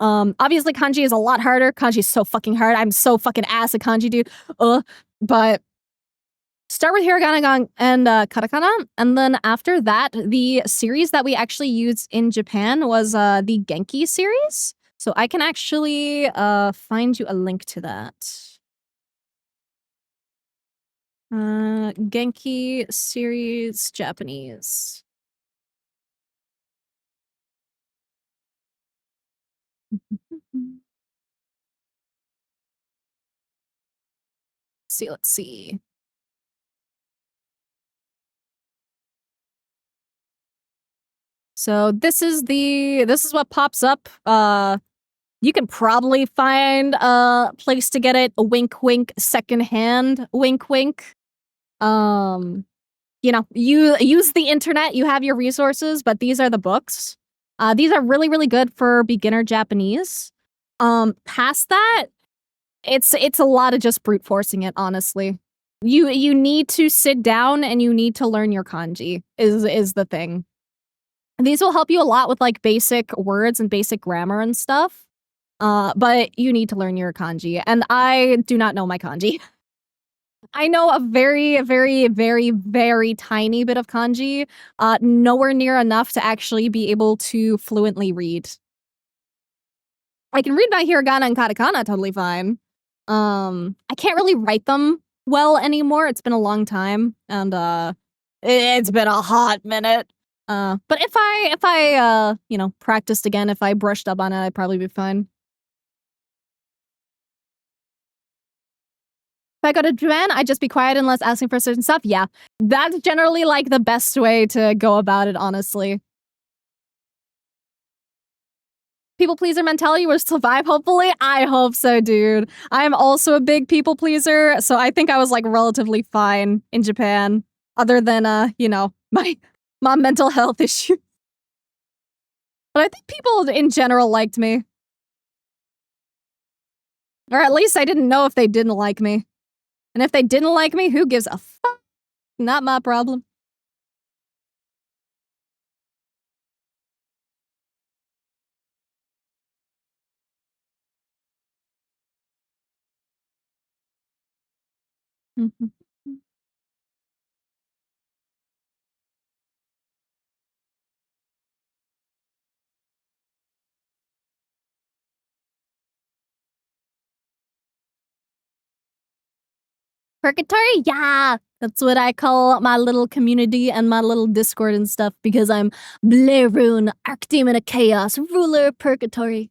Obviously kanji is a lot harder. Kanji is so fucking hard. I'm so fucking ass at kanji, dude. But start with hiragana and katakana, and then after that, the series that we actually used in Japan was the Genki series. So I can actually find you a link to that. Genki series Japanese. Let's see. So this is what pops up. You can probably find a place to get it. A wink, wink, secondhand. Wink, wink. You use the internet. You have your resources, but these are the books. These are really, really good for beginner Japanese. Past that, it's a lot of just brute forcing it. Honestly, you need to sit down and you need to learn your kanji. Is the thing. These will help you a lot with like basic words and basic grammar and stuff. But you need to learn your kanji, and I do not know my kanji. I know a very, very, very, very tiny bit of kanji, nowhere near enough to actually be able to fluently read. I can read my hiragana and katakana totally fine. I can't really write them well anymore. It's been a long time, and it's been a hot minute. But if I practiced again, if I brushed up on it, I'd probably be fine. If I go to Japan, I'd just be quiet unless asking for certain stuff. Yeah, that's generally like the best way to go about it, honestly. People pleaser mentality will survive, hopefully. I hope so, dude. I'm also a big people pleaser, so I think I was like relatively fine in Japan. Other than my My mental health issue. But I think people in general liked me. Or at least I didn't know if they didn't like me. And if they didn't like me, who gives a fuck? Not my problem. Mhm. Purgatory? Yeah! That's what I call my little community and my little Discord and stuff because I'm Blairune, Archdemon of Chaos, ruler of Purgatory.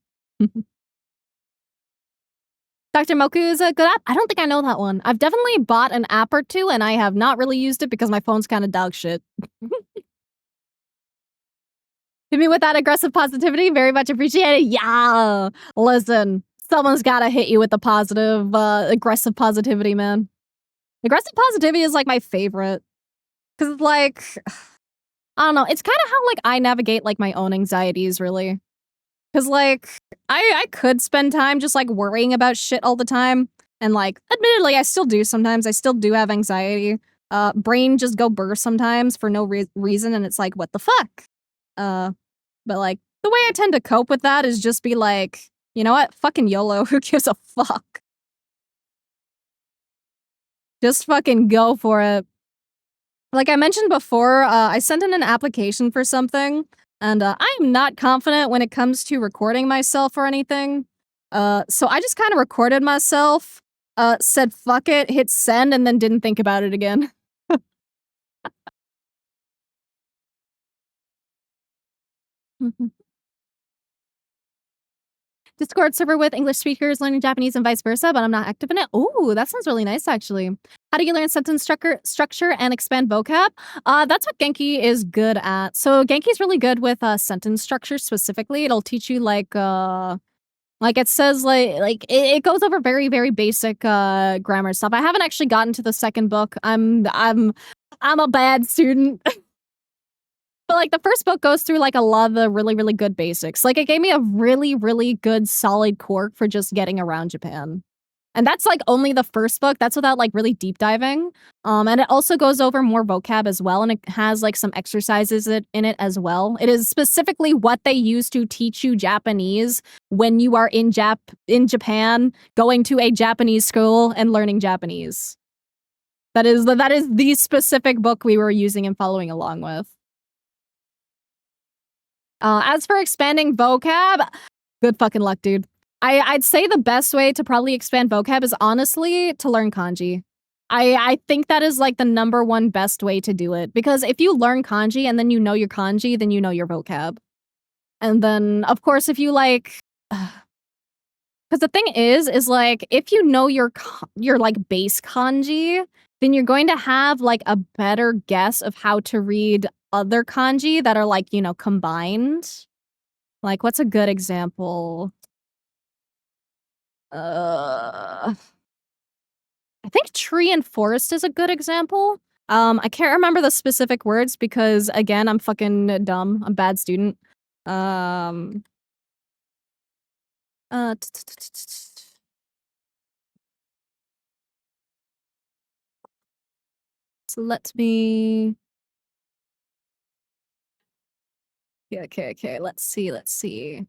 Dr. Moku is a good app? I don't think I know that one. I've definitely bought an app or two and I have not really used it because my phone's kind of dog shit. Hit me with that aggressive positivity. Very much appreciated. Yeah. Listen, someone's gotta hit you with the positive, aggressive positivity, man. Aggressive positivity is like my favorite. Cause like, I don't know. It's kind of how like I navigate like my own anxieties, really. Cause like, I could spend time just like worrying about shit all the time. And like, admittedly, I still do sometimes. I still do have anxiety. Brain just go burst sometimes for no reason. And it's like, what the fuck? But like, the way I tend to cope with that is just be like, you know what? Fucking YOLO. Who gives a fuck? Just fucking go for it. Like I mentioned before, I sent in an application for something, and I'm not confident when it comes to recording myself or anything. So I just kind of recorded myself, said fuck it, hit send, and then didn't think about it again. Discord server with English speakers learning Japanese and vice versa, but I'm not active in it. Ooh, that sounds really nice, actually. How do you learn sentence structure and expand vocab? That's what Genki is good at. So Genki's really good with sentence structure specifically. It'll teach you like it says it goes over very very basic grammar stuff. I haven't actually gotten to the second book. I'm a bad student. But, like, the first book goes through, like, a lot of the really, really good basics. Like, it gave me a really, really good solid core for just getting around Japan. And that's, like, only the first book. That's without, like, really deep diving. And it also goes over more vocab as well, and it has, like, some exercises in it as well. It is specifically what they use to teach you Japanese when you are in Japan, going to a Japanese school and learning Japanese. That is the specific book we were using and following along with. As for expanding vocab, good fucking luck, dude. I'd say the best way to probably expand vocab is honestly to learn kanji. I think that is like the number one best way to do it. Because if you learn kanji and then you know your kanji, then you know your vocab. And then, of course, if you like... Because the thing is like, if you know your like base kanji, then you're going to have like a better guess of how to read other kanji that are like, you know, combined. Like, what's a good example? I think tree and forest is a good example. I can't remember the specific words because, again, I'm fucking dumb. I'm a bad student. Um, uh, t- t- t- t- t- so let me... Okay. Let's see.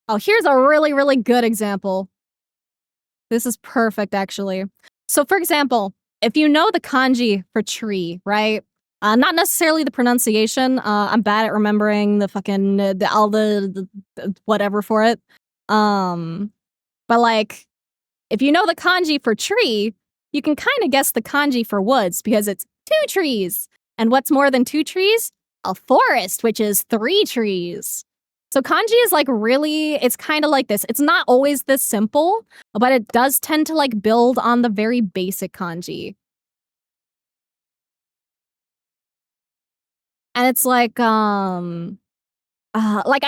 Oh, here's a really, really good example. This is perfect, actually. So, for example, if you know the kanji for tree, right? Not necessarily the pronunciation. I'm bad at remembering the fucking all the whatever for it. But like, if you know the kanji for tree, you can kind of guess the kanji for woods because it's 2 trees. And what's more than 2 trees? A forest, which is 3 trees. So kanji is like really, it's kind of like this. It's not always this simple, but it does tend to like build on the very basic kanji. And it's like I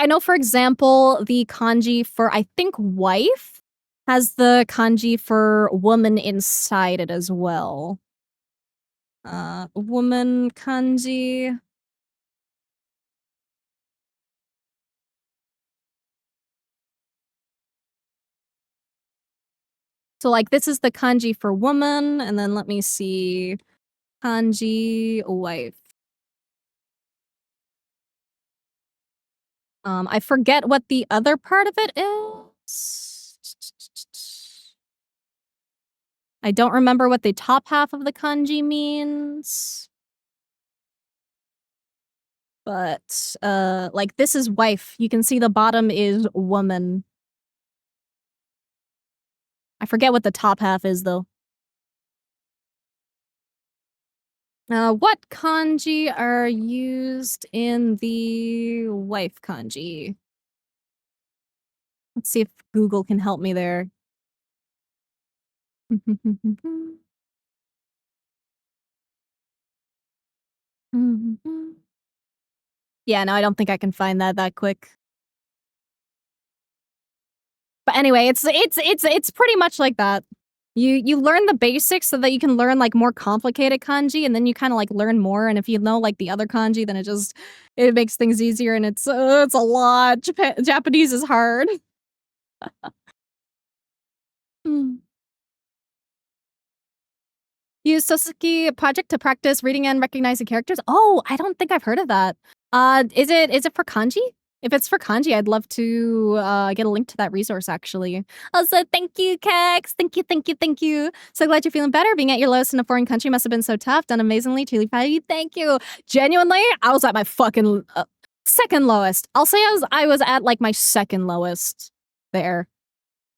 know, for example, the kanji for, I think, wife has the kanji for woman inside it as well. Woman kanji. So like this is the kanji for woman, and then let me see. Kanji wife. I forget what the other part of it is. I don't remember what the top half of the kanji means. But, like, this is wife. You can see the bottom is woman. I forget what the top half is, though. What kanji are used in the wife kanji? Let's see if Google can help me there. Yeah, no, I don't think I can find that quick. But anyway, it's pretty much like that. You learn the basics so that you can learn, like, more complicated kanji, and then you kinda, like, learn more, and if you know, like, the other kanji, then it makes things easier, and it's a lot. Japanese is hard. Mm. Use Soseki Project to practice reading and recognizing characters? Oh, I don't think I've heard of that. Is it for kanji? If it's for kanji, I'd love to, get a link to that resource, actually. Also, thank you, Kex. Thank you, thank you, thank you. So glad you're feeling better. Being at your lowest in a foreign country must have been so tough. Done amazingly. Truly proud of you. Thank you. Genuinely, I was at my fucking, second lowest. I'll say I was at, like, my second lowest there.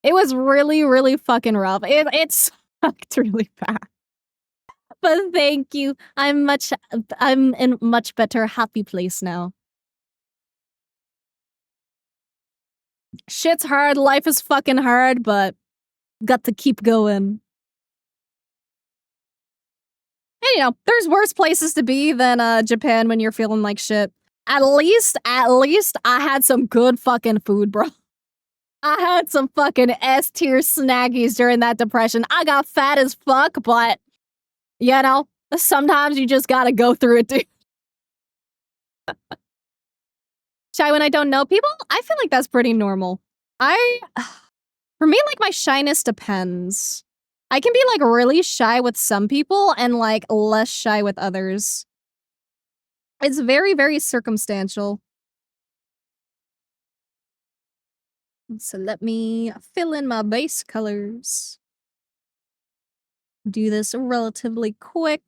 It was really, really fucking rough. It sucked really bad. But thank you. I'm in much better, happy place now. Shit's hard, life is fucking hard, but got to keep going. And, you know, there's worse places to be than Japan when you're feeling like shit. At least I had some good fucking food, bro. I had some fucking S tier snackies during that depression. I got fat as fuck, but you know, sometimes you just gotta go through it, dude. Shy when I don't know people? I feel like that's pretty normal. I For me, like, my shyness depends. I can be, like, really shy with some people and, like, less shy with others. It's very, very circumstantial. So let me fill in my base colors. Do this relatively quick.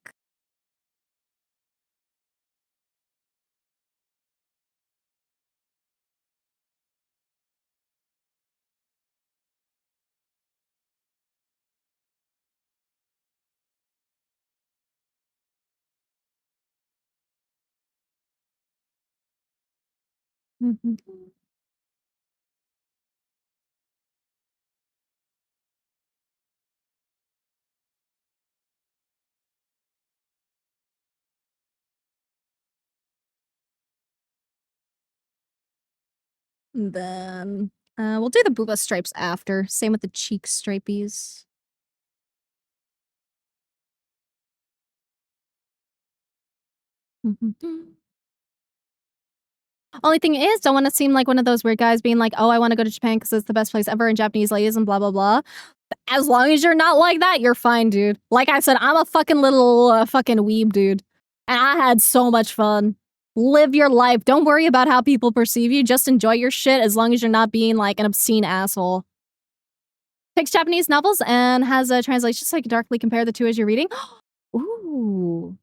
Then, we'll do the Boba stripes after. Same with the cheek stripies. Only thing is, don't wanna seem like one of those weird guys being like, "Oh, I wanna go to Japan because it's the best place ever and Japanese ladies and blah, blah, blah." As long as you're not like that, you're fine, dude. Like I said, I'm a fucking little, fucking weeb, dude. And I had so much fun. Live your life. Don't worry about how people perceive you. Just enjoy your shit as long as you're not being, like, an obscene asshole. Takes Japanese novels and has a translation so you can directly compare the two as you're reading. Ooh.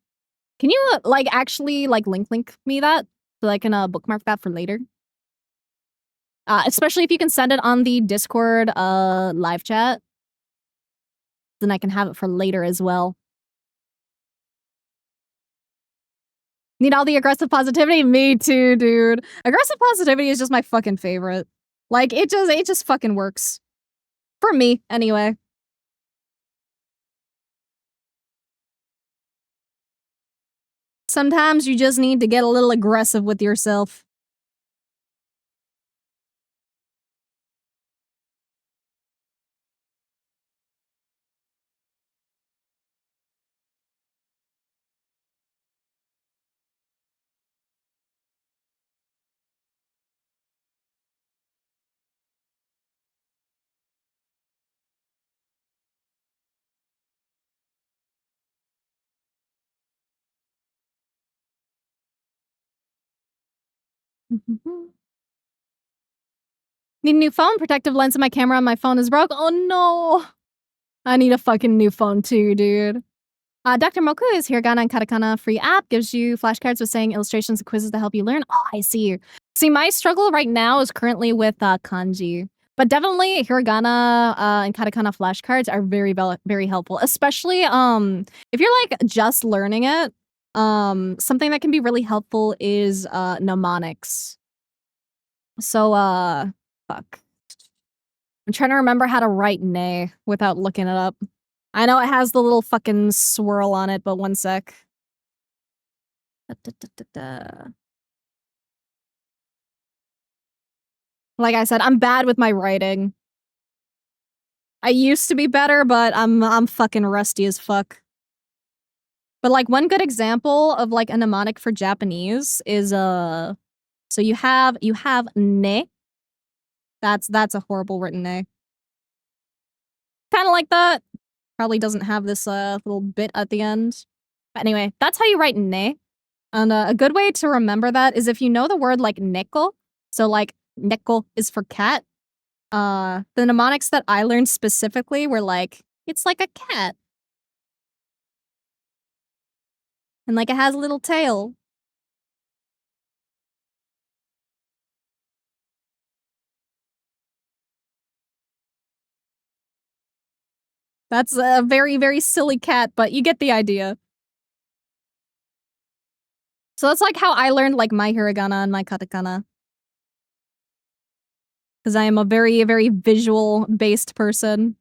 Can you, like, actually, like, link me that so I can, bookmark that for later? Especially if you can send it on the Discord, live chat. Then I can have it for later as well. Need all the aggressive positivity? Me too, dude. Aggressive positivity is just my fucking favorite. Like, it just fucking works. For me, anyway. Sometimes you just need to get a little aggressive with yourself. Need a new phone. Protective lens in my camera on my phone is broke. Oh no. I need a fucking new phone too, dude. Dr. Moku is Hiragana and Katakana free app. Gives you flashcards with saying illustrations and quizzes to help you learn. Oh, I see. See, my struggle right now is currently with kanji. But definitely Hiragana and Katakana flashcards are very helpful. Especially if you're like just learning it. Something that can be really helpful is mnemonics. So fuck. I'm trying to remember how to write nay without looking it up. I know it has the little fucking swirl on it, but one sec. Like I said, I'm bad with my writing. I used to be better, but I'm fucking rusty as fuck. But like one good example of like a mnemonic for Japanese is so you have ne. That's a horrible written ne. Kind of like that. Probably doesn't have this little bit at the end. But anyway, that's how you write ne. And a good way to remember that is if you know the word like neko. So like neko is for cat. The mnemonics that I learned specifically were like, it's like a cat. And like it has a little tail. That's a very, very silly cat, but you get the idea. So that's like how I learned like my hiragana and my katakana. Because I am a very, very visual based person.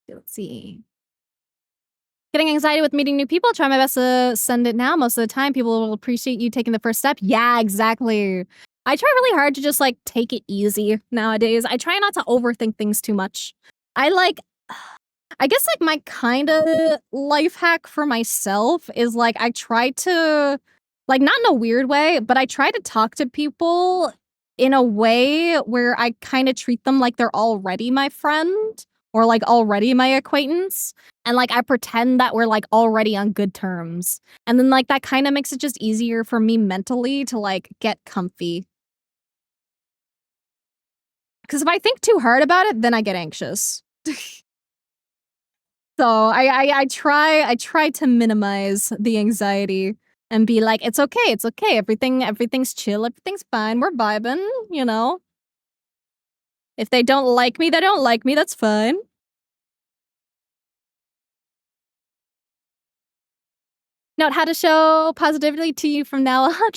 Let's see. Getting anxiety with meeting new people. Try my best to send it now. Most of the time, people will appreciate you taking the first step. Yeah, exactly. I try really hard to just like take it easy nowadays. I try not to overthink things too much. I guess like my kind of life hack for myself is like I try to, like not in a weird way, but I try to talk to people in a way where I kind of treat them like they're already my friend or like already my acquaintance. And like I pretend that we're like already on good terms. And then like that kind of makes it just easier for me mentally to like get comfy. Because if I think too hard about it, then I get anxious. So I try to minimize the anxiety and be like, it's okay, everything's chill, everything's fine, we're vibing, you know? If they don't like me, they don't like me, that's fine. Note how to show positivity to you from now on.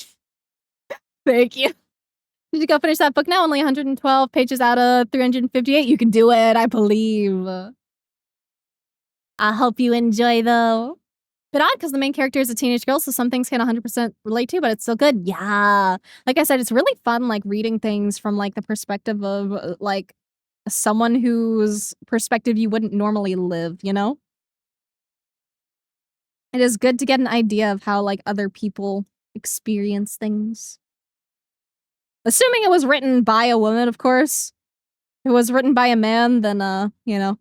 Thank you. Did you go finish that book now? Only 112 pages out of 358. You can do it, I believe. I hope you enjoy though. Bit odd because the main character is a teenage girl, so some things can 100% relate to, but it's still good. Yeah. Like I said, it's really fun, like, reading things from, like, the perspective of, like, someone whose perspective you wouldn't normally live, you know? It is good to get an idea of how, like, other people experience things. Assuming it was written by a woman, of course. If it was written by a man, then, you know,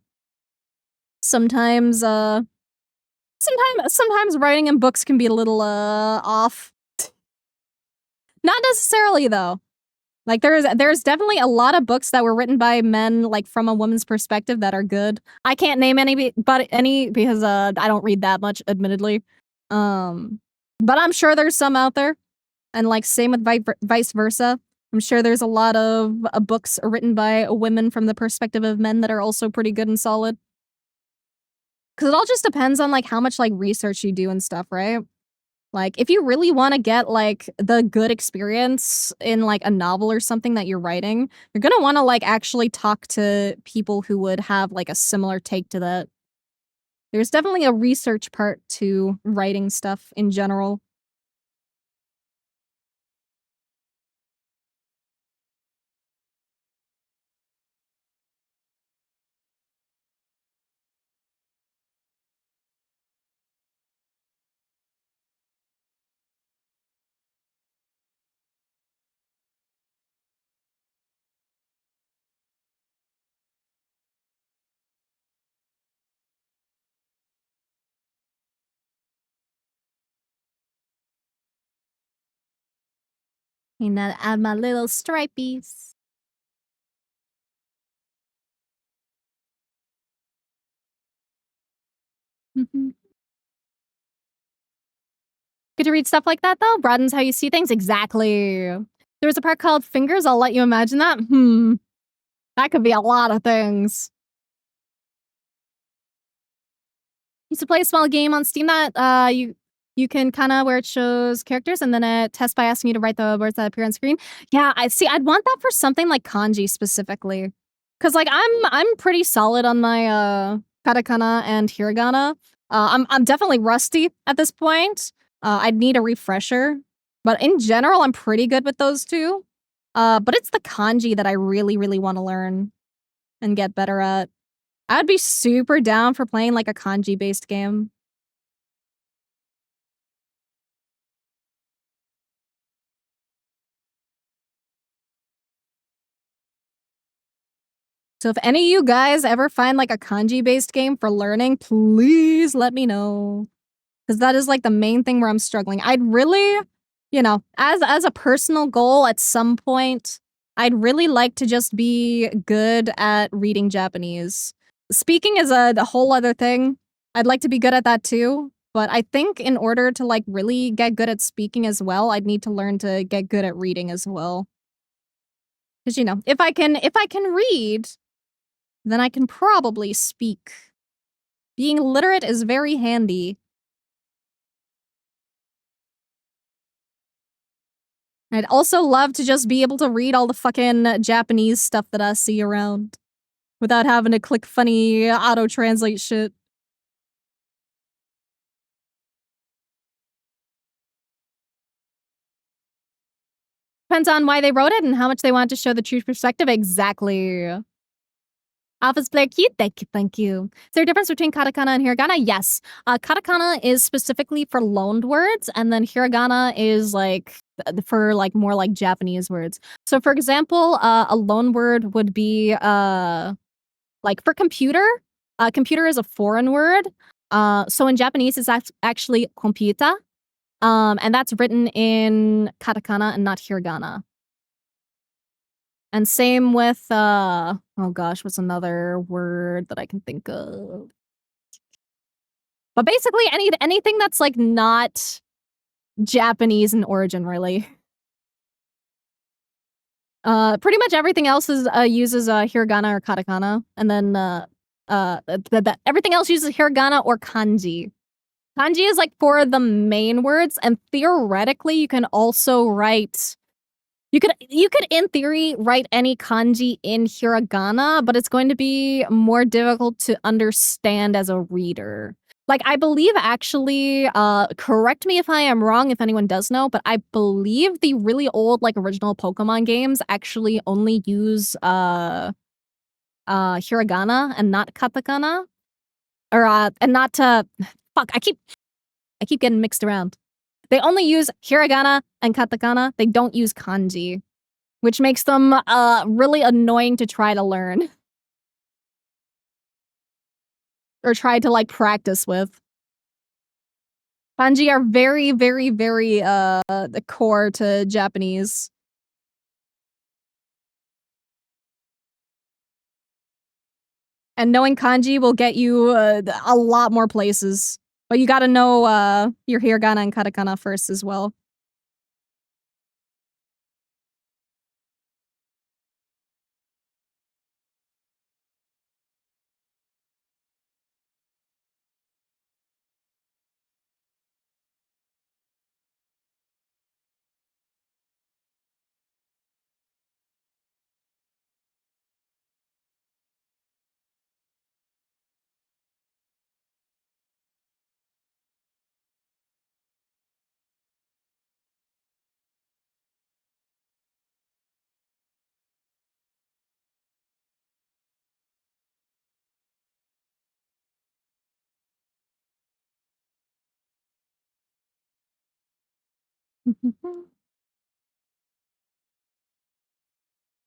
sometimes, sometimes writing in books can be a little, off. Not necessarily, though. Like, there's definitely a lot of books that were written by men, like, from a woman's perspective that are good. I can't name any, but any because, I don't read that much, admittedly. But I'm sure there's some out there. And, like, same with vice versa. I'm sure there's a lot of books written by women from the perspective of men that are also pretty good and solid. Because it all just depends on, like, how much, like, research you do and stuff, right? Like, if you really wanna get, like, the good experience in, like, a novel or something that you're writing, you're gonna wanna, like, actually talk to people who would have, like, a similar take to that. There's definitely a research part to writing stuff in general. And then add my little stripies. Good to read stuff like that, though. Broadens how you see things. Exactly. There's a part called Fingers. I'll let you imagine that. That could be a lot of things. Used to play a small game on Steam that you can kind of where it shows characters and then it tests by asking you to write the words that appear on screen. Yeah, I see. I'd want that for something like kanji specifically, because like I'm pretty solid on my katakana and hiragana. I'm definitely rusty at this point. I'd need a refresher, but in general, I'm pretty good with those two. But it's the kanji that I really, really want to learn and get better at. I'd be super down for playing like a kanji-based game. So if any of you guys ever find like a kanji-based game for learning, please let me know. Because that is like the main thing where I'm struggling. I'd really, you know, as a personal goal at some point, I'd really like to just be good at reading Japanese. Speaking is a whole other thing. I'd like to be good at that too. But I think in order to like really get good at speaking as well, I'd need to learn to get good at reading as well. Because you know, if I can read, then I can probably speak. Being literate is very handy. I'd also love to just be able to read all the fucking Japanese stuff that I see around without having to click funny auto-translate shit. Depends on why they wrote it and how much they want to show the true perspective. Exactly. Alpha's Blair cute. Thank you. Is there a difference between katakana and hiragana? Yes. Katakana is specifically for loaned words, and then hiragana is like for like more like Japanese words. So for example, a loan word would be like for computer. Computer is a foreign word. So in Japanese, it's actually computer. And that's written in katakana and not hiragana. And same with oh gosh, what's another word that I can think of? But basically anything that's like not Japanese in origin, really. Pretty much everything else is uses hiragana or katakana, and then everything else uses hiragana or kanji. Kanji is like for the main words, and theoretically you can also write. You could in theory write any kanji in hiragana, but it's going to be more difficult to understand as a reader. Like I believe actually, correct me if I am wrong, if anyone does know, but I believe the really old like original Pokemon games actually only use hiragana and not katakana. Or and not fuck, I keep getting mixed around. They only use hiragana and katakana. They don't use kanji, which makes them really annoying to try to learn. Or try to like practice with. Kanji are very, very, very the core to Japanese. And knowing kanji will get you a lot more places. But you gotta know your hiragana and katakana first as well.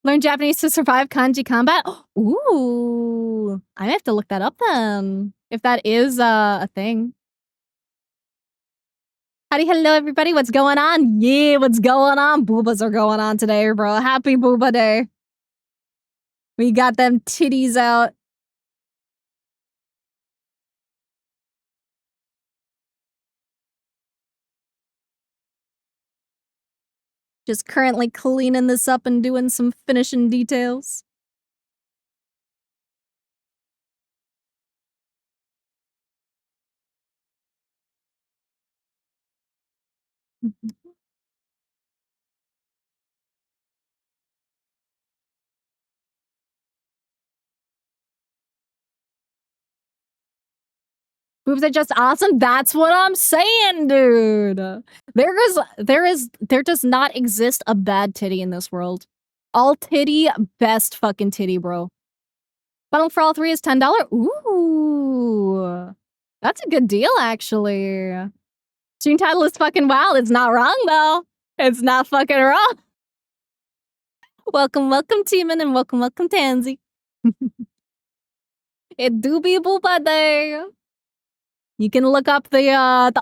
Learn Japanese to survive kanji combat? Ooh, I have to look that up then. If that is a thing. Howdy, hello, everybody. What's going on? Yeah, what's going on? Boobas are going on today, bro. Happy Booba Day. We got them titties out. Just currently cleaning this up and doing some finishing details. Boobs are just awesome. That's what I'm saying, dude. There does not exist a bad titty in this world. All titty, best fucking titty, bro. Bundle for all three is $10. Ooh. That's a good deal, actually. Stream title is fucking wild. It's not wrong, though. It's not fucking wrong. Welcome, welcome, Teeman, and welcome, Tansy. It do be Booba Day. You can look up the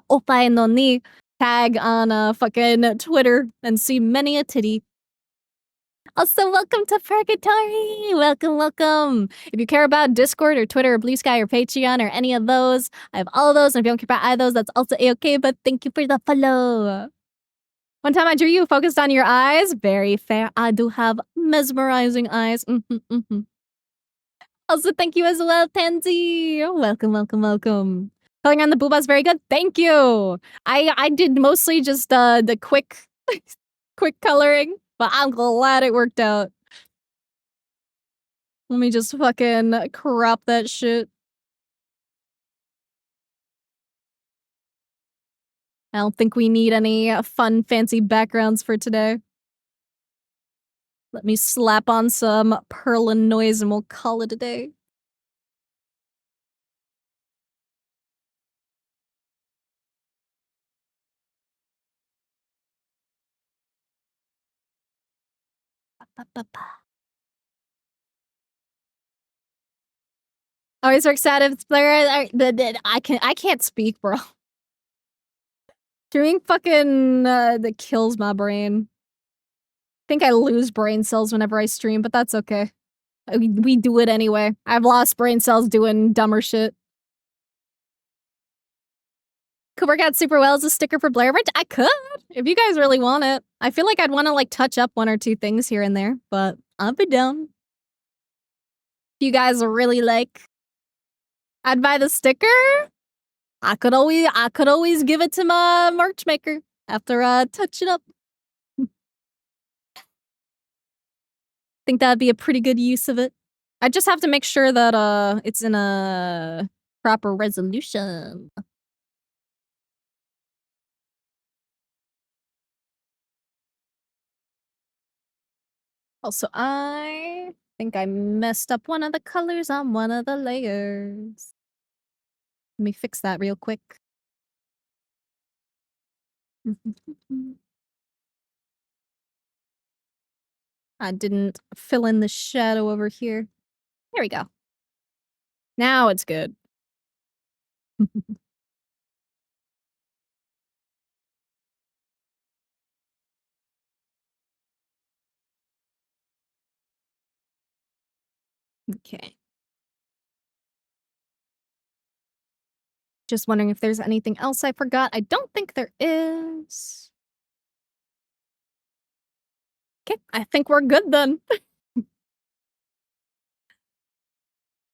Opai no ni tag on fucking Twitter and see many a titty. Also, welcome to Purgatory. Welcome. If you care about Discord or Twitter or Blue Sky or Patreon or any of those, I have all of those. And if you don't care about either of those, that's also a-okay. But thank you for the follow. One time I drew you focused on your eyes. Very fair. I do have mesmerizing eyes. Also, thank you as well, Tansy. Welcome. Coloring on the booba is very good. Thank you. I did mostly just the quick coloring, but I'm glad it worked out. Let me just fucking crop that shit. I don't think we need any fun, fancy backgrounds for today. Let me slap on some purlin noise and we'll call it a day. Always so excited. It's Blair. I can't speak, bro. Streaming fucking that kills my brain. I think I lose brain cells whenever I stream, but that's okay. We do it anyway. I've lost brain cells doing dumber shit. Could work out super well as a sticker for Blair Witch. I could, if you guys really want it. I feel like I'd want to like touch up one or two things here and there, but I'll be down. If you guys really like, I'd buy the sticker. I could always give it to my merch maker after I touch it up. Think that'd be a pretty good use of it. I just have to make sure that it's in a proper resolution. Also, I think I messed up one of the colors on one of the layers. Let me fix that real quick. I didn't fill in the shadow over here. There we go. Now it's good. Okay. Just wondering if there's anything else I forgot. I don't think there is. Okay, I think we're good then. Can't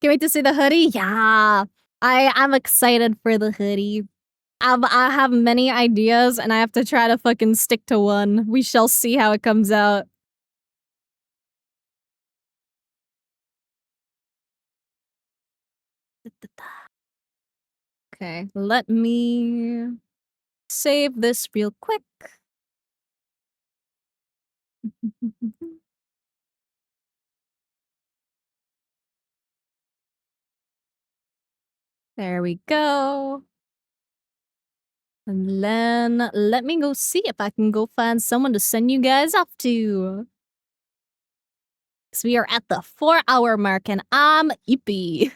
wait to see the hoodie. Yeah, I'm excited for the hoodie. I have many ideas and I have to try to fucking stick to one. We shall see how it comes out. Okay, let me save this real quick. There we go. And then let me go see if I can go find someone to send you guys off to. Because we are at the 4-hour mark and I'm ippy.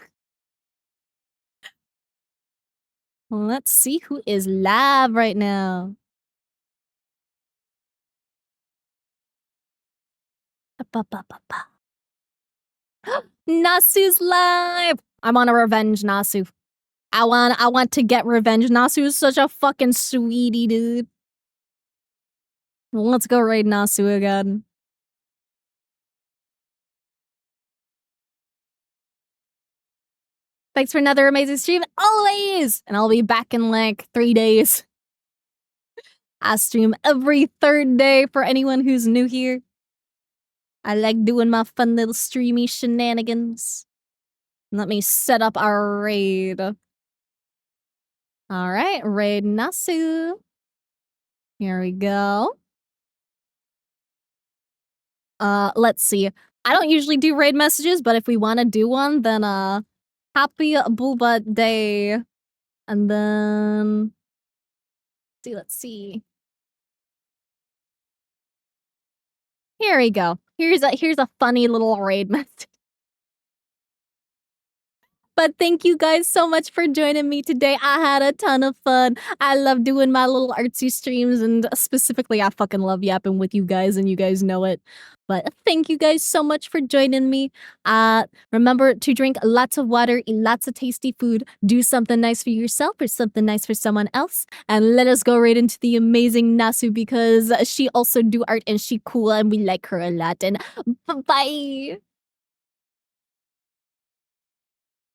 Let's see who is live right now. Ba-ba-ba-ba-ba. Nasu's live. I'm on a revenge, Nasu. I want to get revenge. Nasu is such a fucking sweetie, dude. Let's go raid Nasu again. Thanks for another amazing stream, always! And I'll be back in like 3 days. I stream every third day for anyone who's new here. I like doing my fun little streamy shenanigans. Let me set up our raid. Alright, raid Nasu. Here we go. Let's see. I don't usually do raid messages, but if we want to do one, then happy Boba Day. And then let's see. Here we go. Here's a funny little raid message. But thank you guys so much for joining me today. I had a ton of fun. I love doing my little artsy streams, and specifically, I fucking love yapping with you guys, and you guys know it. But thank you guys so much for joining me. Remember to drink lots of water, eat lots of tasty food, do something nice for yourself or something nice for someone else, and let us go right into the amazing Nasu because she also do art and she cool and we like her a lot. And bye-bye!